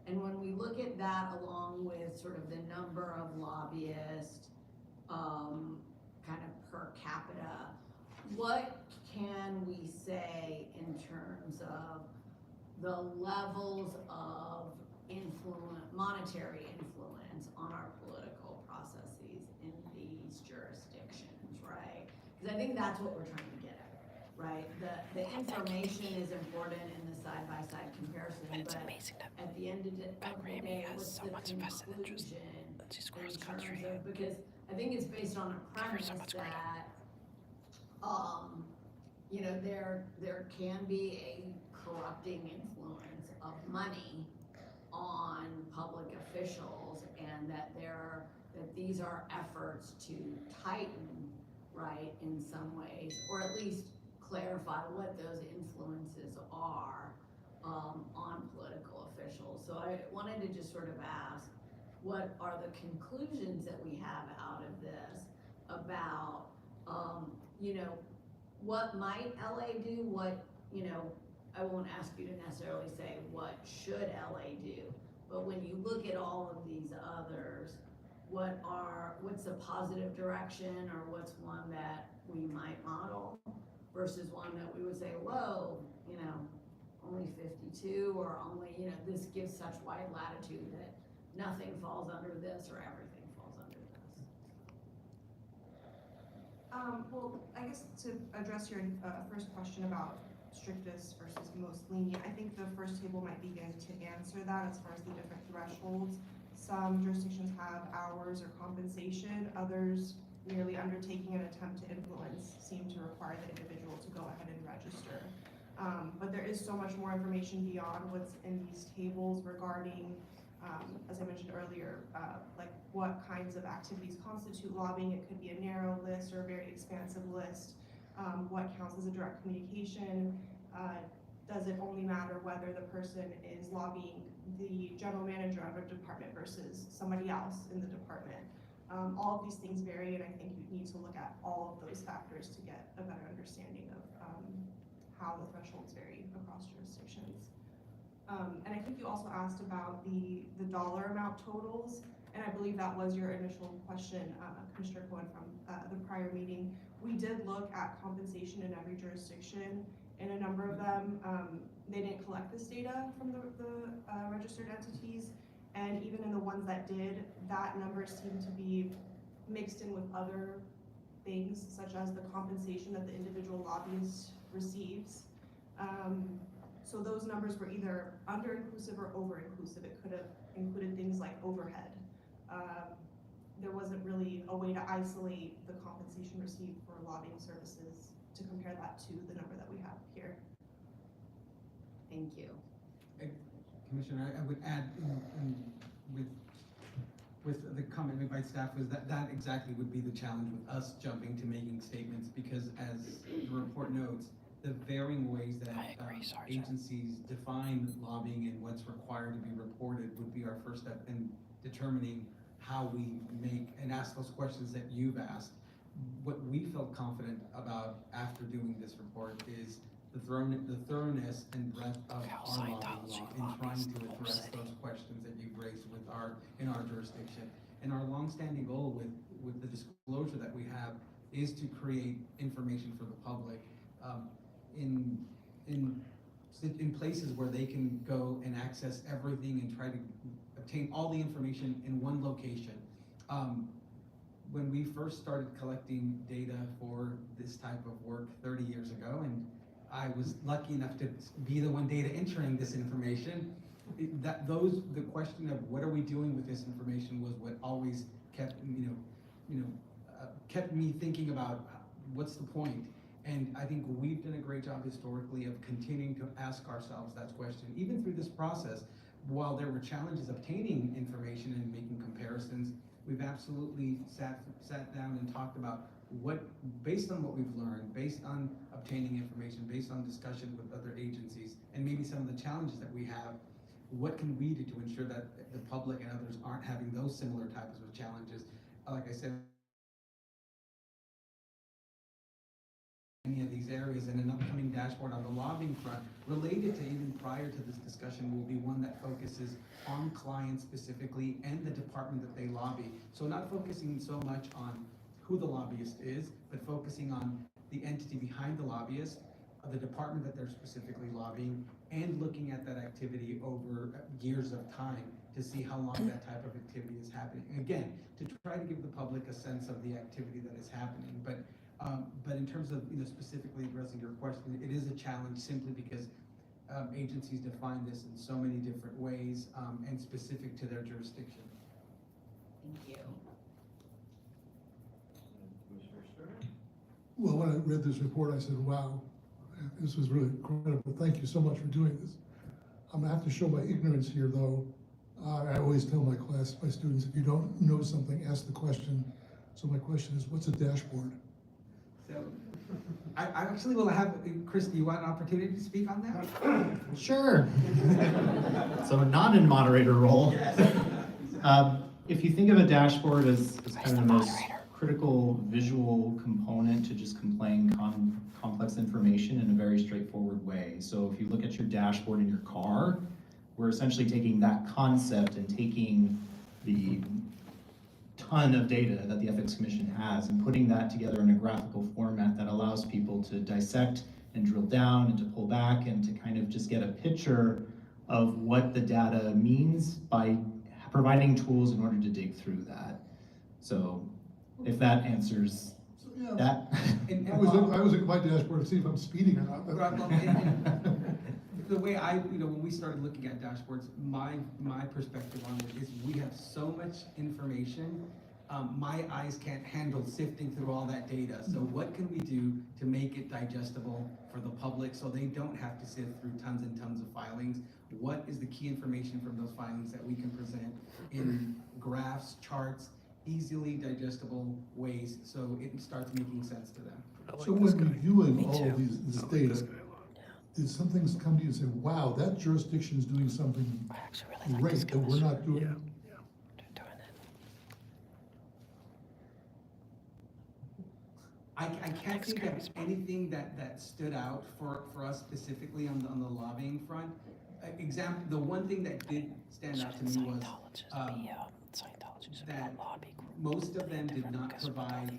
And when we look at that along with sort of the number of lobbyists, kind of per capita, what can we say in terms of the levels of influence, monetary influence on our political processes in these jurisdictions, right? Because I think that's what we're trying to get at, right? The information is important in the side-by-side comparison, but at the end of the day, what's the conclusion in terms of, because I think it's based on a premise that, you know, there can be a corrupting influence of money on public officials, and that these are efforts to tighten, right, in some ways, or at least clarify what those influences are on political officials. So I wanted to just sort of ask, what are the conclusions that we have out of this about, you know, what might LA do? What, you know, I won't ask you to necessarily say what should LA do, but when you look at all of these others, what's a positive direction, or what's one that we might model versus one that we would say, whoa, you know, only 52, or only, you know, this gives such wide latitude that nothing falls under this or everything falls under this. Well, I guess to address your first question about strictest versus most lenient, I think the first table might begin to answer that as far as the different thresholds. Some jurisdictions have hours or compensation, others merely undertaking an attempt to influence seem to require the individual to go ahead and register. But there is so much more information beyond what's in these tables regarding, as I mentioned earlier, like what kinds of activities constitute lobbying. It could be a narrow list or a very expansive list. What counts as a direct communication? Does it only matter whether the person is lobbying the general manager of a department versus somebody else in the department? All of these things vary, and I think you need to look at all of those factors to get a better understanding of how the thresholds vary across jurisdictions. And I think you also asked about the dollar amount totals, and I believe that was your initial question, Commissioner Cohen, from the prior meeting. We did look at compensation in every jurisdiction. In a number of them, they didn't collect this data from the registered entities, and even in the ones that did, that number seemed to be mixed in with other things, such as the compensation that the individual lobbyist receives. So those numbers were either under-inclusive or over-inclusive. It could have included things like overhead. There wasn't really a way to isolate the compensation received for lobbying services to compare that to the number that we have here. Thank you. Commissioner, I would add with the comment made by staff was that exactly would be the challenge with us jumping to making statements, because as the report notes, the varying ways that agencies define lobbying and what's required to be reported would be our first step in determining how we make and ask those questions that you've asked. What we felt confident about after doing this report is the thoroughness and breadth of our lobbying law in trying to address those questions that you've raised in our jurisdiction. And our longstanding goal with the disclosure that we have is to create information for the public in places where they can go and access everything and try to obtain all the information in one location. When we first started collecting data for this type of work 30 years ago, and I was lucky enough to be the one data entering this information. The question of what are we doing with this information was what always kept, kept me thinking about what's the point. And I think we've done a great job historically of continuing to ask ourselves that question, even through this process. While there were challenges obtaining information and making comparisons, we've absolutely sat down and talked about what, based on what we've learned, based on obtaining information, based on discussion with other agencies, and maybe some of the challenges that we have, what can we do to ensure that the public and others aren't having those similar types of challenges? Like I said, any of these areas, and an upcoming dashboard on the lobbying front related to even prior to this discussion will be one that focuses on clients specifically and the department that they lobby. So not focusing so much on who the lobbyist is, but focusing on the entity behind the lobbyist, the department that they're specifically lobbying, and looking at that activity over years of time to see how long that type of activity is happening. Again, to try to give the public a sense of the activity that is happening. But in terms of specifically addressing your question, it is a challenge simply because agencies define this in so many different ways and specific to their jurisdiction. Thank you. Well, when I read this report, I said, wow, this was really incredible. Thank you so much for doing this. I'm gonna have to show my ignorance here, though. I always tell my students, if you don't know something, ask the question. So my question is, what's a dashboard? So I actually will have, Chris, do you want an opportunity to speak on that? Sure. So not in moderator role. If you think of a dashboard as kind of the most critical visual component to just conveying complex information in a very straightforward way. So if you look at your dashboard in your car, we're essentially taking that concept and taking the ton of data that the Ethics Commission has and putting that together in a graphical format that allows people to dissect and drill down and to pull back and to kind of just get a picture of what the data means by providing tools in order to dig through that. So if that answers that. I was looking at my dashboard to see if I'm speeding or not. The way when we started looking at dashboards, my perspective on it is we have so much information, my eyes can't handle sifting through all that data. So what can we do to make it digestible for the public so they don't have to sift through tons and tons of filings? What is the key information from those filings that we can present in graphs, charts, easily digestible ways so it starts making sense to them? So when reviewing all of this data, did some things come to you and say, wow, that jurisdiction is doing something great that we're not doing? I can't think of anything that stood out for us specifically on the lobbying front. The one thing that did stand out to me was that most of them did not provide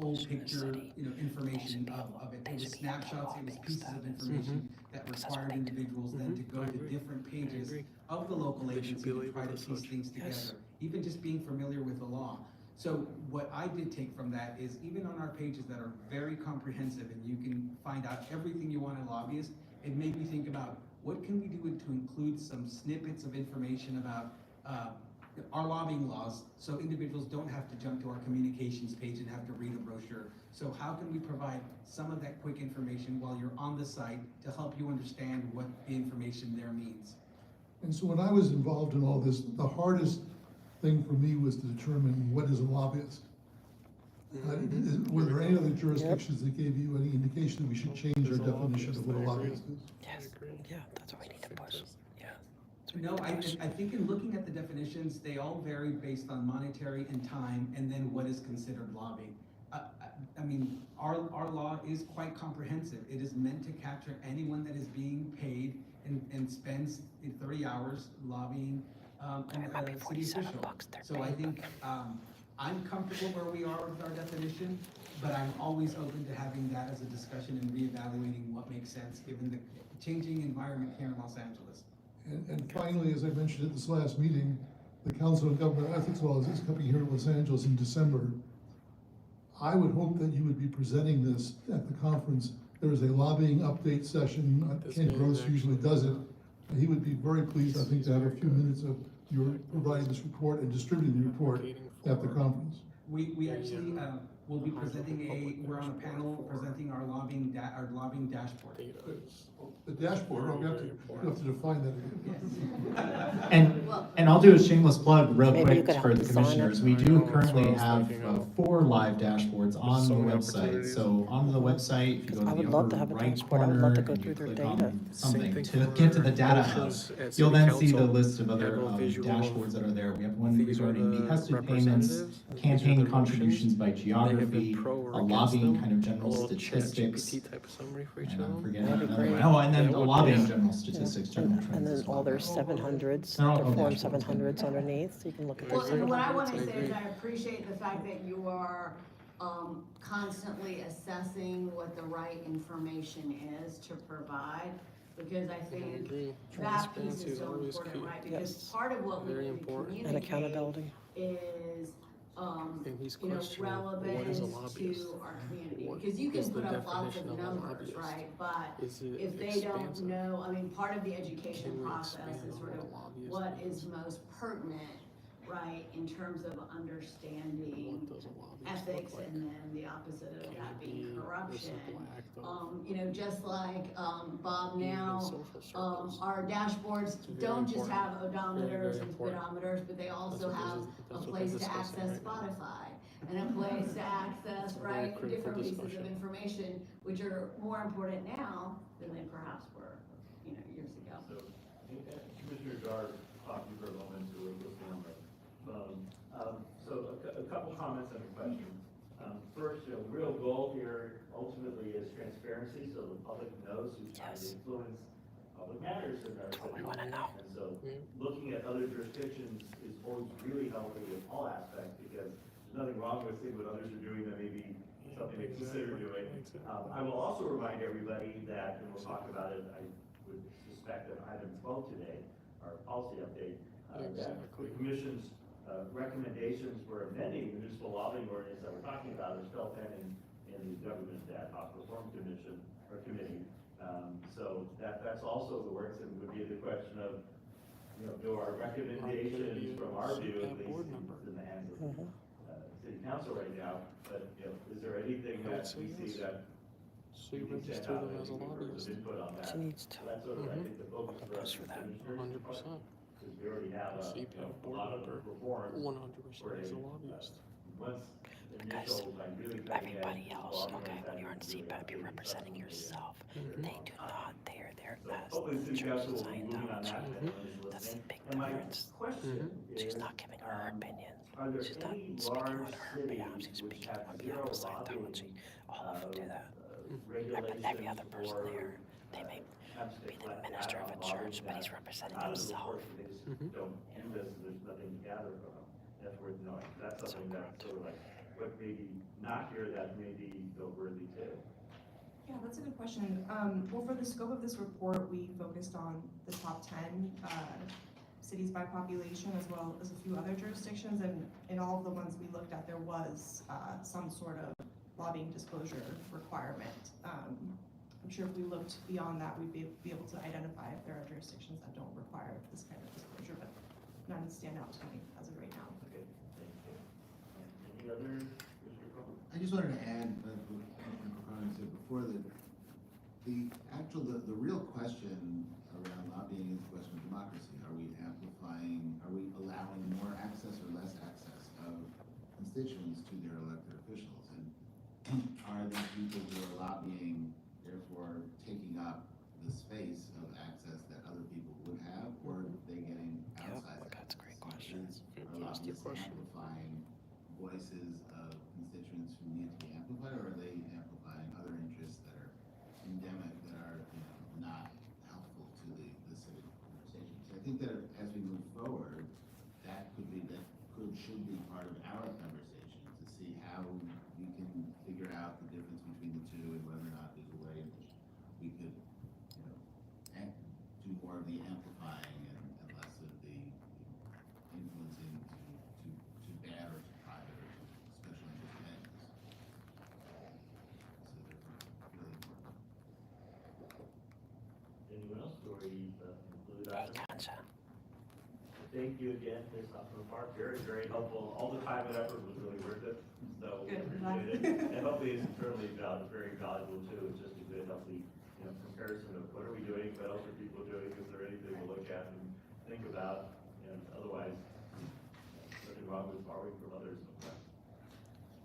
whole picture, information of it. It was snapshots, it was pieces of information that required individuals then to go to different pages of the local agency to try to piece things together, even just being familiar with the law. So what I did take from that is even on our pages that are very comprehensive and you can find out everything you want in lobbyists, it made me think about what can we do to include some snippets of information about our lobbying laws so individuals don't have to jump to our communications page and have to read a brochure. So how can we provide some of that quick information while you're on the site to help you understand what the information there means? And so when I was involved in all this, the hardest thing for me was to determine what is a lobbyist. Were there any other jurisdictions that gave you any indication that we should change our definition of what a lobbyist is? Yes, yeah, that's what we need to push. No, I think in looking at the definitions, they all vary based on monetary and time, and then what is considered lobbying. I mean, our law is quite comprehensive. It is meant to capture anyone that is being paid and spends 30 hours lobbying a city official. So I think I'm comfortable where we are with our definition, but I'm always open to having that as a discussion and reevaluating what makes sense given the changing environment here in Los Angeles. And finally, as I mentioned at this last meeting, the Council on Government Ethics Laws is coming here to Los Angeles in December. I would hope that you would be presenting this at the conference there's a lobbying update session. Ken Gross usually does it. And he would be very pleased, I think, to have a few minutes of your providing this report and distributing the report at the conference. We actually, will be presenting we're on a panel presenting our lobbying dashboard. The dashboard, oh, you have to define that again. And I'll do a shameless plug real Maybe you quick could for help the design commissioners. it. We I do know, that's what currently I was have thinking of. 4 live dashboards on so the many website. opportunities. So on the website, if you go I to would the love upper to have a right dashboard. I would love corner to go and you through their click data. on something thing to for get to the data hub, motions at you'll city then see the council, list of other have a visual of dashboards that are there. We have one these are regarding the behested payments, representatives, these are campaign their contributions motions. by They have geography, been pro or a against lobbying them, kind of a general little statistics. ChatGPT type of summary for each And of I'm them. forgetting That'd be another great. one. Oh, and then That the would- lobbying yeah. general statistics, general trends And then as all well. their 700s, They're all their called Form dashboards, 700s underneath, so you can look at their Well, and what I 700s. wanna I say is agree. I appreciate the fact that you are, constantly assessing what the right information is to provide, because I think agree. that piece Transparency is is so always important, key. right? Because Yes. part of what we Very need to important. And communicate accountability. is, And he's you know, questioning, what is a relevant lobbyist? to our community, What because you is can the put up lots of definition of a numbers, lobbyist? right? But Is it if they don't expansive? know, I mean, part of the education Can we process expand is on sort of what a lobbyist what is? is most pertinent, right, in terms of understanding What does a lobbyist ethics look like? and then the opposite of Can that it being be the corruption. simple act of You know, just like, Bob, being in now, social circles? our dashboards It's very don't just important. have Very, odometers very and important. speedometers, but they also what this have is- a that's what place they're to discussing access right now. Spotify and a place to access, It's a very right, critical different pieces of discussion. information, which are more important now than they perhaps were, you know, years ago. So, Commissioner Dar talked to you for a moment, so we're listening on the phone. So a couple comments and a question. First, the real goal here ultimately is transparency, so the public knows who's trying to influence public matters in our city. We wanna know. And so, looking at other jurisdictions is always really helpful in all aspects, because there's nothing wrong with seeing what others are doing that may be something to consider doing. I will also remind everybody that, and we'll talk about it, I would suspect that item 12 today, our policy update, that the commission's recommendations for amending the municipal lobbying ordinance that we're talking about are still pending in the Government Ad Hoc Reform Commission or Committee. So that's also the works, and would be the question of, you know, do our recommendations from our view, at least, in the hands of city council right now, but, you know, is there anything I would that say we see yes. that So you we can send register out them that as a we can put lobbyist. some input on that? She needs to. So that's sort of, I think, the focus for us as commissioners. 100%. Because we already have a, CPAC you know, a board lot of member, reforms. 100% is a lobbyist. Once initial, like, really cutting Everybody edge else, law okay, when that you're on really CPAP, you're really representing stuff. yourself. They do not, they're there So as hopefully the city church council of will be moving on that. Scientology. and is That's the listening. big And my difference. question She's is, not giving her opinion. are there She's not any speaking large on her behalf, cities she's which speaking have on zero behalf of lobbying, Scientology. All of them do that. regulations Every other person or, there, they may be the minister of a church, but he's representing himself. They just don't do this, and there's nothing to gather from them. That's worth knowing. That's something that's sort of like, what maybe not here that may be noteworthy too. Yeah, that's a good question. Well, for the scope of this report, we focused on the top 10 cities by population, as well as a few other jurisdictions, and in all of the ones we looked at, there was some sort of lobbying disclosure requirement. I'm sure if we looked beyond that, we'd be able to identify if there are jurisdictions that don't require this kind of disclosure, but none stand out to me as of right now. Okay, thank you. Any other, Mr. Cohen? I just wanted to add, what Commissioner Cronin said before, that the real question around lobbying is the question of democracy. Are we amplifying, are we allowing more access or less access of constituents to their elected officials? And are these people who are lobbying therefore taking up the space of access that other people would have, or are they getting outside? That's a great question. Are lobbyists amplifying voices of constituents who need to be amplified, or are they amplifying other interests that are endemic, that are, you know, not helpful to the civic conversation? So I think that as we move forward, should be part of our conversation, to see how we can figure out we include us. Thank you again, Ms. Park, very, very helpful. All the time and effort was really worth it, so we appreciate it. And hopefully it's internally very valuable too. It's just a good, healthy, comparison of what are we doing, what else are people doing, is there anything to look at and think about, and otherwise, nothing wrong with borrowing from others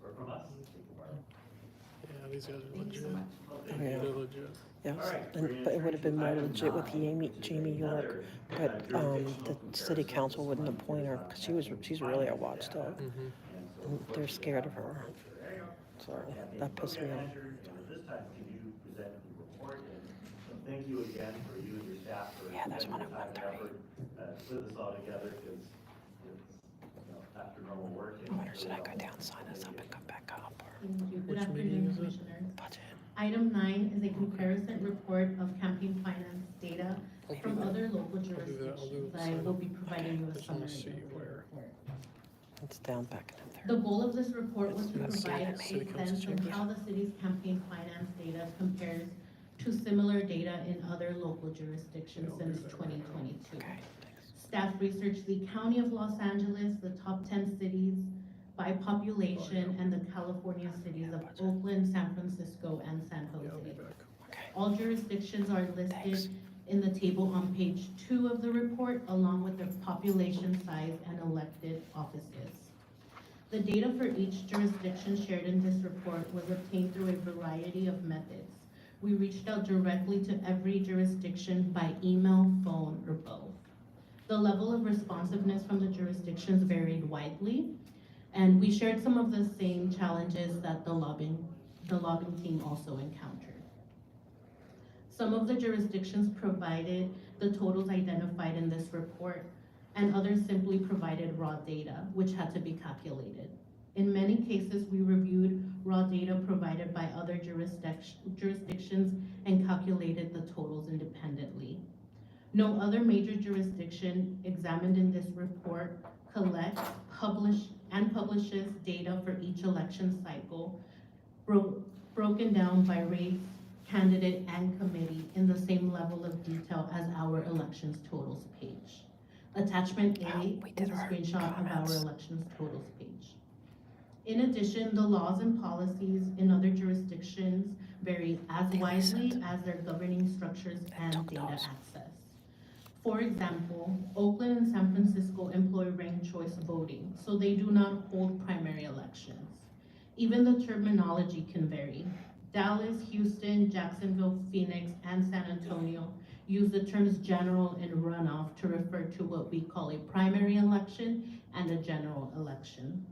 or from us. Yeah, these guys are legit. Yeah. They're legit. Yes, but it would have been more legit with Jamie York, but the city council wouldn't appoint her because she's really a watchdog. And they're scared of her. So that pissed me off. This time, can you present the report? And thank you again for you and your staff for That's one at 1:30. put this all together, because it's after normal work. I wonder, should I go down, sign us up, and come back up? Or Thank you. Good Which meeting afternoon, is it? Commissioners. budget? Item 9 is a comparison report of campaign finance data from other local jurisdictions. I will be providing you a Just want summary to see of the where. report. It's down back in there. The goal of this report was to That's provide city a council sense of chambers. how the city's campaign finance data compares to similar data in other local jurisdictions since 2022. Staff researched the County of Los Angeles, the top 10 cities by population, and the California cities of Oakland, San Francisco, and San Jose. All jurisdictions are listed in the table on page 2 of the report, along with their population size and elected offices. The data for each jurisdiction shared in this report was obtained through a variety of methods. We reached out directly to every jurisdiction by email, phone, or both. The level of responsiveness from the jurisdictions varied widely, and we shared some of the same challenges that the lobbying team also encountered. Some of the jurisdictions provided the totals identified in this report, and others simply provided raw data, which had to be calculated. In many cases, we reviewed raw data provided by other jurisdictions and calculated the totals independently. No other major jurisdiction examined in this report collects, publishes data for each election cycle, broken down by race, candidate, and committee in the same level of detail as our elections totals page. Attachment A is a screenshot of our elections totals page. In addition, the laws and policies in other jurisdictions vary as widely as their governing structures and data access. For example, Oakland and San Francisco employ ranked choice voting, so they do not hold primary elections. Even the terminology can vary. Dallas, Houston, Jacksonville, Phoenix, and San Antonio use the terms general and runoff to refer to what we call a primary election and a general election.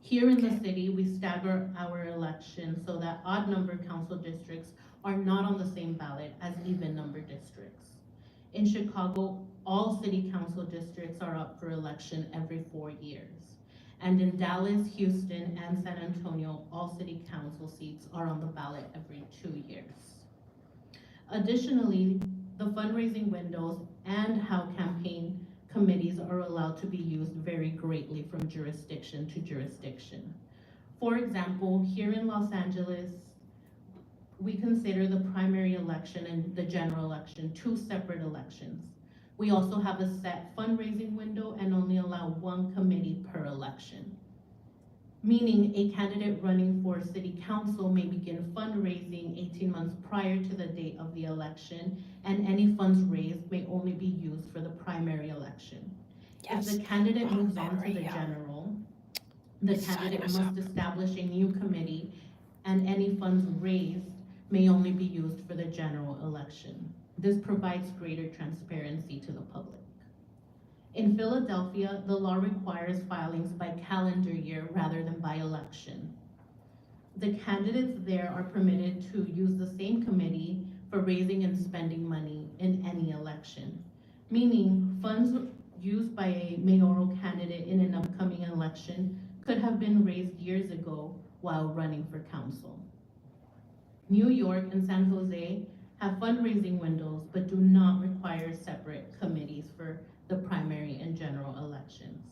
Here in the city, we stagger our elections so that odd number council districts are not on the same ballot as even number districts. In Chicago, all city council districts are up for election every 4 years. And in Dallas, Houston, and San Antonio, all city council seats are on the ballot every 2 years. Additionally, the fundraising windows and how campaign committees are allowed to be used vary greatly from jurisdiction to jurisdiction. For example, here in Los Angeles, we consider the primary election and the general election 2 separate elections. We also have a set fundraising window and only allow 1 committee per election. Meaning a candidate running for city council may begin fundraising 18 months prior to the date of the election, and any funds raised may only be used for the primary election. If the candidate moves on to the general, the candidate must establish a new committee, and any funds raised may only be used for the general election. This provides greater transparency to the public. In Philadelphia, the law requires filings by calendar year rather than by election. The candidates there are permitted to use the same committee for raising and spending money in any election, meaning funds used by a mayoral candidate in an upcoming election could have been raised years ago while running for council. New York and San Jose have fundraising windows but do not require separate committees for the primary and general elections.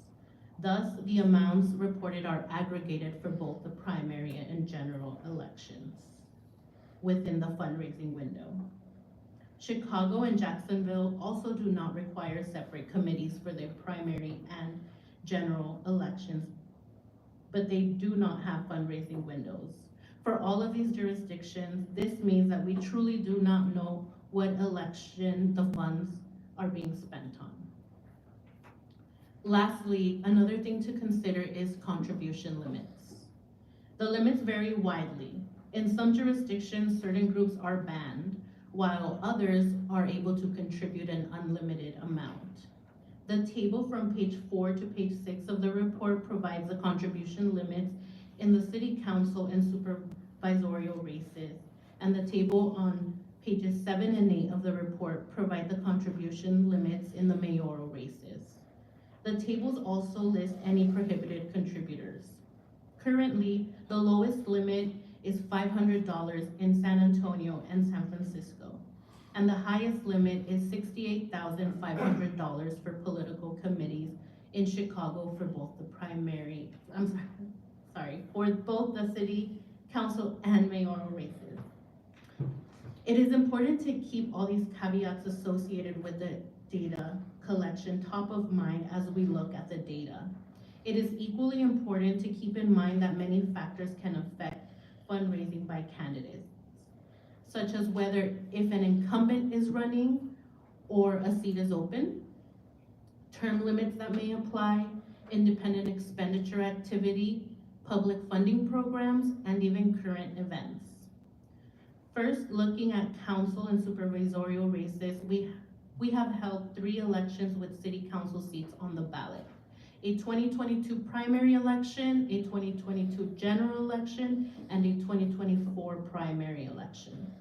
Thus, the amounts reported are aggregated for both the primary and general elections within the fundraising window. Chicago and Jacksonville also do not require separate committees for their primary and general elections, but they do not have fundraising windows. For all of these jurisdictions, this means that we truly do not know what election the funds are being spent on. Lastly, another thing to consider is contribution limits. The limits vary widely. In some jurisdictions, certain groups are banned, while others are able to contribute an unlimited amount. The table from page 4 to page 6 of the report provides the contribution limits in the city council and supervisorial races, and the table on pages 7 and 8 of the report provide the contribution limits in the mayoral races. The tables also list any prohibited contributors. Currently, the lowest limit is $500 in San Antonio and San Francisco, and the highest limit is $68,500 for political committees in Chicago for both the for both the city council and mayoral races. It is important to keep all these caveats associated with the data collection top of mind as we look at the data. It is equally important to keep in mind that many factors can affect fundraising by candidates, such as whether if an incumbent is running or a seat is open, term limits that may apply, independent expenditure activity, public funding programs, and even current events. First, looking at council and supervisorial races, we have held 3 elections with city council seats on the ballot. A 2022 primary election, a 2022 general election, and a 2024 primary election.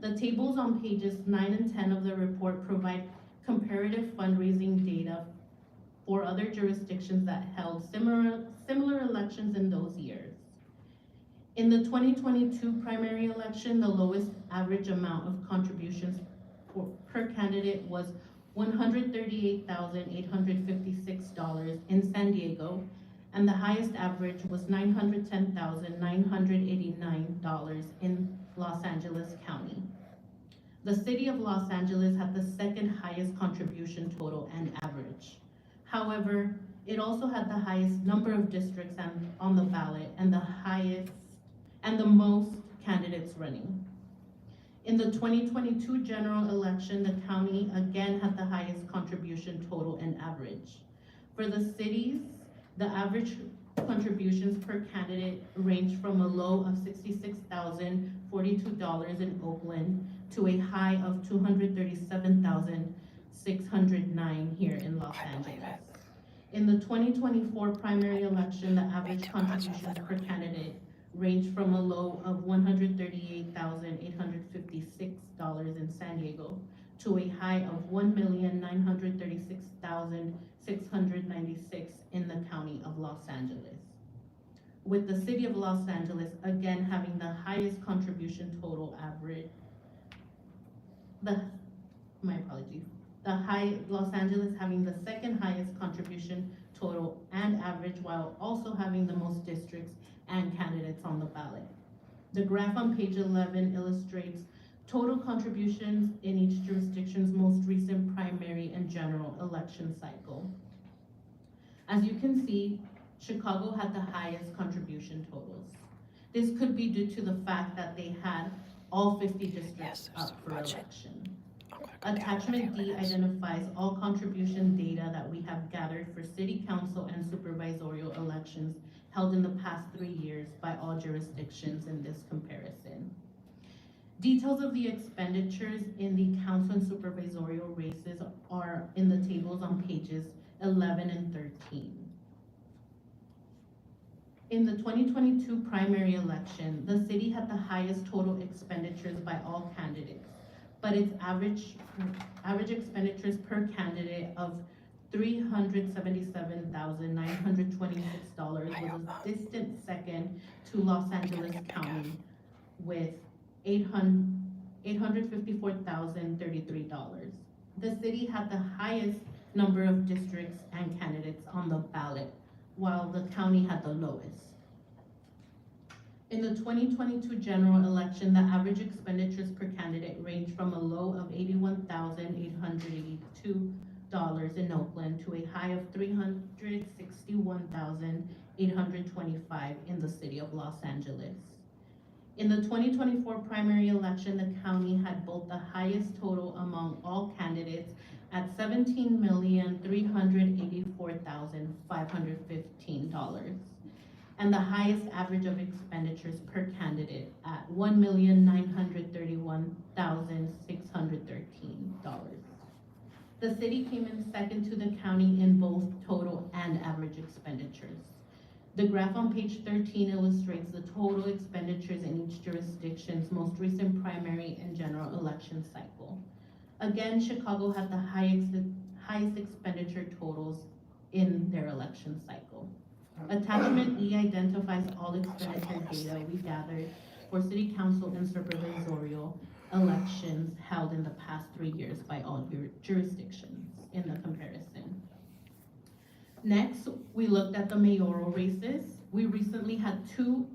The tables on pages 9 and 10 of the report provide comparative fundraising data for other jurisdictions that held similar elections in those years. In the 2022 primary election, the lowest average amount of contributions per candidate was $138,856 in San Diego, and the highest average was $910,989 in Los Angeles County. The city of Los Angeles had the second highest contribution total and average. However, it also had the highest number of districts on the ballot and the most candidates running. In the 2022 general election, the county again had the highest contribution total and average. For the cities, the average contributions per candidate ranged from a low of $66,042 in Oakland to a high of $237,609 here in Los Angeles. In the 2024 primary election, the average contributions per candidate ranged from a low of $138,856 in San Diego to a high of $1,936,696 in the county of Los Angeles, with the city of Los Angeles again having the highest contribution total average. Los Angeles having the second highest contribution total and average, while also having the most districts and candidates on the ballot. The graph on page 11 illustrates total contributions in each jurisdiction's most recent primary and general election cycle. As you can see, Chicago had the highest contribution totals. This could be due to the fact that they had all 50 districts up for election. Attachment D identifies all contribution data that we have gathered for city council and supervisorial elections held in the past 3 years by all jurisdictions in this comparison. Details of the expenditures in the council and supervisorial races are in the tables on pages 11 and 13. In the 2022 primary election, the city had the highest total expenditures by all candidates, but its average expenditures per candidate of $377,926 was a distant second to Los Angeles County with $854,033. The city had the highest number of districts and candidates on the ballot, while the county had the lowest. In the 2022 general election, the average expenditures per candidate ranged from a low of $81,882 in Oakland to a high of $361,825 in the city of Los Angeles. In the 2024 primary election, the county had both the highest total among all candidates at $17,384,515 and the highest average of expenditures per candidate at $1,931,613. The city came in second to the county in both total and average expenditures. The graph on page 13 illustrates the total expenditures in each jurisdiction's most recent primary and general election cycle. Again, Chicago had the highest expenditure totals in their election cycle. Attachment E identifies all expenditure data we gathered for city council and supervisorial elections held in the past 3 years by all jurisdictions in the comparison. Next, we looked at the mayoral races. We recently had 2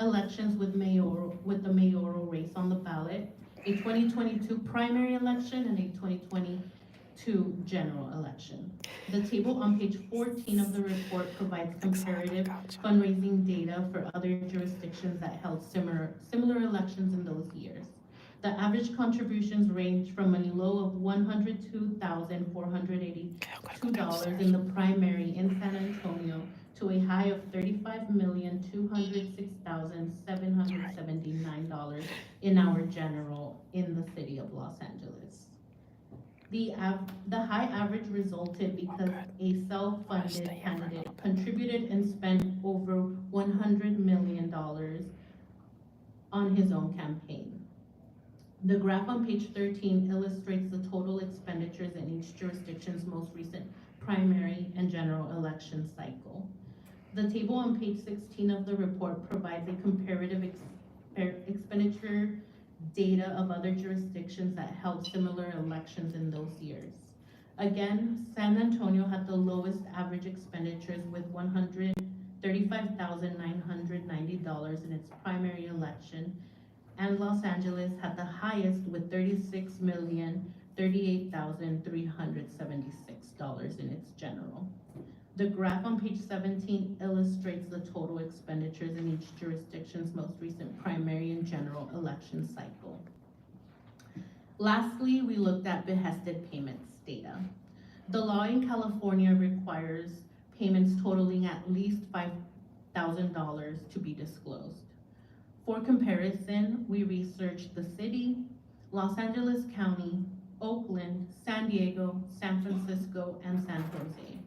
elections with the mayoral race on the ballot, a 2022 primary election and a 2022 general election. The table on page 14 of the report provides comparative fundraising data for other jurisdictions that held similar elections in those years. The average contributions range from a low of $102,482 in the primary in San Antonio to a high of $35,206,779 in our general in the city of Los Angeles. The high average resulted because a self-funded candidate contributed and spent over $100 million on his own campaign. The graph on page 13 illustrates the total expenditures in each jurisdiction's most recent primary and general election cycle. The table on page 16 of the report provides a comparative expenditure data of other jurisdictions that held similar elections in those years. Again, San Antonio had the lowest average expenditures with $135,990 in its primary election, and Los Angeles had the highest with $36,038,376 in its general. The graph on page 17 illustrates the total expenditures in each jurisdiction's most recent primary and general election cycle. Lastly, we looked at behested payments data. The law in California requires payments totaling at least $5,000 to be disclosed. For comparison, we researched the city, Los Angeles County, Oakland, San Diego, San Francisco, and San Jose.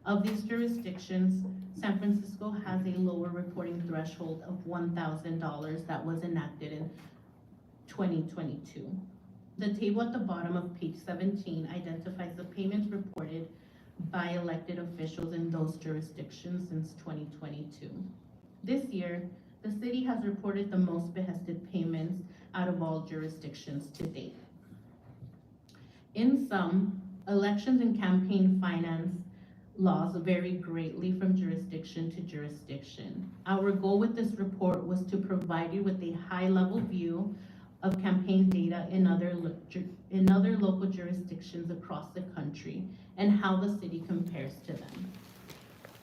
Of these jurisdictions, San Francisco has a lower reporting threshold of $1,000 that was enacted in 2022. The table at the bottom of page 17 identifies the payments reported by elected officials in those jurisdictions since 2022. This year, the city has reported the most behested payments out of all jurisdictions to date. In sum, elections and campaign finance laws vary greatly from jurisdiction to jurisdiction. Our goal with this report was to provide you with a high-level view of campaign data in other local jurisdictions across the country and how the city compares to them.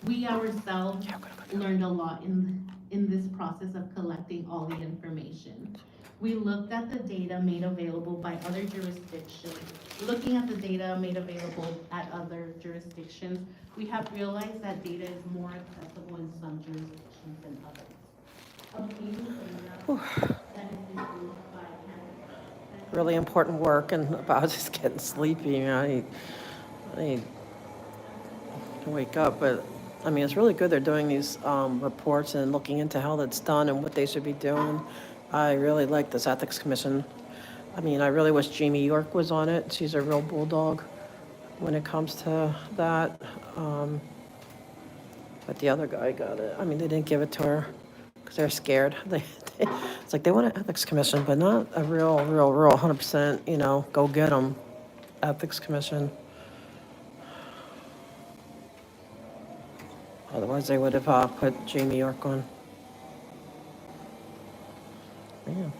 We ourselves learned a lot in this process of collecting all the information. We looked at the data made available by other jurisdictions. Looking at the data made available at other jurisdictions, we have realized that data is more accessible in some jurisdictions than others. Obtaining data that is improved by candidates. Really important work, and I was just getting sleepy. I need to wake up, but I mean, it's really good they're doing these reports and looking into how that's done and what they should be doing. I really like this Ethics Commission. I mean, I really wish Jamie York was on it. She's a real bulldog when it comes to that. But the other guy got it. I mean, they didn't give it to her because they're scared. It's like they want an Ethics Commission, but not a real 100%, go get them Ethics Commission. Otherwise, they would have put Jamie York on. Man.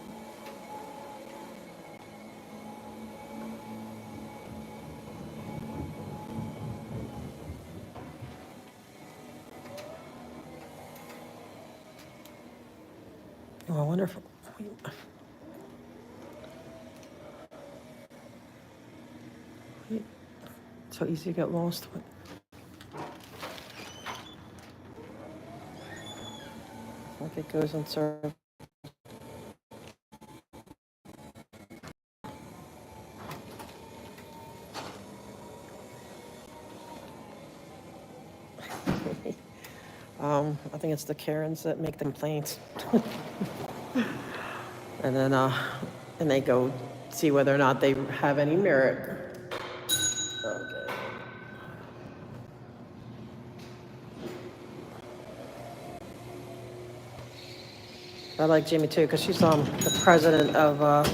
Oh, I wonder if so easy to get lost. Like it goes in circles. I think it's the Karens that make the complaints. And then, and they go see whether or not they have any merit. Okay. I like Jamie too, because she's the president of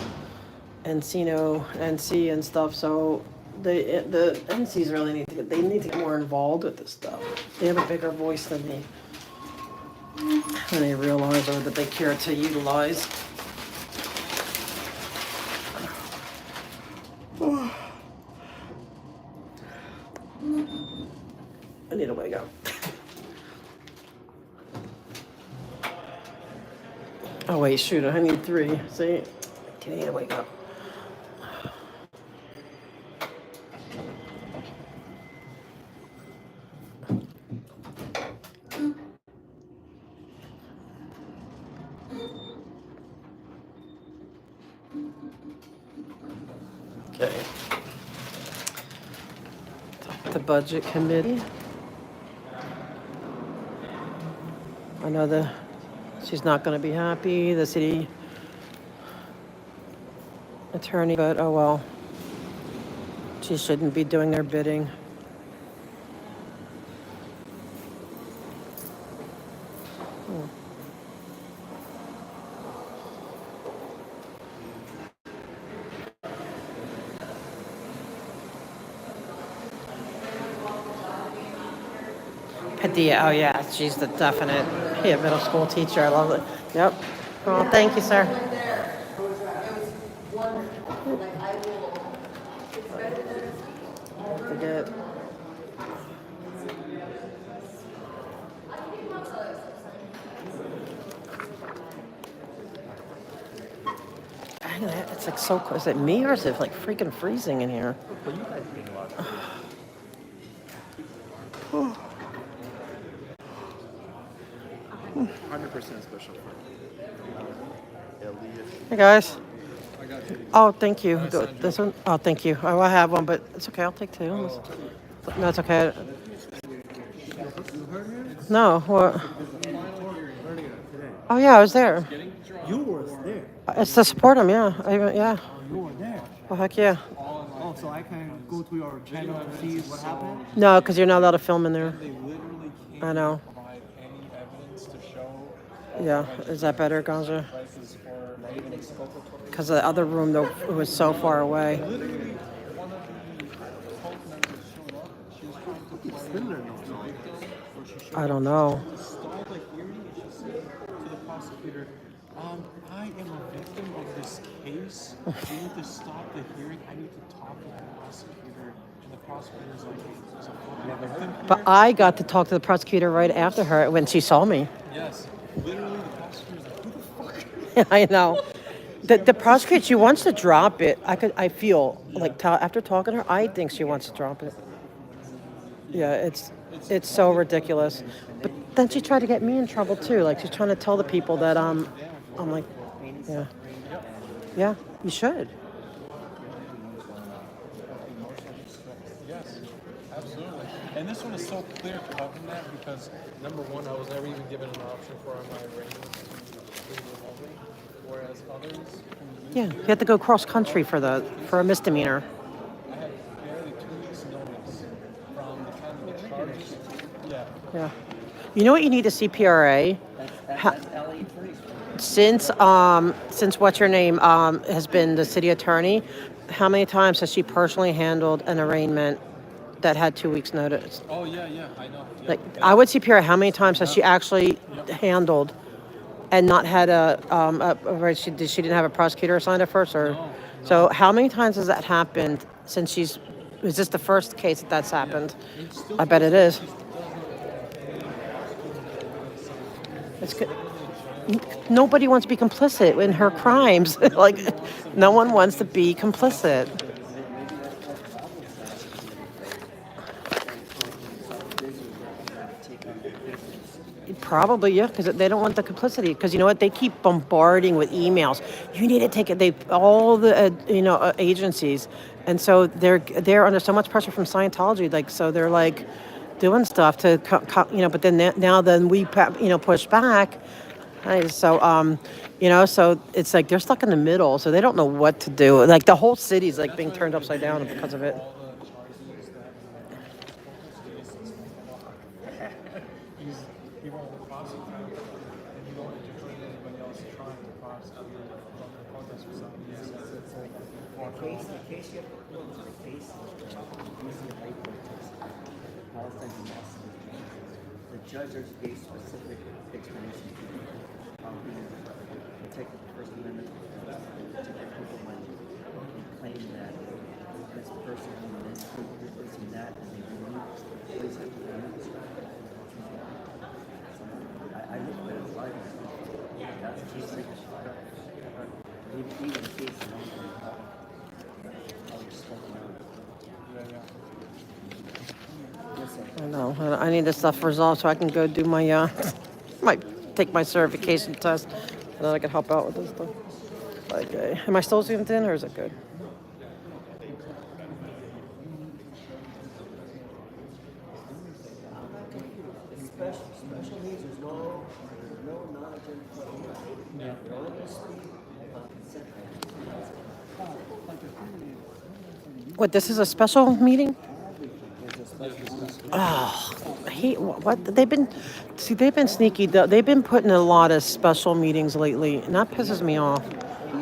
Encino NC and stuff. So the NCs really need to get more involved with this stuff. They have a bigger voice than me, and they realize or that they care to utilize. I need a way to go. Oh wait, shoot! I need 3. See, I need to wake up. Okay. The budget committee. I know she's not going to be happy, the city attorney, but oh well. She shouldn't be doing their bidding. Padilla, oh yeah, she's the definite middle school teacher. I love it. Yep. Well, thank you, sir. Forget. It's like so cold. Is it me or is it like freaking freezing in here? Well, you guys being a lot. 100% special. Hey guys. Oh, thank you. This one? Oh, thank you. Oh, I have one, but it's okay. I'll take 2. No, it's okay. No, what? Oh yeah, I was there. You were there. It's to support him, yeah. Yeah. You were there. Oh, heck yeah. Oh, so I can go to your channel and see what happened? No, because you're not allowed to film in there. I know. Yeah, is that better, Gonza? Because the other room, though, it was so far away. I don't know. I am a victim of this case. We need to stop the hearing. I need to talk to the prosecutor. And the prosecutor's like, there's a fucking victim here. But I got to talk to the prosecutor right after her when she saw me. Yes. Literally, the prosecutor's like, who the fuck? I know. The prosecutor, she wants to drop it. I feel like after talking to her, I think she wants to drop it. Yeah, it's so ridiculous. But then she tried to get me in trouble too. Like she's trying to tell the people that I'm like, yeah, you should. Yes, absolutely. And this one is so clear cutting that because number one, I was never even given an option for my arrangements to leave remotely, whereas others. Yeah, you have to go cross country for a misdemeanor. I had barely 2 weeks notice from the time of the charges. Yeah. Yeah. You know what you need to CPRA? Since what's her name has been the city attorney, how many times has she personally handled an arraignment that had 2 weeks notice? Oh yeah, I know. Yeah. Like I would CPRA, how many times has she actually handled and not had she didn't have a prosecutor assigned at first, or No, so no. how many times has that happened since she's? Is this the first case that's happened? Yeah. And still I to bet this it day, is. she does not name the prosecutor that they're going to assign. It's It's good. literally just all the Nobody wants to be complicit in her crimes. Like, nobody wants to no be one wants to someone be on top of complicit. the things. Maybe that's what the Bible says. Take on the cases. Probably, yeah, because they don't want the complicity. Because you know what? They keep bombarding with emails. You need to take it. They all the agencies, and so they're under so much pressure from Scientology. Like, so they're like doing stuff to But then now we push back. Right, so so it's like they're stuck in the middle. So they don't know what to do. Like the whole city's like That's being why turned with upside down because of it. all the charges that protest you're on the prosecutor and you don't entertain anybody else trying to protest for something. Yes, The case you have to prove is the case using the rape protest. Palestine and Muslims. The judge gave specific explanations to people how he protected the First Amendment to get people when they claim that this person and this person that, and they believe place it in this. I look at it as life. That's a case like even the case I know. I need this stuff resolved so I can go do my take my certification test, and then I can help out with this stuff. Okay. Am I still zoomed in, or is it good? Special needs, there's no non-agenda. What? This is a special meeting? Oh, what they've been sneaky. They've been putting a lot of special meetings lately, and that pisses me off. You're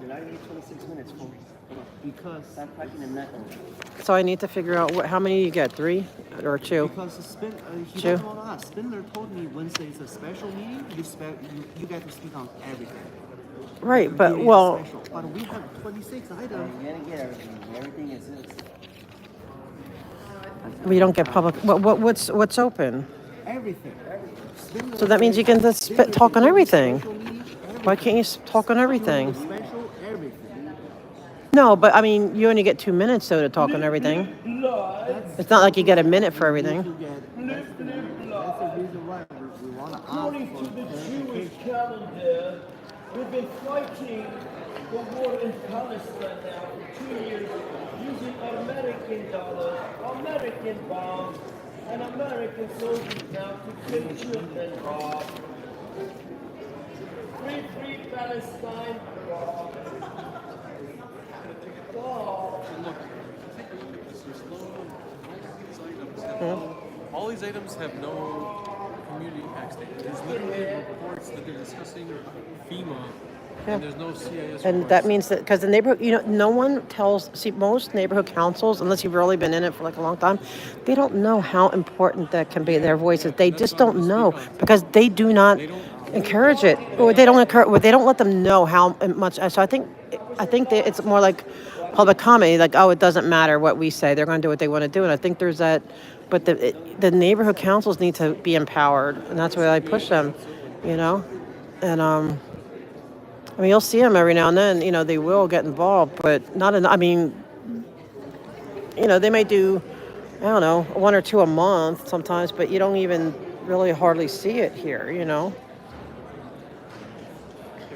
not even 26 minutes for because I'm packing a knuckle. So I need to figure out how many you get, 3 or 2? Because he 2. doesn't want to ask. Spindler told me Wednesday is a special meeting. You get to speak on everything. Right, but Meeting is well, special. But we have 26 items. You're gonna get everything. Everything is this. we don't get public. What's open? Everything. So that means you can just talk on everything. Why can't you talk on everything? Special everything. No, but I mean, you only get 2 minutes though to talk on everything. It's not like you get a minute for everything. That's the reason why we want to ask According to the Jewish calendar, we've been fighting the war in Palestine now for 2 years using American dollars, American bombs, and American soldiers now to kill children, Rob. Free Palestine, Rob. All these items have no community impact statement. There's literally reports that they're discussing FEMA, and there's no CIS And reports. that means that because the neighborhood, no one most neighborhood councils, unless you've really been in it for like a long time, they don't know how important that can be, their voices. They just don't know because they do not encourage it, or they don't encourage, or they don't let them know how much. So I think it's more like public comment, like, oh, it doesn't matter what we say, they're going to do what they want to do. And I think there's that, but the neighborhood councils need to be empowered, and that's why I push them, and I mean, you'll see them every now and then. They will get involved, but not enough. I mean, they may do, I don't know, 1 or 2 a month sometimes, but you don't even really hardly see it here. And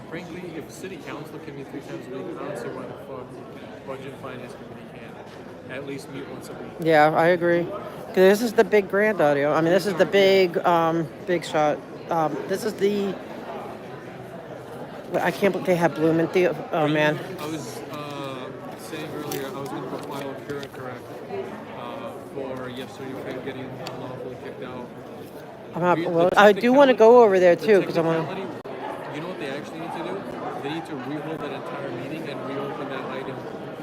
frankly, if city council can meet 3 times a week, I don't see why the fuck budget and finance committee can't at least meet once a week. Yeah, I agree. 'Cause this is the big grand audio. I mean, this is the big shot. This is the. I can't believe they have Blumenthal. Oh man. I was saying earlier, I was going to go file a cure and correct for yesterday for getting unlawfully kicked out. I do want to go over there too because I want to. You know what they actually need to do? They need to rehold that entire meeting and reopen that item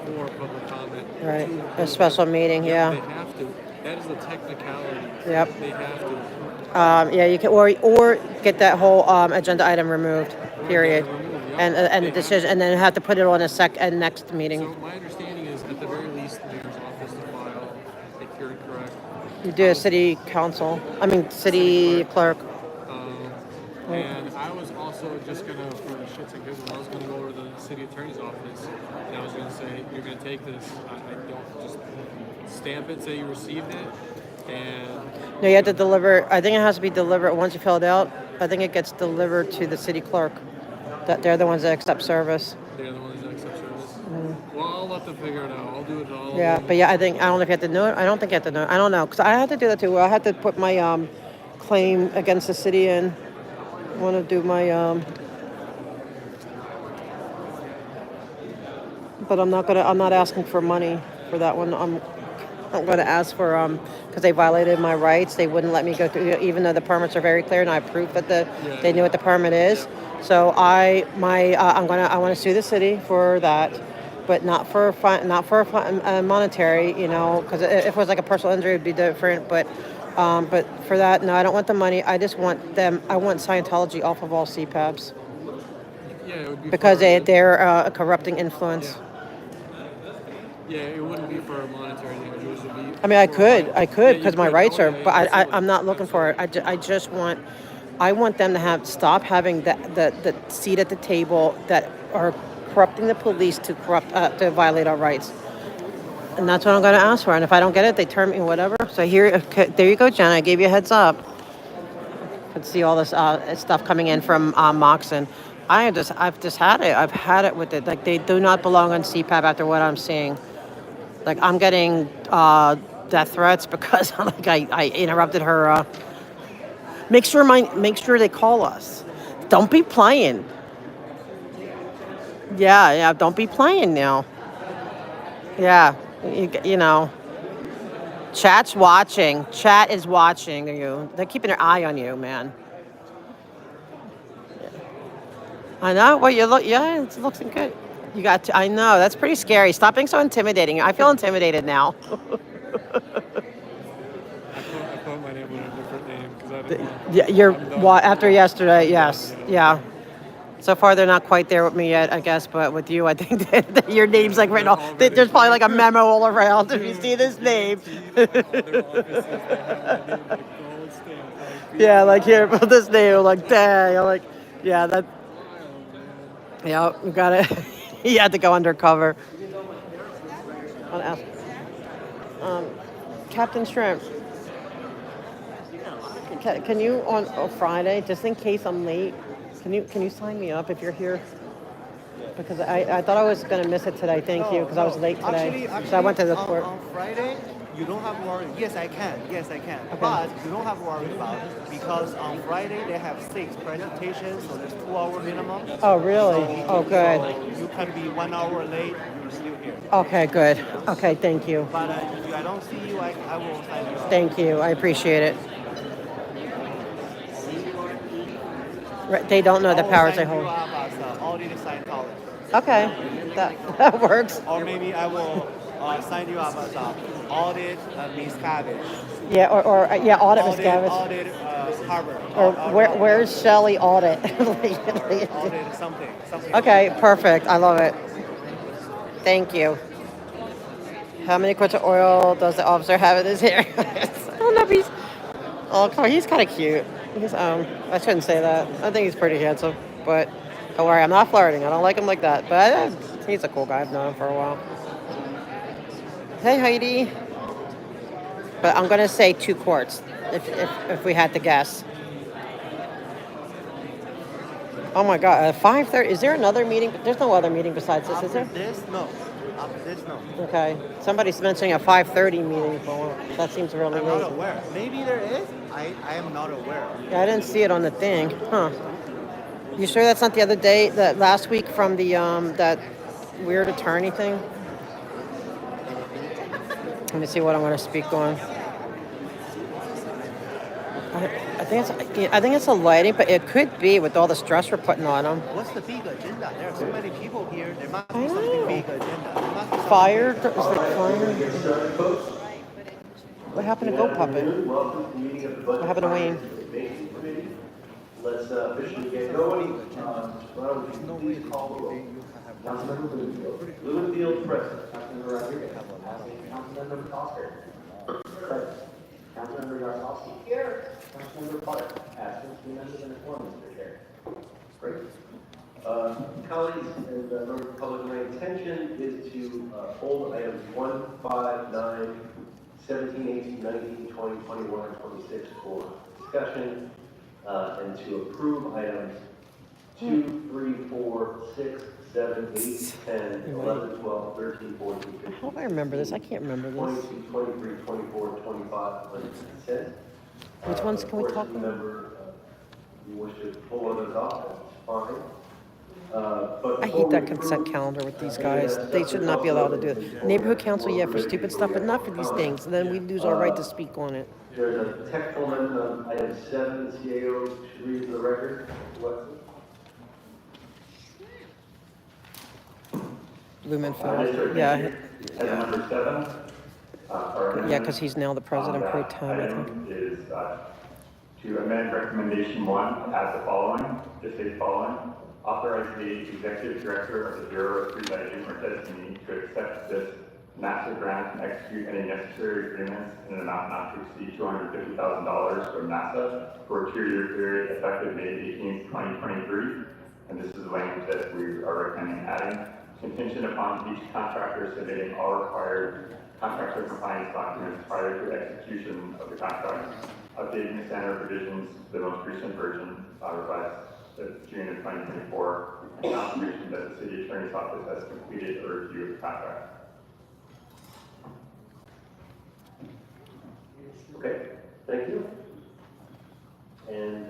for public comment. Right, a special meeting, yeah. They have to. That is the technicality. Yep. They have to. Yeah, you can, or get that whole agenda item removed, period. And the decision, and then have to put it on a next meeting. So my understanding is at the very least, the mayor's office to file a cure correct. You do a city council, city clerk. And I was also just gonna, for the shits and giggles, I was gonna go over to the city attorney's office, and I was gonna say, you're gonna take this, I don't just stamp it, say you received it, and No, you have to deliver. I think it has to be delivered once you fill it out. I think it gets delivered to the city clerk. That they're the ones that accept service. they're the ones that accept service. Well, I'll let them figure it out. I'll do it all. Yeah, but yeah, I don't know if you have to know it. I don't think you have to know it. I don't know, because I had to do that too. I had to put my claim against the city in. I want to do my but I'm not asking for money for that one. I'm gonna ask for because they violated my rights. They wouldn't let me go through, even though the permits are very clear and I proved that they knew what the permit is. So I want to sue the city for that, but not for monetary, because if it was like a personal injury, it'd be different. But for that, no, I don't want the money. I just want them. I want Scientology off of all CPAPs. Yeah, it would be because they're a corrupting influence. Yeah, it wouldn't be for monetary damages. It would be. I mean, I could because my rights are, but I'm not looking for it. I just want. I want them to stop having the seat at the table that are corrupting the police to violate our rights. And that's what I'm going to ask for. And if I don't get it, they turn me whatever. So there you go, Jen. I gave you a heads up. You could see all this stuff coming in from Moxon. I've just had it. I've had it with it. Like, they do not belong on CPAP after what I'm seeing. Like, I'm getting death threats because like I interrupted her. Make sure they call us. Don't be playing. Yeah, don't be playing now. Yeah, you know. Chat's watching. Chat is watching you. They're keeping their eye on you, man. I know. Well, you look. Yeah, it's looking good. You got. I know. That's pretty scary. Stop being so intimidating. I feel intimidated now. I thought my name with a different name because I didn't. Yeah, after yesterday. Yes. Yeah. So far, they're not quite there with me yet, I guess. But with you, I think that your name's like written all. There's probably like a memo all around. If you see this name. Yeah, like here, put this name. Like, dang. I'm like, yeah, that. Yeah, we got it. You had to go undercover. Captain Shrimp, can you on Friday, just in case I'm late, can you sign me up if you're here? Because I thought I was going to miss it today. Thank you, because I was late today. Actually, so I went to the court. On Friday, you don't have to worry. Yes, I can. Okay. But you don't have to worry about it because on Friday they have 6 presentations, so there's 2-hour minimum. Oh, really? Oh, good. So you can be 1 hour late, you're still here. Okay, good. Okay, thank you. But if I don't see you, I will sign you up. Thank you. I appreciate it. They don't know the powers they hold. Audited Scientologist. Okay, that works. Or maybe I will sign you up as audit Miscavige. Yeah, or audit Miscavige. Audit Harvard. Or where's Shelley audit? Audit something. Okay, perfect. I love it. Thank you. How many quarts of oil does the officer have in his hair? I don't know if he's. Oh, come on, he's kind of cute. I shouldn't say that. I think he's pretty handsome, but don't worry, I'm not flirting. I don't like him like that, but he's a cool guy. I've known him for a while. Hey, Heidi. But I'm gonna say 2 quarts if we had to guess. Oh my God, 5:30. Is there another meeting? There's no other meeting besides this, is there? After this, no. Okay. Somebody's mentioning a 5:30 meeting. Well, that seems really I'm late. not aware. Maybe there is. I am not aware. Yeah, I didn't see it on the thing. Huh. You sure that's not the other day, that last week from the that weird attorney thing? Let me see what I'm going to speak on. I think it's a lighting, but it could be with all the stress we're putting on them. What's the big agenda? There are so many people here. There must be something big agenda. Fire? Is it fire? What happened to Go Puppet? What happened to Wayne? Information Committee. Let's officially get going. Ronald, would you please call the roll? Councilmember Blumenfield. Blumenfield, present. Councilmember Rodriguez. Councilmember Foster. Present. Councilmember Yaroslavsky. Here. Councilmember Clark. Absent. 3 members and a quorum, Mr. Chair. Great. Colleagues, and members of the public, my intention is to hold items 1, 5, 9, 17, 18, 19, 20, 21, and 26 for discussion, and to approve items 2, 3, 4, 6, 7, 8, 10, 11, 12, 13, 14, 15. How do I remember this? I can't remember this. 22, 23, 24, 25, under consent. Which ones can we talk about? Remember, you wish to pull others off, that's fine. I hate that consent calendar with these guys. They should not be allowed to do it. Neighborhood council, yeah, for stupid stuff, but not for these things. And then we lose our right to speak on it. There's a technical amendment on item 7, the CAO should read for the record. Blumenfield, yeah. Item number 7. Yeah, because he's now the president pro tem, I think. Is to amend recommendation 1 as the following, just say following. Authorize the executive director of the Bureau of Street Lighting or designee to accept this NASA grant and execute any necessary agreements in an amount not to exceed $250,000 from NASA for a 2-year period effective May 18, 2023. And this is the language that we are recommending adding. Contingent upon each contractor submitting all required contractor compliance documents prior to execution of the contract, updating the standard provisions to the most recent version, revised June of 2024, and confirmation that the city attorney's office has completed a review of the contract. Okay, thank you. And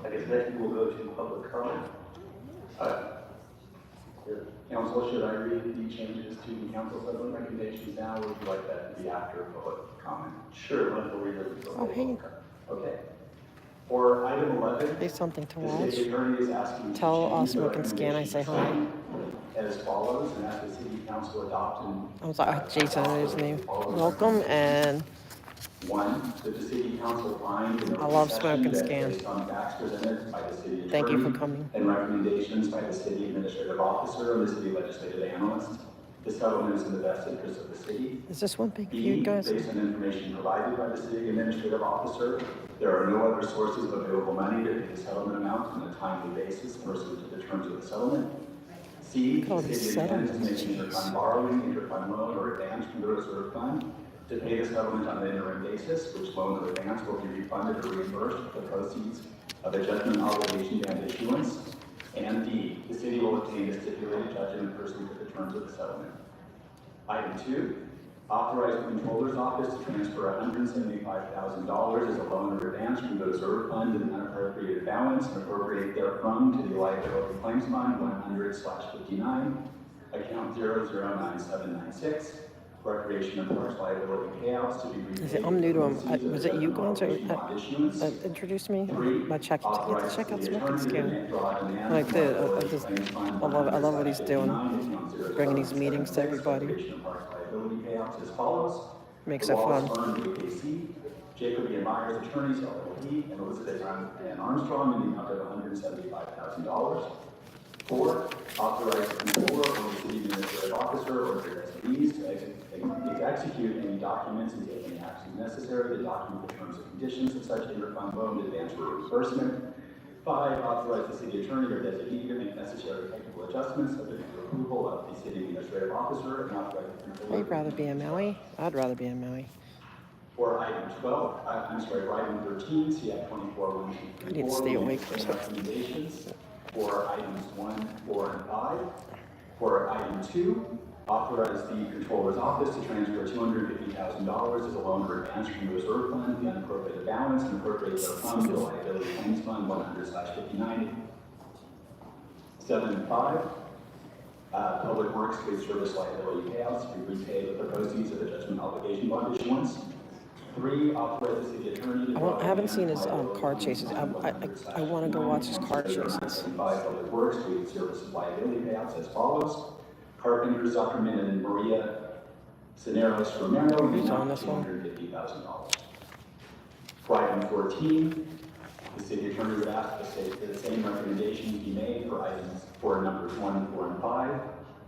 I guess next we'll go to public comment. Council, should I read the changes to the council settlement recommendations now, or would you like that to be after public comment? Sure, let me read it. Oh, hey. Okay. For item 11, Say something to the watch. city attorney is asking to Tell change the Smoke and Scan I say hi. recommendation as follows, and that the city council adopt and I was like, Jason is his name. Welcome, and 1, that the city council find in I love open Smoke and session that Scan. based on facts presented by the city attorney Thank you for coming. and recommendations by the city administrative officer and the city legislative analyst, the settlement is in the best interest of the city. Is this one big B, feud, guys? based on information provided by the city administrative officer, there are no other sources of available money to pay the settlement amount on a timely basis pursuant to the terms of the settlement. C, the city intends to make interfund borrowing, interfund loan, or advance from the reserve fund to pay the settlement on an interim basis, which loan or advance will be refunded or reimbursed with the proceeds of a judgment obligation and issuance. And D, the city will obtain a stipulated judgment pursuant to the terms of the settlement. Item 2, authorize the controller's office to transfer $175,000 as a loan or advance from the reserve fund and unappropriated balance and appropriate therefrom to the liability claims fund 100/59, account 009796, recreation and parks liability payouts to be repaid. I'm new to him. Was it you guys that introduced me? My check out Smoke and Scan. I did. I love what he's doing. Bringing these meetings to everybody. Makes it fun. Jacob and Myers attorneys, LLP, and Elizabeth and Armstrong in the amount of $175,000. 4, authorize the controller or the city administrative officer or their designees to execute any documents and take any actions necessary to document the terms and conditions of such interfund loan, advance, or reimbursement. 5, authorize the city attorney or designee to make necessary technical adjustments subject to approval of the city administrative officer and authorize the controller. I'd rather be in Maui. I'd rather be in Maui. For item 12, for item 13, see Act 24, I need to stay awake for something. recommendations for items 1, 4, and 5. For item 2, authorize the controller's office to transfer $250,000 as a loan or advance from the reserve fund, the unappropriated balance, and appropriate the fund to the liability claims fund 100/59. 7 and 5, public works paid service liability payouts to be repaid with the proceeds of the judgment obligation bond issuance. 3, authorize the city attorney to I haven't seen his car chases. I want to go watch his car chases. 5, public works paid service liability payouts as follows. Carpenters, Zuckerman and Maria Cineros Romero, Who's on this one? $250,000. For item 14, the city attorney would ask the same recommendations be made for numbers 1, 4, and 5.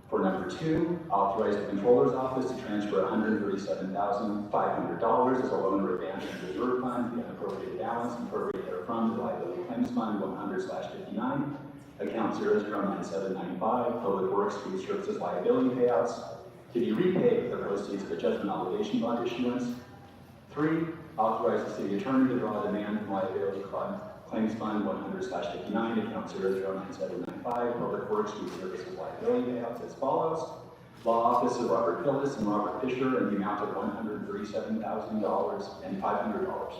For number 2, authorize the controller's office to transfer $137,500 as a loan or advance from the reserve fund, the unappropriated balance, and appropriate therefrom to the liability claims fund 100/59, account 009795, public works, street services liability payouts, to be repaid with the proceeds of the judgment obligation bond issuance. 3, authorize the city attorney to draw a demand from liability claims fund 100/59, account 009795, public works, street services liability payouts as follows. Law Office of Robert Phillips and Robert Fisher in the amount of $137,500.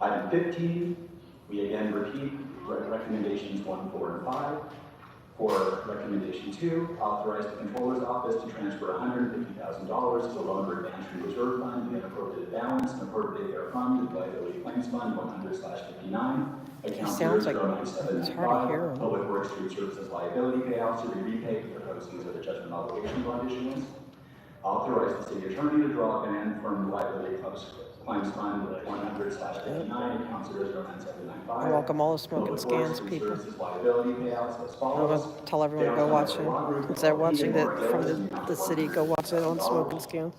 Item 15, we again repeat recommendations 1, 4, and 5. For recommendation 2, authorize the controller's office to transfer $150,000 as a loan or advance from reserve fund, the unappropriated balance, and appropriate therefrom to the liability claims fund 100/59. Account Sounds like it's hard to 009795, hear him. public works, street services liability payouts to be repaid with the proceeds of the judgment obligation bond issuance. Authorize the city attorney to draw a demand from the liability claims fund 100/59, account 009795. I welcome all the smoke and scans people. I'm gonna tell everyone to go watch it. Instead of watching it from the city, go watch it on Smoke and Scan.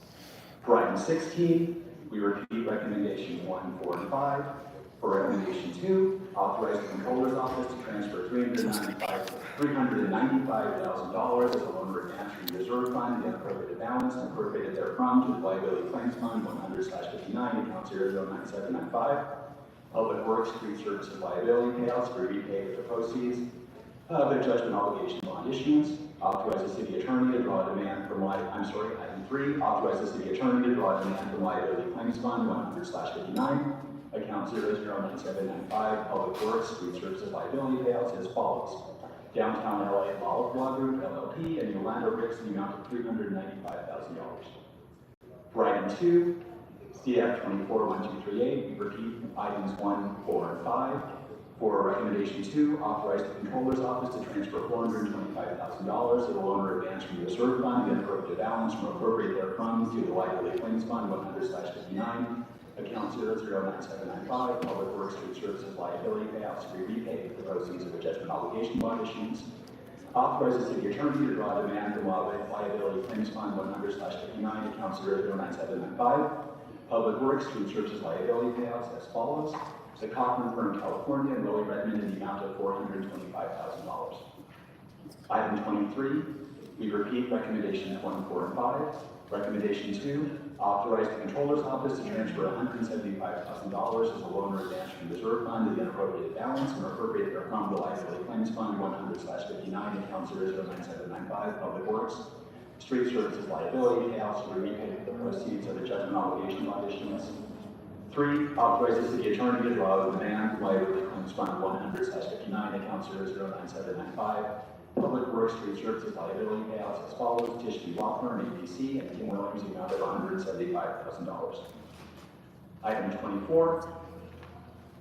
For item 16, we repeat recommendations 1, 4, and 5. For recommendation 2, authorize the controller's office to transfer $395,000 as a loan or advance from the reserve fund, the unappropriated balance, and appropriated therefrom to the liability claims fund 100/59, account 009795. Public works, street services liability payouts to be repaid with the proceeds of the judgment obligation bond issuance. Authorize the city attorney to draw a demand from item 3, authorize the city attorney to draw a demand from liability claims fund 100/59, account 009795, public works, street services liability payouts as follows. Downtown LA Olive Law Group, LLP, and Yolanda Ricks in the amount of $395,000. For item 2, CF 241238, we repeat items 1, 4, and 5. For recommendation 2, authorize the controller's office to transfer $425,000 as a loan or advance from the reserve fund, the unappropriated balance from appropriate therefrom to the liability claims fund 100/59, account 009795, public works, street services liability payouts to be repaid with the proceeds of the judgment obligation bond issuance. Authorize the city attorney to draw a demand from liability claims fund 100/59, account 009795, public works, street services liability payouts as follows. The Kaufman Firm, California, and Willie Redmond in the amount of $425,000. Item 23, we repeat recommendations 1, 4, and 5. Recommendation 2, authorize the controller's office to transfer $175,000 as a loan or advance from the reserve fund to the unappropriated balance and appropriate therefrom to the liability claims fund 100/59, account 009795, public works, street services liability payouts to be repaid with the proceeds of the judgment obligation bond issuance. 3, authorize the city attorney to draw the demand from liability claims fund 100/59, account 009795, public works, street services liability payouts as follows. Tishby Law Firm, ABC, and Kim Williams, the amount of $175,000. Item 24,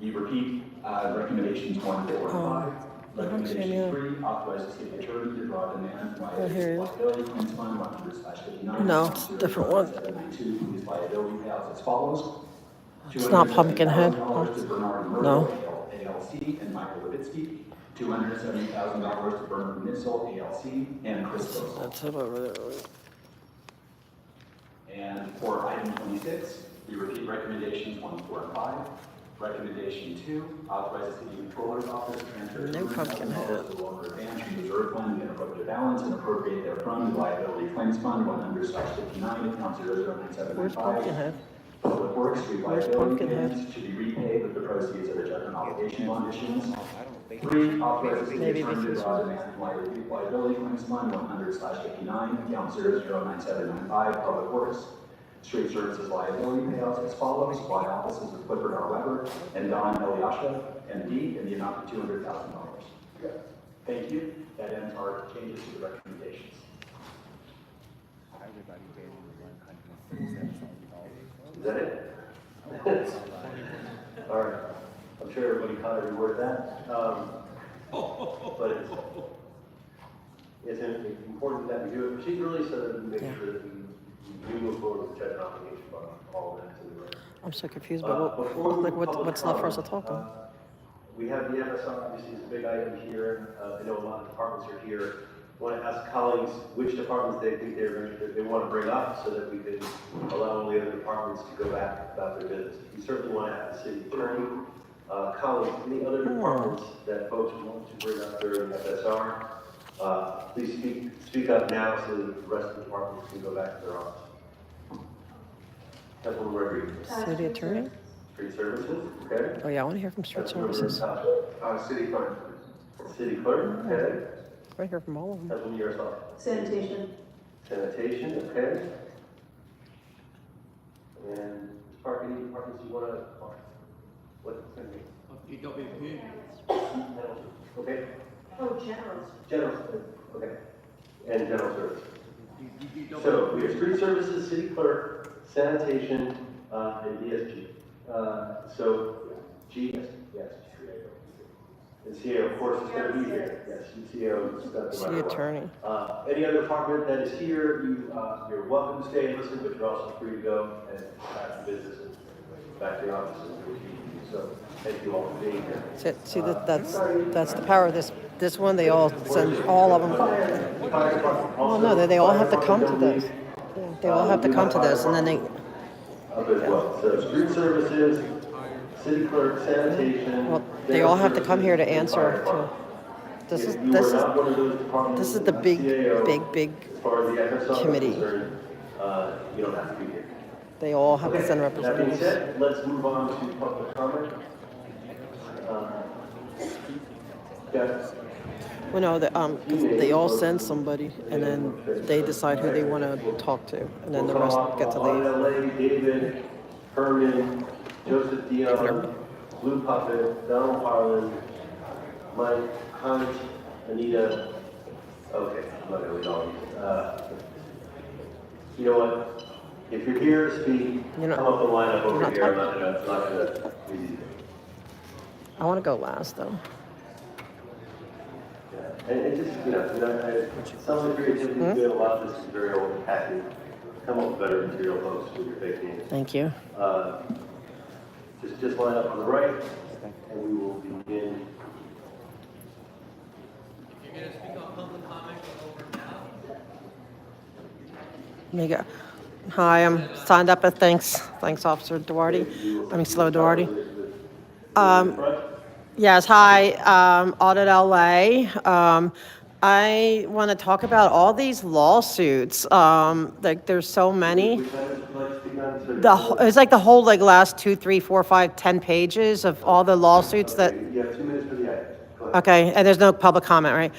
we repeat recommendations 1, 4, and 5. Recommendation 3, authorize the city attorney to draw a demand from liability claims fund 100/59. No, it's a different one. 792, police liability payouts as follows. It's not Pumpkinhead. $270,000 to Bernard Murrow, No. ALC, and Michael Levitsky. $270,000 to Bernard Missile, ALC, and Chris Bosel. That's it over there. And for item 26, we repeat recommendations 1, 4, and 5. Recommendation 2, authorize the city controller's office to transfer No Pumpkinhead. $200,000 to the loan or advance from the reserve fund, the unappropriated balance, and appropriate therefrom to the liability claims fund 100/59, account 009795. Where's Pumpkinhead? Public works, street Where's liability Pumpkinhead? payments to be repaid with the proceeds of the judgment obligation bond issuance. 3, authorize the city Maybe attorney to this draw a one. demand from liability claims fund 100/59, account 009795, public works, street services liability payouts as follows. By offices of Clifford R. Weber and Don Eliasha, MD, in the amount of $200,000. Thank you. That ends our changes to the recommendations. Is that it? All right. I'm sure everybody caught every word of that. But it's important that we do it procedurally so that we make sure that we do move forward with the judgment obligation on all of that to the right. I'm so confused, but Before we like, move to public what's left for us to comment, talk on? we have the MSR, obviously, is a big item here. I know a lot of departments are here. I want to ask colleagues which departments they think they want to bring up so that we can allow all the other departments to go back about their business. We certainly want to have the city attorney. Colleagues, any other departments that folks want to bring up during FSR, please speak up now so that the rest of the departments can go back to their office. Councilwoman Rodriguez. City attorney? Street services, okay. Oh, yeah, I want to hear from street Councilmember services. Tasha. City clerk. City clerk, okay. I want to hear from all of them. Councilwoman Yaroslav. Sanitation. Sanitation, okay. And any departments you want to, what? Okay. Oh, general. General, okay. And general service. So we have street services, city clerk, sanitation, and DSG. So G, yes. And CAO, of course, is going to be here. Yes, CAO is got the City attorney. Any other department that is here, you're welcome to stay and listen, but you're also free to go and back to business and back to the office and do what you need to do. So thank you all for being here. See, that's the power of this one. They all send all of them. Oh no, they all have to come to this. Yeah, they all have to come to this, and then they. Up as well. So street services, city clerk, sanitation. Well, they all have to come here to answer. This is the big As far as the FSR committee. is concerned, you don't have to be here. They all have to send That being representatives. said, let's move on to public comment. Yes. Well, no, 'cause they all send somebody, and then they decide who they want to talk to, and then the rest get to leave. LA, David, Herman, Joseph Dion, Blue Puppet, Donald Harlan, Mike, Hunt, Anita. Okay, I'm not gonna read all these. You know what? If you're here to speak, come up the lineup over here. I'm not gonna read you. I want to go last, though. And just, some of the creativity is good, a lot of this is very old and happy. Come up with better material, folks, with your fake names. Thank you. Just line up on the right, and we will begin. If you're gonna speak on public comment, go over now. Mega. Hi, I'm signed up at thanks, Officer Duarte. Slow Duarte. Yes, hi, Audit LA. I want to talk about all these lawsuits. Like, there's so many. It's like the whole last 2, 3, 4, 5, 10 pages of all the lawsuits that. You have 2 minutes for the item. Go ahead. Okay, and there's no public comment, right?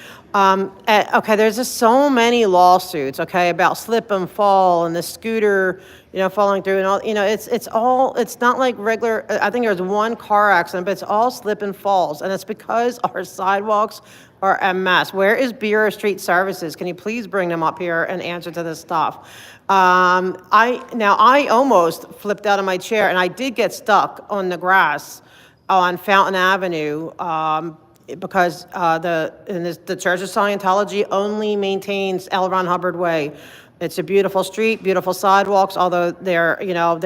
Okay, there's just so many lawsuits, okay, about slip and fall and the scooter, falling through and all, it's not like regular, I think there's one car accident, but it's all slip and falls, and it's because our sidewalks are a mess. Where is Bureau of Street Services? Can you please bring them up here and answer to this stuff? I almost flipped out of my chair, and I did get stuck on the grass on Fountain Avenue, because the Church of Scientology only maintains L. Ron Hubbard Way. It's a beautiful street, beautiful sidewalks, although they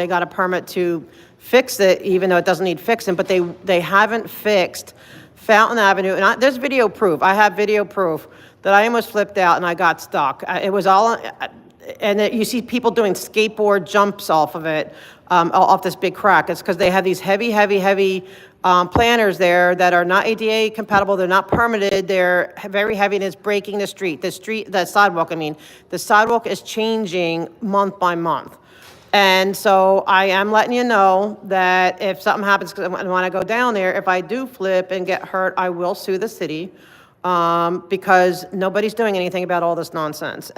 got a permit to fix it, even though it doesn't need fixing, but they haven't fixed Fountain Avenue. And there's video proof. I have video proof that I almost flipped out and I got stuck. It was all, and you see people doing skateboard jumps off of it, off this big crack. It's because they have these heavy planters there that are not ADA compatible. They're not permitted. They're very heavy, and it's breaking the street. The sidewalk. The sidewalk is changing month by month. And so I am letting you know that if something happens, because when I go down there, if I do flip and get hurt, I will sue the city, because nobody's doing anything about all this nonsense.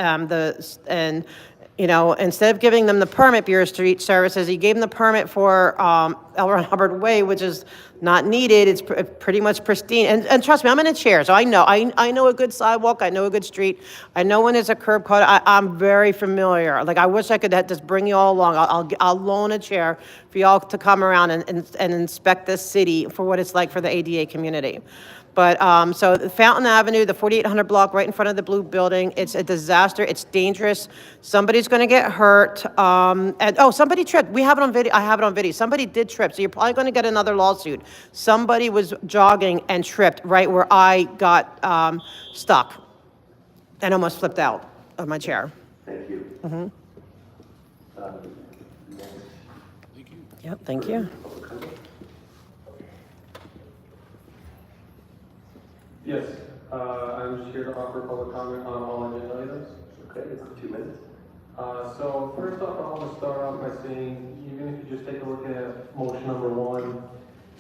Instead of giving them the permit, Bureau of Street Services, he gave them the permit for L. Ron Hubbard Way, which is not needed. It's pretty much pristine. And trust me, I'm in a chair, so I know. I know a good sidewalk. I know a good street. I know when there's a curb cut. I'm very familiar. Like, I wish I could just bring you all along. I'll loan a chair for y'all to come around and inspect this city for what it's like for the ADA community. But, so Fountain Avenue, the 4800 block right in front of the blue building, it's a disaster, it's dangerous, somebody's gonna get hurt, and, oh, somebody tripped, we have it on video, I have it on video, somebody did trip, so you're probably gonna get another lawsuit. Somebody was jogging and tripped right where I got, stuck and almost flipped out of my chair. Thank you. Mm-hmm. Next. Yep, thank you. Yes, I'm just here to offer public comment on all agenda items. Okay, it's 2 minutes. So first off, I want to start off by saying, even if you just take a look at motion number 1,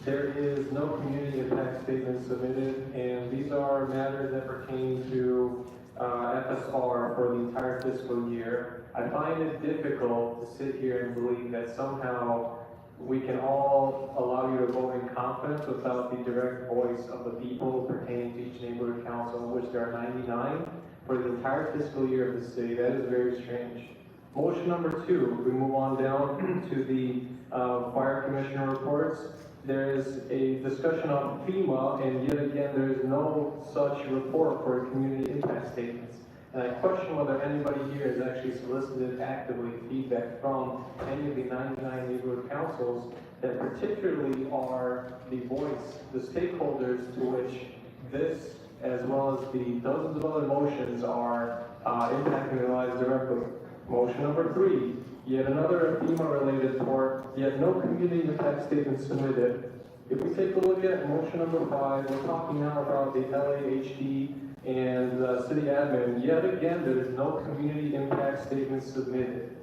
there is no community impact statement submitted, and these are matters that pertain to FSR for the entire fiscal year. I find it difficult to sit here and believe that somehow we can all allow you to vote in confidence without the direct voice of the people pertaining to each neighborhood council, which there are 99 for the entire fiscal year of the city. That is very strange. Motion number 2, we move on down to the fire commissioner reports. There is a discussion on FEMA, and yet again, there is no such report for community impact statements. And I question whether anybody here has actually solicited actively feedback from any of the 99 neighborhood councils that particularly are the voice, the stakeholders to which this, as well as the dozens of other motions, are impacting their lives directly. Motion number 3, yet another FEMA-related report, yet no community impact statement submitted. If we take a look at motion number 5, we're talking now about the LAHD and city admin. Yet again, there is no community impact statement submitted.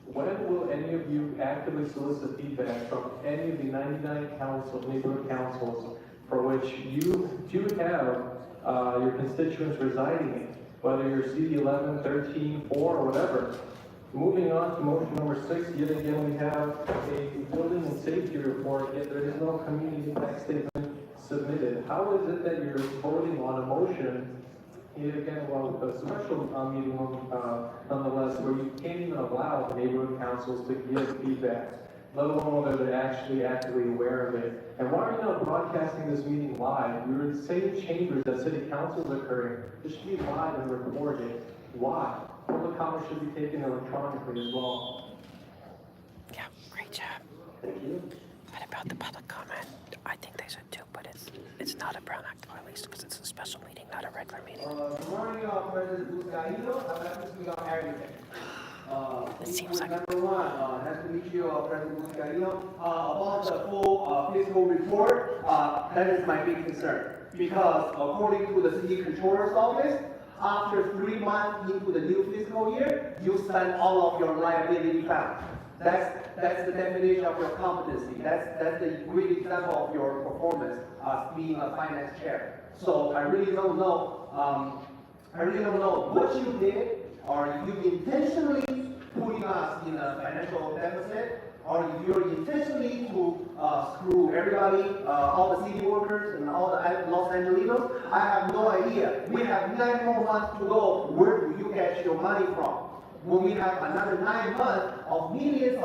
When will any of you actively solicit feedback from any of the 99 neighborhood councils for which you do have your constituents residing in, whether you're C11, 13, 4, or whatever? Moving on to motion number 6, yet again we have a building and safety report, yet there is no community impact statement submitted. How is it that you're voting on a motion, yet again, well, with a special meeting nonetheless, where you can't even allow the neighborhood councils to give feedback, let alone whether they're actually actively aware of it? And why are you not broadcasting this meeting live? We were in the same chambers that city council is occurring. It should be live and recorded. Why? Public comment should be taken electronically as well. Yeah, great job. Thank you. What about the public comment? I think they should too, but it's not a Brown Act violation because it's a special meeting, not a regular meeting. Good morning, President Buscaino. I'm happy to speak on everything. It seems like number 1, nice to meet you, President Buscaino. About the full fiscal report, that is my big concern. Because according to the city controller's office, after 3 months into the new fiscal year, you spend all of your liability funds. That's the definition of your competency. That's the great example of your performance as being a finance chair. So I really don't know. What you did. Are you intentionally putting us in a financial deficit? Or if you're intentionally to screw everybody, all the city workers and all the Los Angelinos? I have no idea. We have 9 more months to go. Where do you get your money from? When we have another 9 months of millions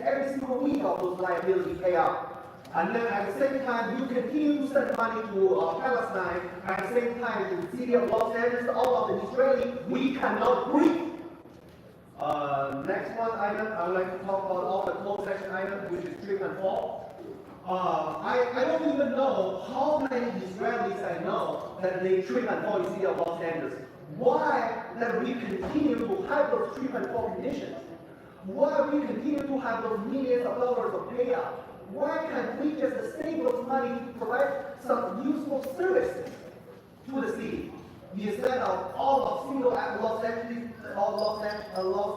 every single week of those liability payout. And then at the same time, you continue to send money to Palestine. At the same time, to the city of Los Angeles, all of the Israeli, we cannot breathe. Next one item, I would like to talk about all the closed session items, which is trip and fall. I don't even know how many Israelis I know that they trip and fall in the city of Los Angeles. Why that we continue to have those trip and fall conditions? Why we continue to have those millions of dollars of payout? Why can't we just save those money to provide some useful services to the city? Instead of all of single Los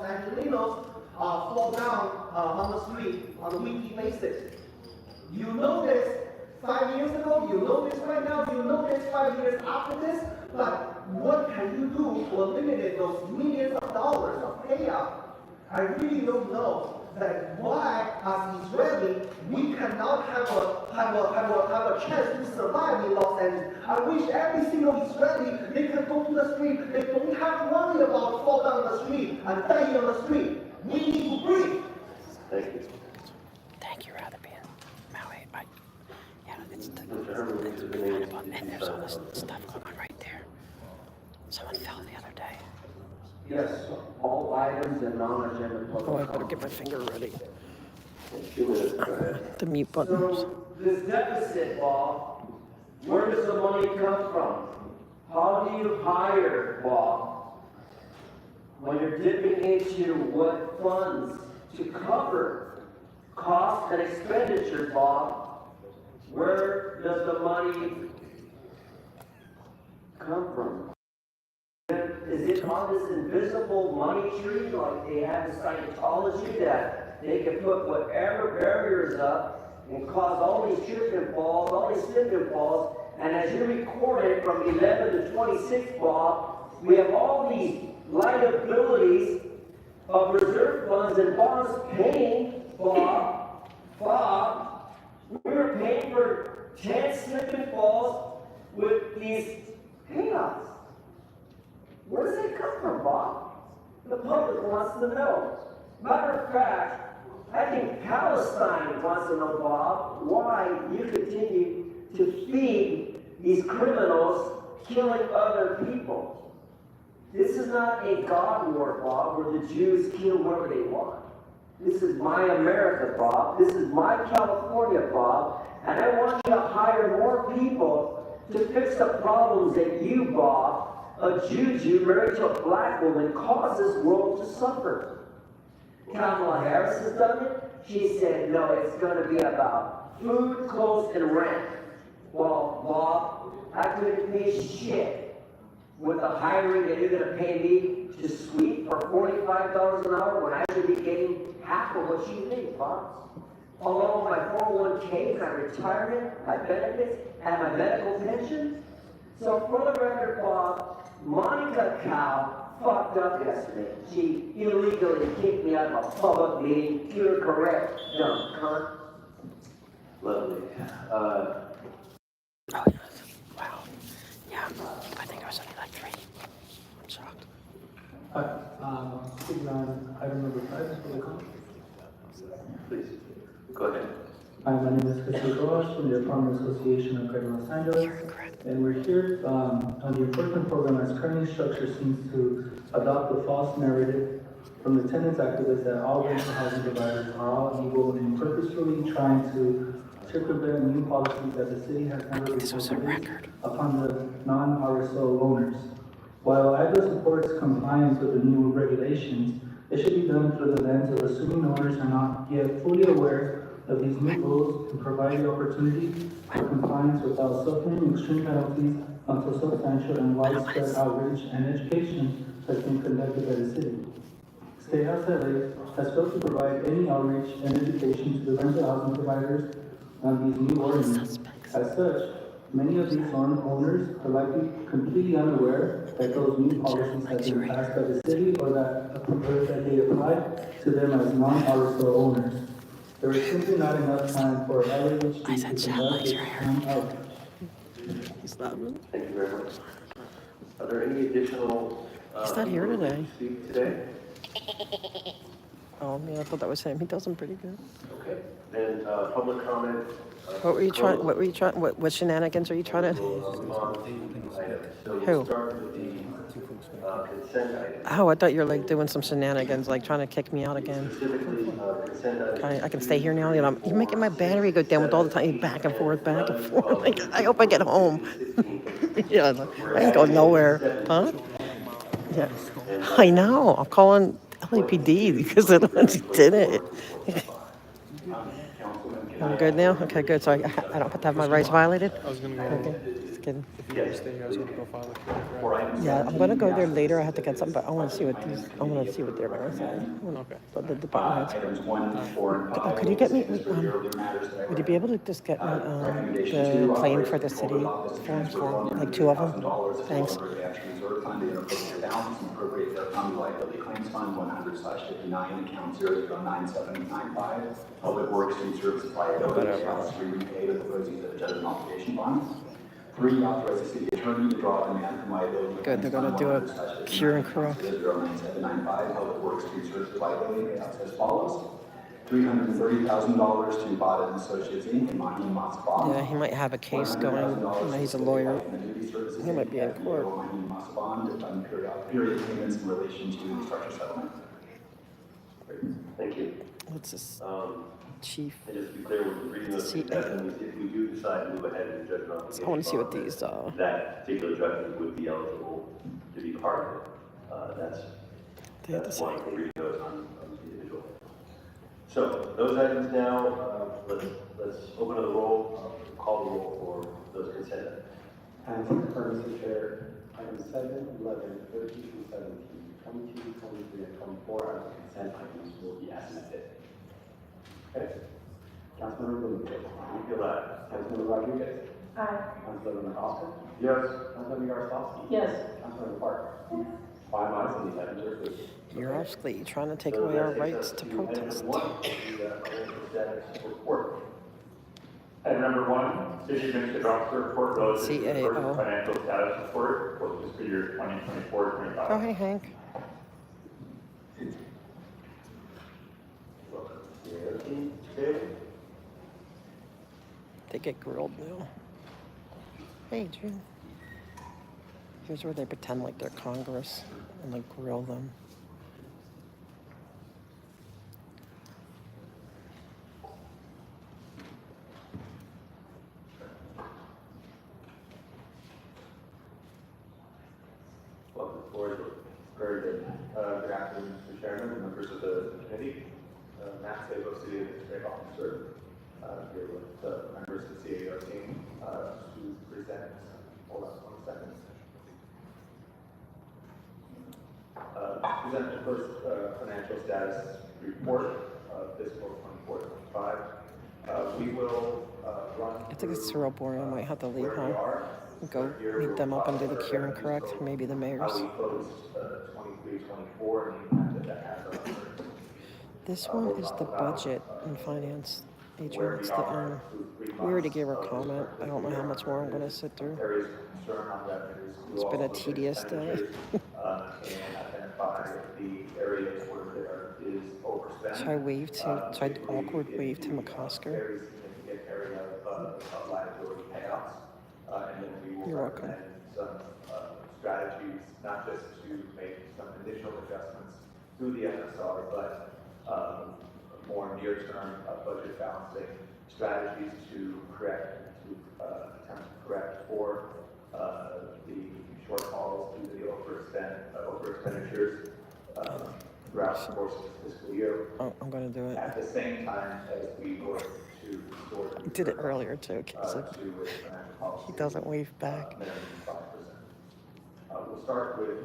Angelinos fall down on the street on a weekly basis. You know this 5 years ago, you know this right now, you know this 5 years after this, but what can you do to eliminate those millions of dollars of payout? I really don't know That why, as Israeli, we cannot have a chance to survive in Los Angeles. I wish every single Israeli, they can go to the street. They don't have to worry about fall down the street and dying on the street. We need to breathe. Thank you. Thank you, rather being Maui. Yeah, it's the Mr. Herman, this is the name. and there's all this stuff going on right there. Someone fell the other day. Yes, all items and non-agenda public. Oh, I better get my finger ready. 2 minutes, go ahead. The mute button. So this deficit, Bob, where does the money come from? How do you hire, Bob? When you're dipping into what funds to cover costs and expenditures, Bob, where does the money come from? Is it on this invisible money tree like they have in Scientology that they can put whatever barriers up and cause all these trip and falls, all these slip and falls, and as you recorded from 11 to 26, Bob, we have all these liabilities of reserve funds and bonds paying, Bob, we were paying for 10 slip and falls with these payouts. Where does it come from, Bob? The public wants to know. Matter of fact, I think Palestine wants to know, Bob, why you continue to feed these criminals killing other people. This is not a God war, Bob, where the Jews kill whoever they want. This is my America, Bob. This is my California, Bob. And I want you to hire more people to fix the problems that you, Bob, a Jew married to a black woman, causes the world to suffer. Kamala Harris has done it. She said, no, it's going to be about food, clothes, and rent. Well, Bob, I couldn't pay shit with the hiring that you're going to pay me to sweep for $45 an hour when I should be getting half of what you make, Bob. Along with my 401k, my retirement, my benefits, and my medical pension. So for the record, Bob, Monica Cow fucked up yesterday. She illegally kicked me out of a public meeting. You're correct, dumb cunt. Lovely. Oh, yes. Wow. Yeah, I think I was only like 3. I'm shocked. Hi, speaking on item number 5 for the comment. Please, go ahead. Hi, my name is Jesús Rojas from the Apartment Association of Greater Los Angeles. And we're here on the enforcement program as currently structured seems to adopt the false narrative from the tenants activists that all rental housing providers are all evil and purposefully trying to circumvent new policies that the city has never reported upon the non-RSO owners. While AGLA supports compliance with the new regulations, it should be done through the lens of assuming owners are not yet fully aware of these new rules and provide the opportunity for compliance without suffering extreme penalties until substantial and widespread outreach and education has been conducted by the city. State House LA has failed to provide any outreach and education to the rental housing providers on these new ordinances. As such, many of these owners are likely completely unaware that those new policies have been passed by the city or that they apply to them as non-RSO owners. There is simply not enough time for LAHD to conduct its own outreach. Thank you very much. Are there any additional? He's not here today. Speak today? Oh, man, I thought that was him. He does them pretty good. Okay. Then public comment. What were you trying? What shenanigans are you trying to? So Who? we'll start with the consent item. Oh, I thought you were like doing some shenanigans, like trying to kick me out again. Specifically, consent item. I can stay here now. You're making my battery go down with all the time back and forth, back and forth. Like, I hope I get home. Yeah, I ain't going nowhere, huh? Yeah, I know. I'm calling LAPD because they're the ones who did it. I'm good now? Okay, good. So I don't have to have my rights violated? I was gonna go. Okay. thinking. If you understand, I was gonna go file a cure. For item Yeah, I'm 17, gonna go we there ask later. I the have to get something, but I want to see what these. I want to see what they're gonna say. Okay. What the department heads. Items 1, 4, and 5. Could you get me? Mr. Bureau matters that I Would you be able to just get me Recommendation the 2, claim authorize for the Controller's city Office to forms? transfer Like 2 of them. $130,000 to Thanks. Lumber Advanced Reserve Fund to inappropriate balance and appropriate their fund liability claims fund 100/59 account 009795. Public Works and Services liability accounts to be repaid with the proceeds of the judgment obligation bond. 3, authorize the city attorney to draw a demand from liability. Good, they're gonna do a cure and correct. 09795. Public Works and Services liability payouts as follows. $330,000 to Bada and Associates Inc. and Mahim Masabah. Yeah, he might have a case going. You know, he's a lawyer. He might be in court. Mahim Masabah to fund period payments in relation to the structure settlement. Thank you. What's this? Chief. And just to be clear, with reading those suggestions, if we do decide to move ahead with the judgment obligation I want to see what bond, these. that particular judgment would be eligible to be part of it. That's why we're reading those on the individual. So those items now, let's open the roll, call the roll for those consent items. And confirm, Mr. Chair, items 7, 11, 13 through 17, 22, 23, and 24 are the consent items will be as amended. Okay. Councilmember Bloomfield. Bloomfield, aye. Councilmember Rodriguez. Aye. Councilmember McCosker. Yes. Councilmember Yaroslavsky. Yes. Councilmember Parker. 5 ayes, and these items are approved. You're obviously trying to take away our rights to protest. Item number 1, City Administrative Officer report relative to the CAO. first financial status report for fiscal year 2024-25. Oh, hey, Hank. They get grilled now. Hey, June. Here's where they pretend like they're Congress and like grill them. Welcome forward. Very good. Good afternoon, Mr. Chairman and members of the committee. Matt Sabo, City Administrative Officer, here with the members of the CAO team to present. Hold on 1 second. Present the first financial status report of fiscal 24-25. We will run. I think it's real boring. I might have to leave, huh? Go meet them up and do the cure and correct. Maybe the mayor's. How we closed 23-24 and the impact that has on our This one is the budget and finance. Adrian, it's the we already gave our comment. I don't know how much more I'm going to sit through. It's been a tedious day. and identify the areas where there is overspend. So I waved to, so I awkward wave to McCosker. Very significant area of liability payouts. And then we will You're welcome. recommend some strategies, not just to make some initial adjustments through the MSR, but more near-term budget balancing strategies to correct, to attempt to correct for the shortfalls due to the over expenditures throughout the course of the fiscal year. Oh, I'm going to do it. At the same time as we work to restore. He did it earlier too. Okay, so he doesn't wave back. We'll start with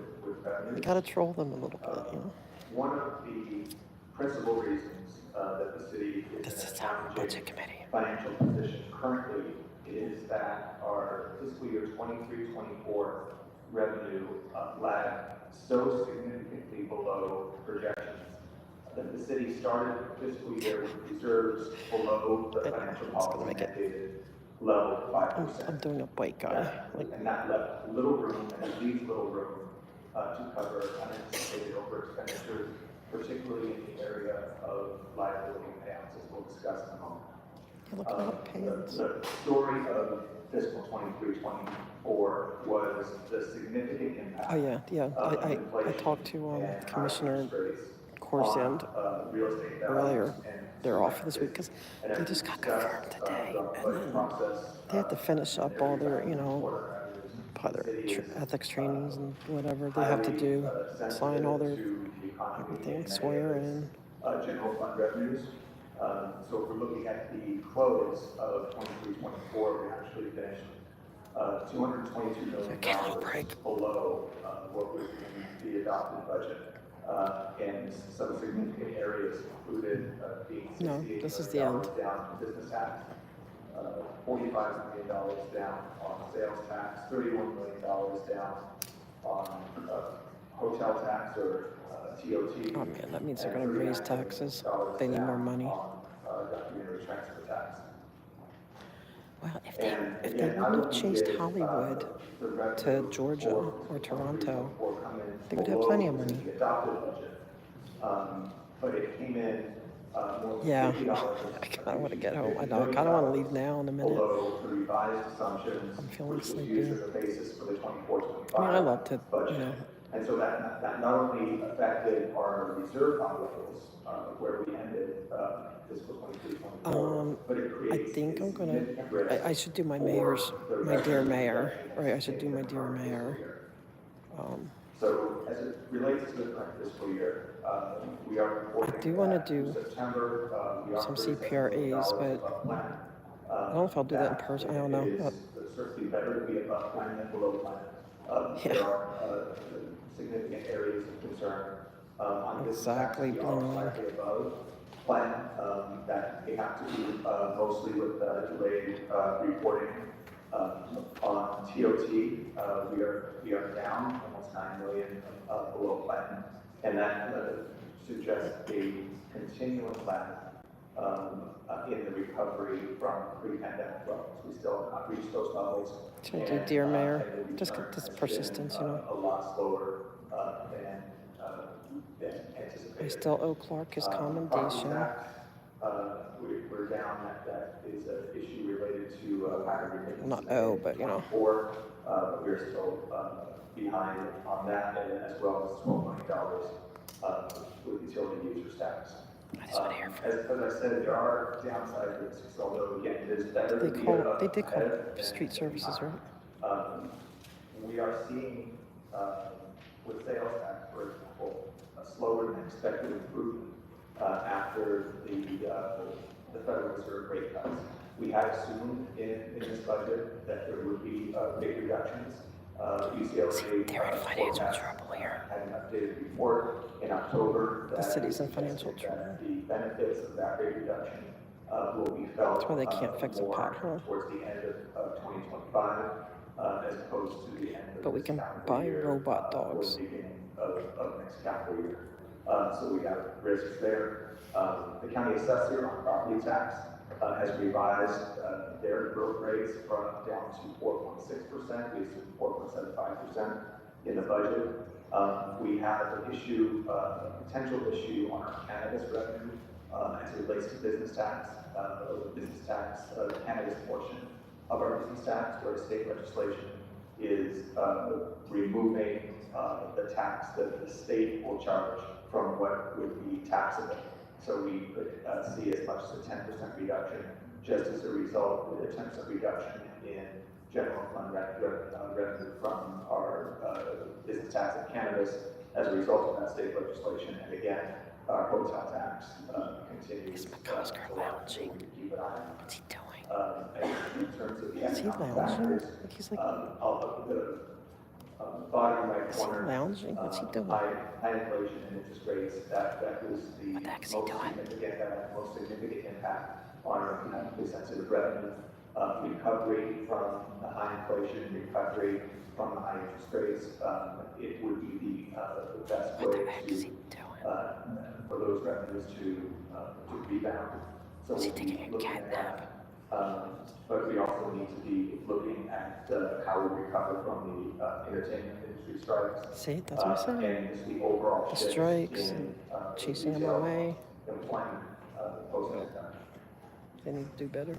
revenue. You gotta troll them a little bit, you know. One of the principal reasons that the city is in a challenging financial position currently is that our fiscal year 23-24 revenue lagged so significantly below projections that the city started the fiscal year with reserves below the financial policy mandated level of 5%. I'm doing a white guy. And that left little room, and it leaves little room to cover unanticipated over expenditures, particularly in the area of liability payouts, as we'll discuss in a moment. The story of fiscal 23-24 was the significant impact. Oh yeah. I talked to Commissioner Corsand earlier. They're off this week because they just got confirmed today, and then they have to finish up all their, you know, ethics trainings and whatever they have to do, sign all their everything, swear in. General fund revenues. So if we're looking at the close of 23-24, we actually finished $222 million below what was in the adopted budget. And some significant areas included being $68 million down on business tax, $45 million down on sales tax, $31 million down on hotel tax or TOT. Oh man, that means they're going to raise taxes. They need more money. Documentary transfer tax. Well, if they wouldn't have chased Hollywood to Georgia or Toronto, they would have plenty of money. But it came in more than Yeah, $50 I kind of want to get home. I know, I kind of want to leave now in a minute. below the revised assumptions, I'm feeling which was sleepy. used as a basis for the 24-25 I mean, I love to, budget. you know. And so that not only affected our reserve fund levels, where we ended fiscal 23-24, but it I creates think a I'm gonna. significant risk I should do my for mayor's, the my rest dear of the mayor. budget Right, I should do in my the dear current fiscal mayor. year. So as it relates to the current fiscal year, we are reporting I do want to do September, we are some $37 CPRAs, million but above plan. I don't know if I'll do that in person. I don't know. It is certainly better to be above plan than below plan. Yeah. There are significant areas of concern. On this tax, Exactly, we are slightly above plan. That we have to do mostly with delayed reporting. On TOT, we are down almost $9 million below plan, and that suggests a continuing plan in the recovery from pre-pandemic levels. We still have not reached those levels. should I do dear mayor? Just get this persistence, you know. A lot slower than anticipated. I still owe Clark his commendation. We're down. That is an issue related to higher remittances. Not owe, but you know. We're still behind on that, and as well as $12 million with utility users tax. As I said, there are downside risks, although again, it is better to be They did call street services, right? We are seeing with sales tax, for example, a slower than expected improvement after the Federal Reserve rate cuts. We had assumed in this budget that there would be big reductions. UCLA they're in financial trouble here. Had an updated report in October. The city's in financial trouble. The benefits of that rate reduction will be felt. That's why they can't fix a pothole. Towards the end of 2025, as opposed to the end of But we this can calendar buy year, robot or dogs. the beginning of next calendar year. So we have risks there. The county assessor on property tax has revised their growth rates down to 4.6%. We assume 4.75% in the budget. We have an issue, a potential issue on our cannabis revenue as it relates to business tax. The cannabis portion of our business tax, where state legislation is removing the tax that the state will charge from what would be taxable. So we could see as much as a 10% reduction just as a result of a 10% reduction in general fund revenue from our business tax of cannabis as a result of that state legislation. And again, our hotel tax continues. Is McCosker lounging? What's he doing? In terms of the Is he economic lounging? factors, Like he's like, bottom right is he corner. lounging? What's he doing? High inflation and interest rates, that was the What the heck is he doing? most significant impact on our economically sensitive revenue. Recovery from the high inflation, recovery from the high interest rates, it would be the best way for those revenues to rebound. So is he taking a cat nap? But we also need to be looking at how we recover from the entertainment industry strikes. See, that's what I'm saying. And just the overall The shift strikes in, and chasing them retail away. employment post-pandemic. They need to do better.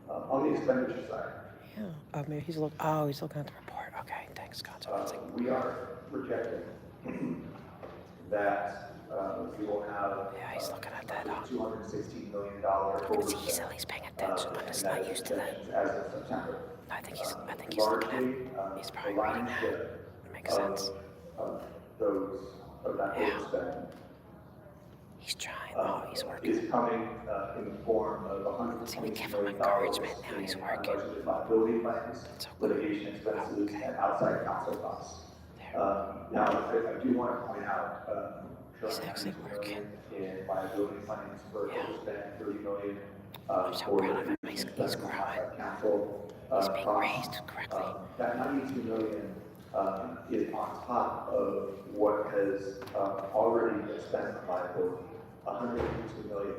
On the expenditure side, Yeah. Oh, maybe he's looking at the report. Okay, thanks, Gonzo. we are projecting that we will have he's looking at that. $216 million He's at least paying attention. I'm just not used to that. as of September. I think he's looking at it. He's probably reading that. It makes sense. Of that overspend He's trying. Oh, he's working. Is coming in the form of $122 million in unbudgeted liability claims, litigation expenses, and outside counsel costs. Now, I do want to point out, $92 million in liability claims for a total spend $30 million for litigation expenses and outside counsel costs. That $92 million is on top of what has already been spent on liability. $102 million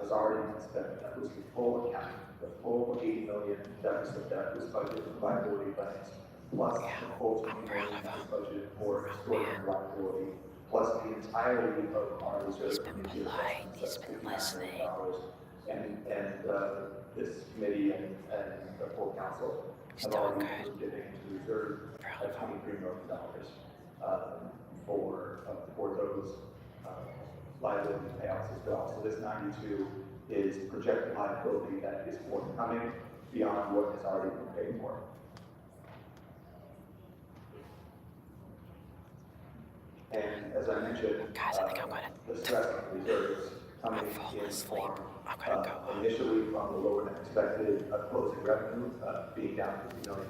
has already been spent. That was the full account, the full $80 million deficit that was budgeted for liability claims, plus the full $20 million that was budgeted for extraordinary liability, plus the entirety of our reserve committee investments, that's $59 million. And this committee and the full council have already approved getting into the reserve at $23 million for those liability payouts as well. So this 92 is projected liability that is forthcoming beyond what has already been paid for. And as I mentioned, the stress on reserves coming in form initially from the lower than expected closing revenue being down $50 million.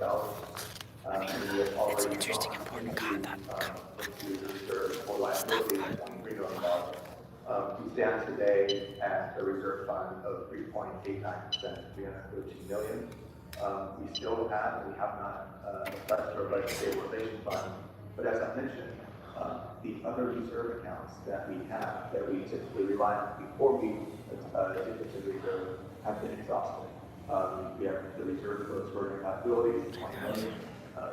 It's interesting, important conduct. The reserve for liability at $23 million. We stand today at a reserve fund of 3.89%, $313 million. We still have, and we have not touched our budget stabilization fund, but as I mentioned, the other reserve accounts that we have, that we typically rely on before we dip into the reserve, have been exhausted. We have the reserve for extraordinary liabilities, $20 million.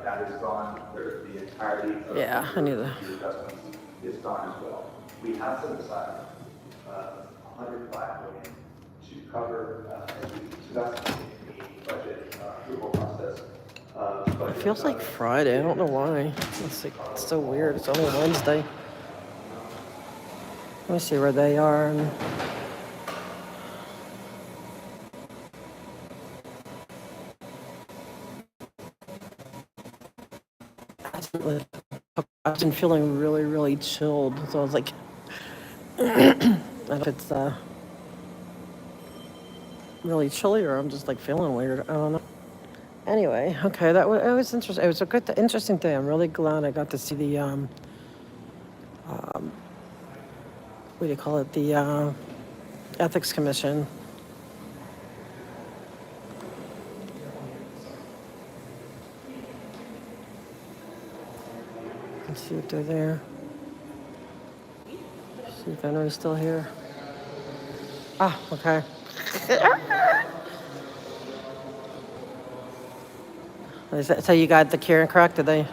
That is gone. The entirety of the adjustments is gone as well. We have set aside $105 million to cover, as we discussed in the budget approval process. It feels like Friday. I don't know why. It's so weird. It's only Wednesday. Let me see where they are. I've been feeling really, really chilled. So I was like, I don't know if it's really chilly or I'm just like feeling weird. I don't know. Anyway, okay, it was interesting. It was a interesting day. I'm really glad I got to see the what do you call it? The Ethics Commission. Let's see if they're there. See if anybody's still here. Ah, okay. So you got the Kieran correct, did they?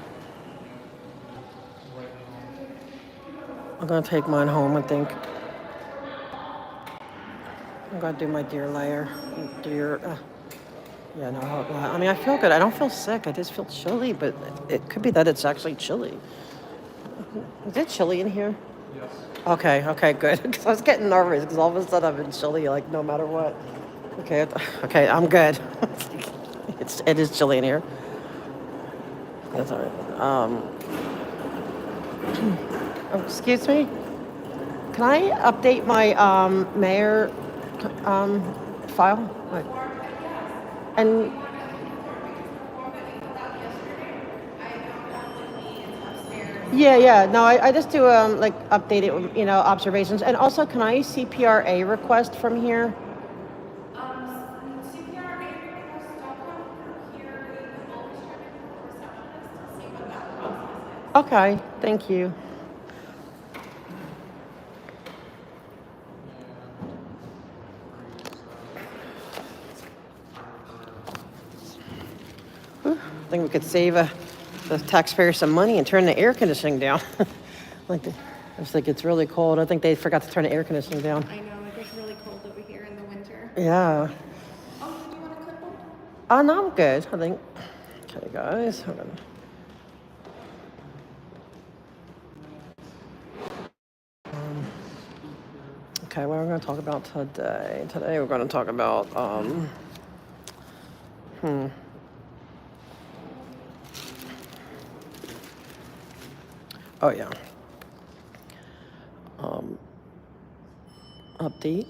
I'm gonna take mine home, I think. I'm gonna do my deer layer. Yeah, no, I mean, I feel good. I don't feel sick. I just feel chilly, but it could be that it's actually chilly. Is it chilly in here? Yes. Okay, good. Because I was getting nervous because all of a sudden I've been chilly, like no matter what. Okay, I'm good. It is chilly in here. That's all right. Excuse me? Can I update my mayor file? And yeah. No, I just do like update it, observations. And also, can I CPRA request from here? Okay, thank you. I think we could save the taxpayers some money and turn the air conditioning down. I just think it's really cold. I think they forgot to turn the air conditioning down. I know, it gets really cold over here in the winter. Yeah. Oh, did you want a clipboard? Oh, no, I'm good, I think. Okay, guys, hold on. Okay, what are we going to talk about today? Today we're going to talk about, Oh, yeah. update.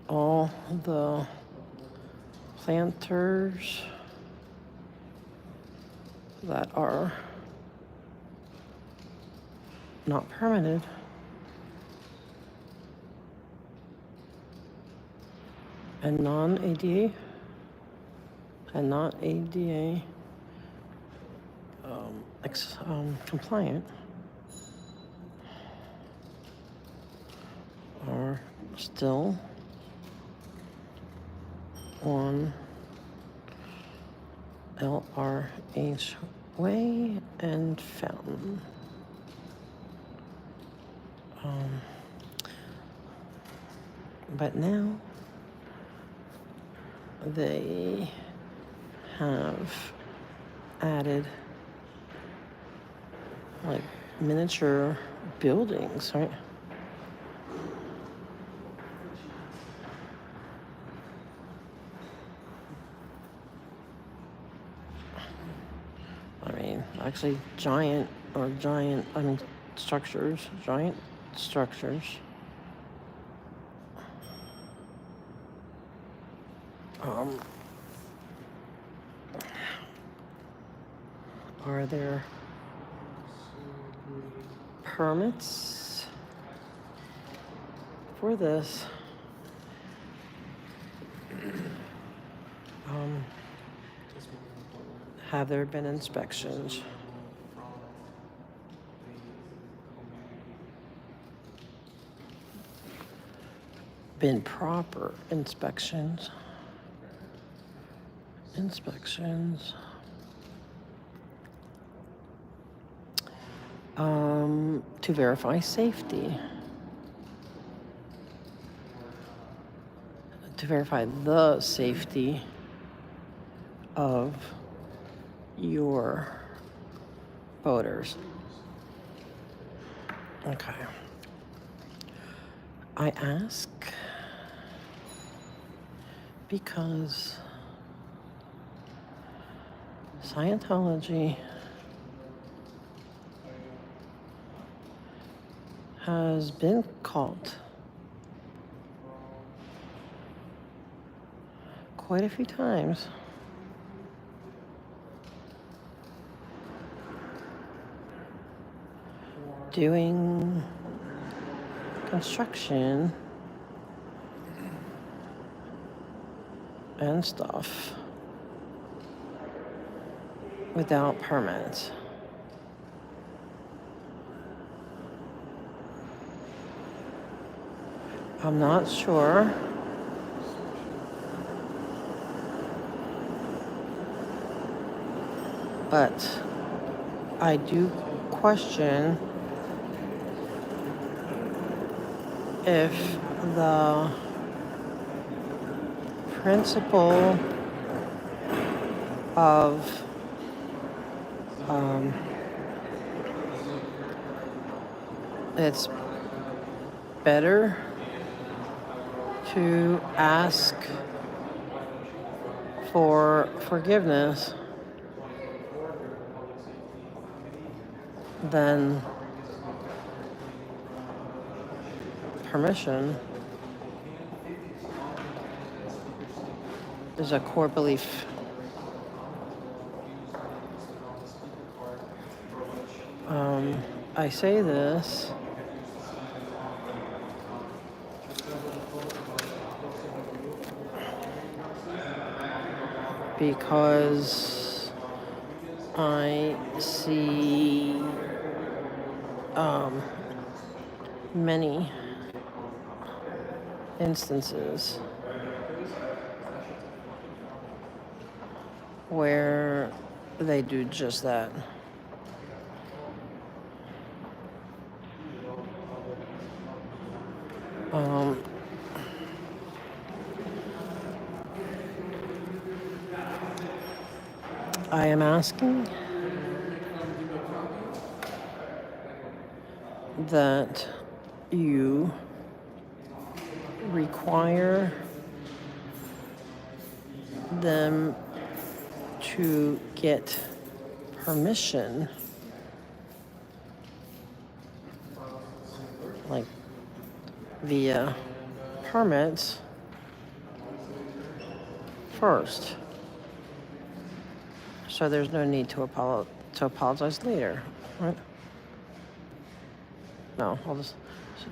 All the planters that are not permitted and non-ADA and not ADA compliant are still on LRH Way and Fountain. But now they have added like miniature buildings, right? I mean, actually giant structures, giant structures. Are there permits for this? Have there been inspections? Been proper inspections? To verify safety. To verify the safety of your voters. Okay. I ask because Scientology has been caught quite a few times doing construction and stuff without permits. I'm not sure but I do question if the principle of it's better to ask for forgiveness than permission is a core belief. I say this because I see many instances where they do just that. I am asking that you require them to get permission the permits first. So there's no need to apologize later, right? No, I'll just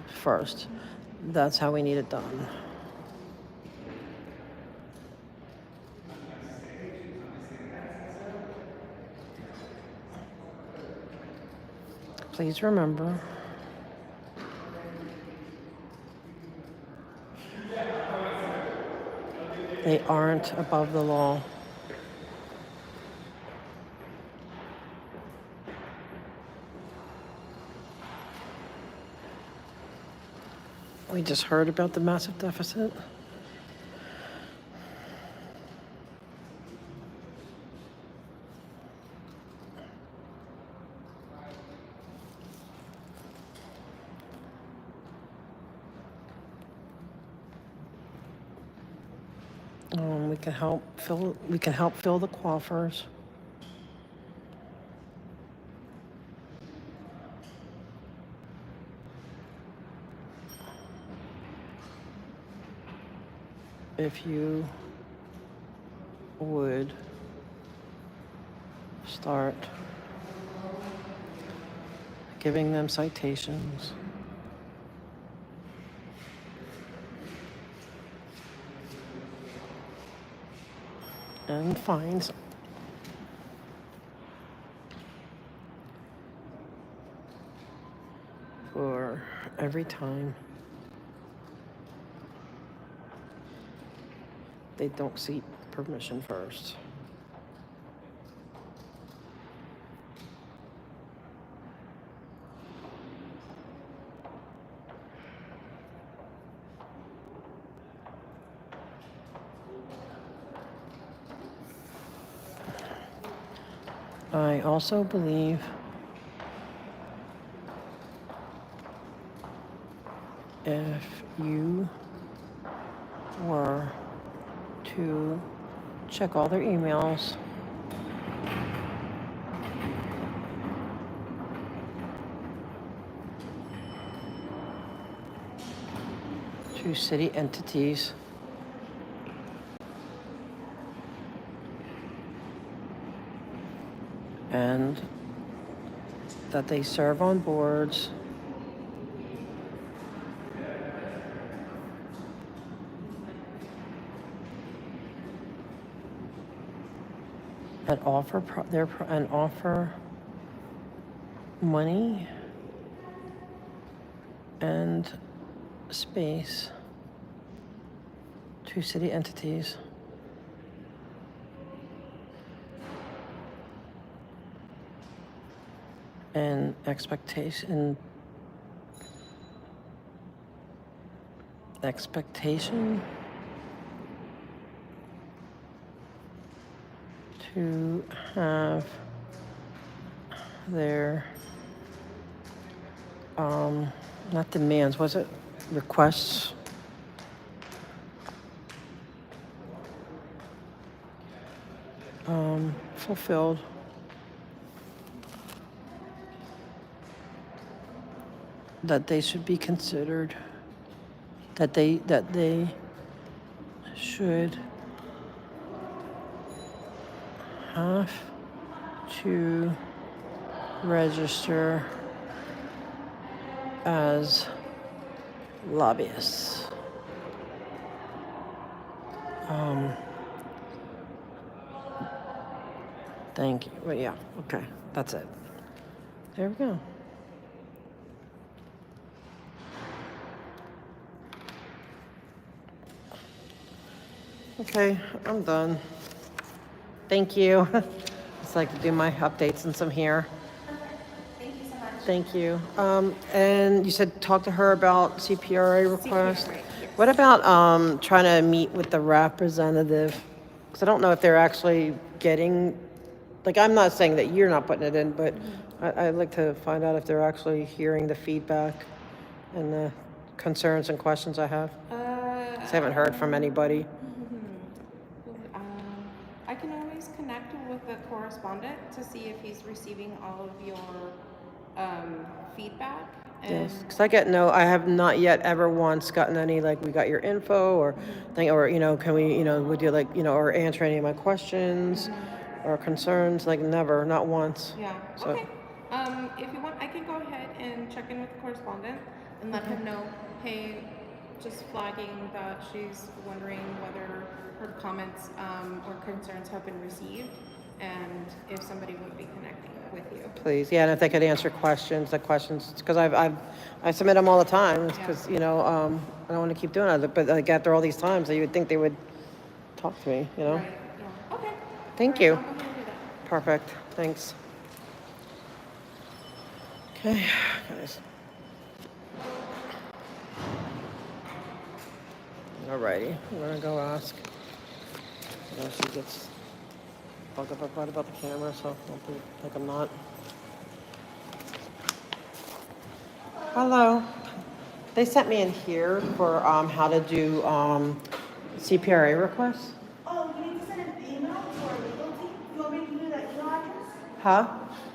first. That's how we need it done. Please remember, they aren't above the law. We just heard about the massive deficit. We can help fill the coffers. If you would start giving them citations. And fines. For every time they don't seek permission first. I also believe if you were to check all their emails, to city entities, and that they serve on boards and offer money and space to city entities. And expectation to have their not demands, was it requests, fulfilled. That they should be considered, that they should have to register as lobbyists. Thank you. Well, yeah, okay, that's it. There we go. Okay, I'm done. Thank you. Just like to do my updates since I'm here. Thank you so much. Thank you. And you said talk to her about CPRA request. CPRA, yes. What about trying to meet with the representative? Because I don't know if they're actually getting, like, I'm not saying that you're not putting it in, but I'd like to find out if they're actually hearing the feedback and the concerns and questions I have. 'Cause I haven't heard from anybody. I can always connect with the correspondent to see if he's receiving all of your feedback And Yes, because I have not yet ever once gotten any, like, we got your info, or thing, or, can we, would you like, or answer any of my questions or concerns, like, never, not once. yeah, So, okay. If you want, I can go ahead and check in with the correspondent and let him know, hey, just flagging that she's wondering whether her comments or concerns have been received, and if somebody would be connecting with you. please, yeah, and if they could answer questions, because I submit them all the time, because, I don't want to keep doing it, but like after all these times, you would think they would talk to me, Right, yeah, okay. Thank All right, you. I'll go ahead and do that. Perfect, thanks. Okay, guys. Alrighty, I'm gonna go ask. She gets bugged up about the camera, so I'll be like I'm not. Hello. They sent me in here for how to do CPRA requests. Oh, you need to send an email to our legal team? You want me to give you that email address? Huh?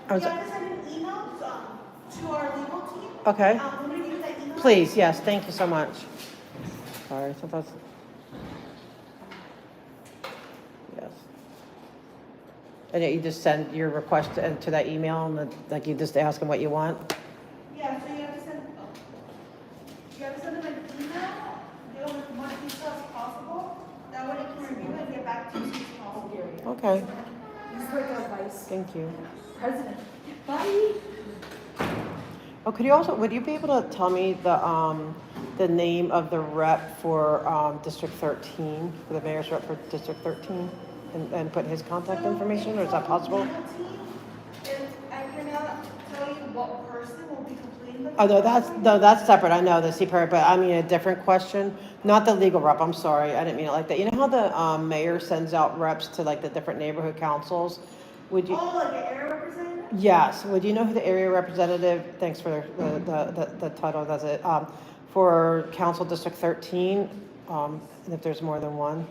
You have to send an email to our legal team. Okay. Want me to give you that email? Please, yes, thank you so much. Sorry, so that's. Yes. And you just send your request to that email, and like you just ask them what you want? Yeah, so you have to send them an email, give them as much detail as possible. That way they can review it and get back to you as soon as possible. Okay, This is great advice. thank you. President. Bye. Oh, would you be able to tell me the name of the rep for District 13, for the mayor's rep for District 13, and put his contact information, or is that possible? I cannot tell you what person will be completing the. Oh, no, that's separate, I know, the CPR, but I mean a different question, not the legal rep, I'm sorry, I didn't mean it like that. You know how the mayor sends out reps to like the different neighborhood councils? Would you? Oh, like an area representative? Yes, would you know who the area representative, thanks for the title, does it, for Council District 13, and if there's more than one,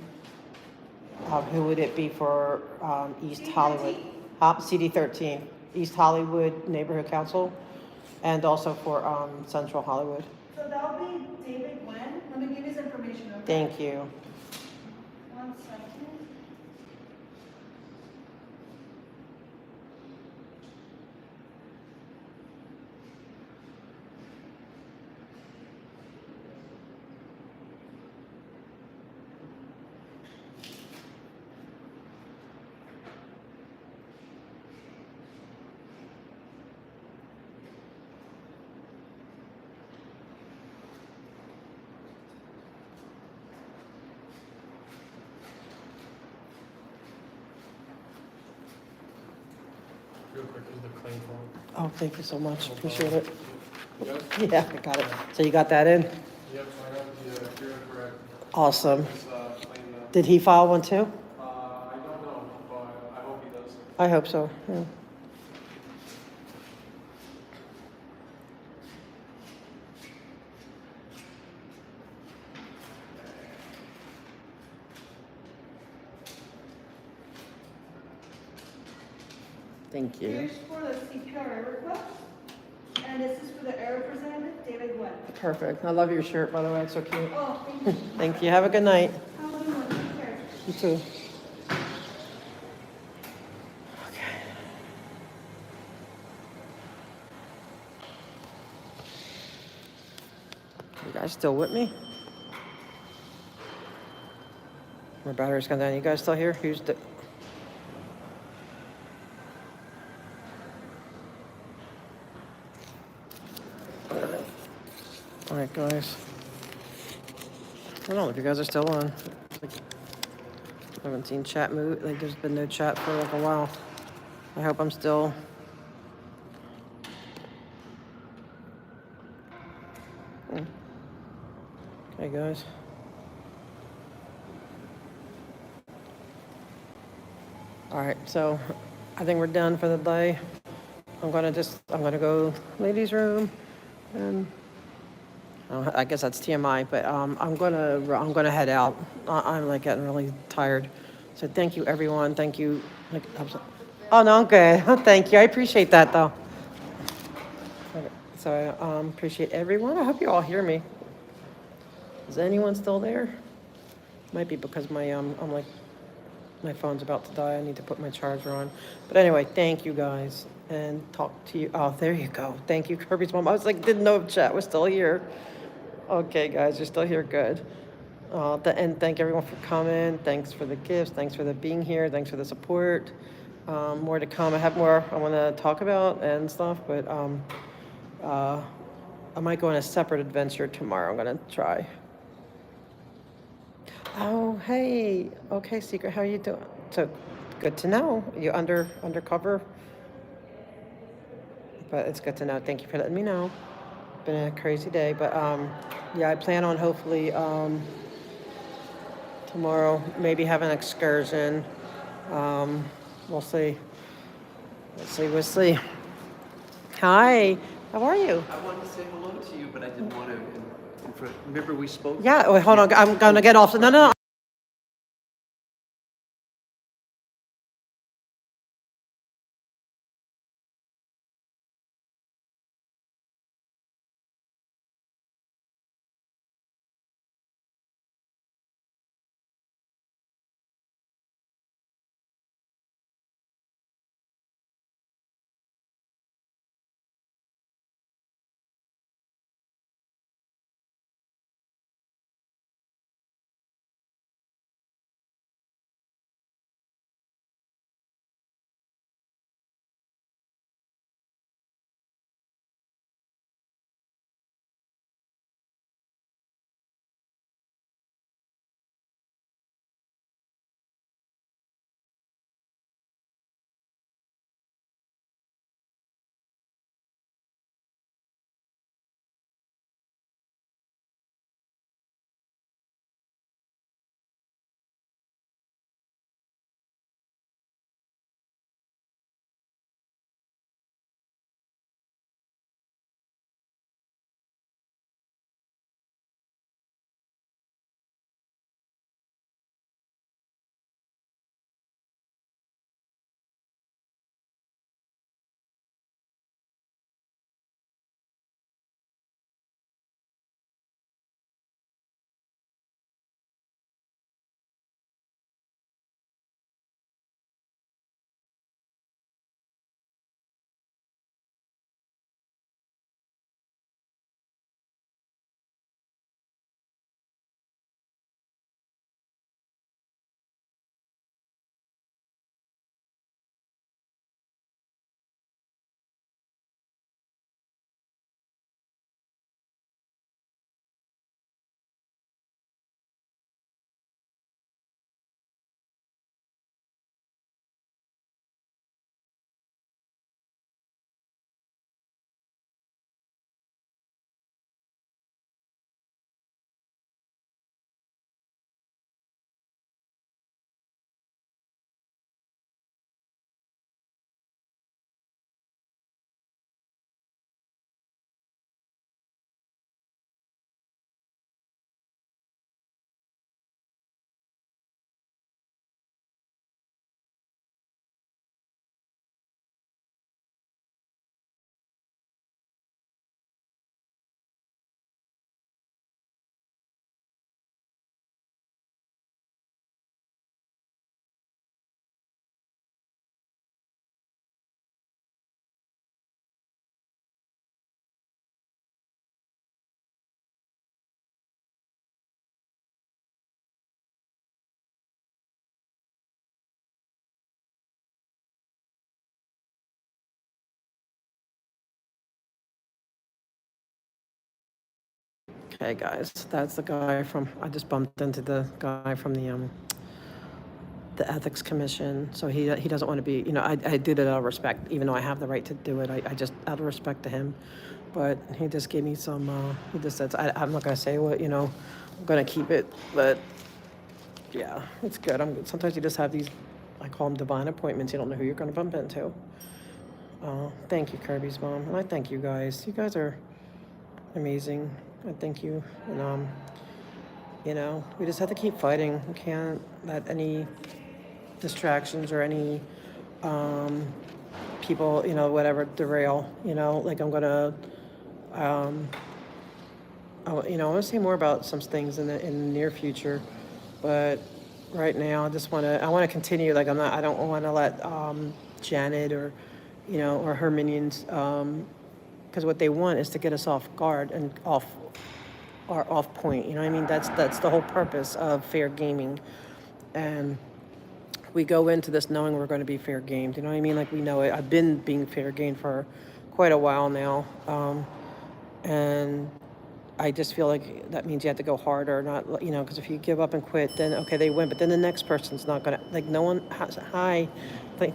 who would it be for East Hollywood? CD 13, East Hollywood Neighborhood Council, and also for Central Hollywood. So that'll be David Gwen. Let me give his information, okay? Thank you. 1 second. Real quick, is the claim form. Oh, thank you so much, appreciate it. Yes? Yeah, I got it. So you got that in? Yep, so I got the, you're incorrect. Awesome. This, claim that. Did he file one too? I don't know, but I hope he does. I hope so, yeah. Thank you. Here's for the CPRA request, and this is for the area representative, David Gwen. Perfect. I love your shirt, by the way. It's so cute. Oh, thank you. Thank you. Have a good night. Have a good one. Take care. You too. You guys still with me? My battery's gone down. You guys still here? Who's the... All right, guys. I don't know if you guys are still on. I haven't seen chat move. Like, there's been no chat for like a while. I hope I'm still... Hey, guys. All right, so I think we're done for the day. I'm gonna go ladies' room, and I guess that's TMI, but I'm gonna head out. I'm like getting really tired. So thank you, everyone. Thank you. Oh no, I'm good. Thank you. I appreciate that, though. Okay. So I appreciate everyone. I hope you all hear me. Is anyone still there? Might be because my I'm like my phone's about to die. I need to put my charger on. But anyway, thank you guys and talk to you. Oh, there you go. Thank you, Kirby's mom. I was like, didn't know if chat was still here. Okay, guys, you're still here. Good. And thank everyone for coming. Thanks for the gifts. Thanks for the being here. Thanks for the support. More to come. I have more I want to talk about and stuff, but I might go on a separate adventure tomorrow. I'm gonna try. Oh, hey. Okay, Secret, how you doing? So, good to know. You undercover? But it's good to know. Thank you for letting me know. Been a crazy day, but yeah, I plan on hopefully tomorrow maybe have an excursion. We'll see. We'll see. Hi. How are you? I wanted to say hello to you, but I didn't want to. Remember we spoke? Yeah. Wait, hold on. I'm gonna get off. No, no, no. Okay, guys, that's the guy from. I just bumped into the guy from the ethics commission. So he doesn't want to be. I do that out of respect, even though I have the right to do it. I just out of respect to him. But he just gave me some. He just says I'm not gonna say what I'm gonna keep it, but yeah, it's good. Sometimes you just have these. I call them divine appointments. You don't know who you're gonna bump into. Thank you, Kirby's mom, and I thank you guys. You guys are amazing. I thank you, and we just have to keep fighting. We can't let any distractions or any people, whatever, derail. Like I'm gonna I want to say more about some things in the near future, but right now I want to continue. Like I don't want to let Janet or or her minions, because what they want is to get us off guard and off point. You know what I mean? That's the whole purpose of fair gaming, and we go into this knowing we're going to be fair gamed. You know what I mean? Like we know it. I've been being fair gamed for quite a while now, and I just feel like that means you have to go harder, not because if you give up and quit, then okay, they win, but then the next person's not gonna, like, no one has. Hi, like,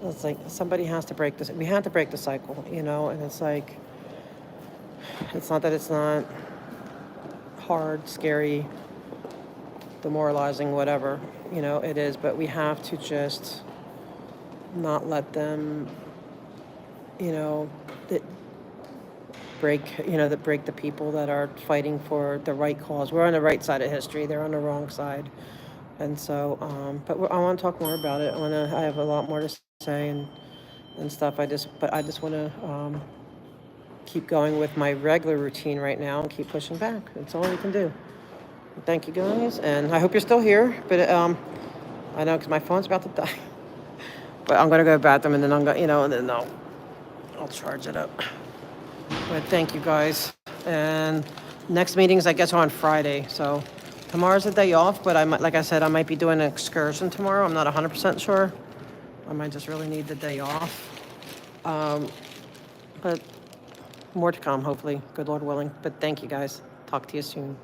it's like somebody has to break this. We have to break the cycle, and it's like, it's not that it's not hard, scary, demoralizing, whatever, it is, but we have to just not let them, that break the people that are fighting for the right cause. We're on the right side of history. They're on the wrong side. And so, but I want to talk more about it. I have a lot more to say and stuff. I just want to keep going with my regular routine right now and keep pushing back. That's all we can do. Thank you guys, and I hope you're still here. But I know because my phone's about to die. But I'm gonna go to the bathroom and then I'm gonna, and then I'll charge it up. But thank you guys. And next meetings, I guess, are on Friday. So tomorrow's a day off, but like I said, I might be doing an excursion tomorrow. I'm not 100% sure. I might just really need the day off. But more to come, hopefully. Good Lord willing. But thank you guys. Talk to you soon.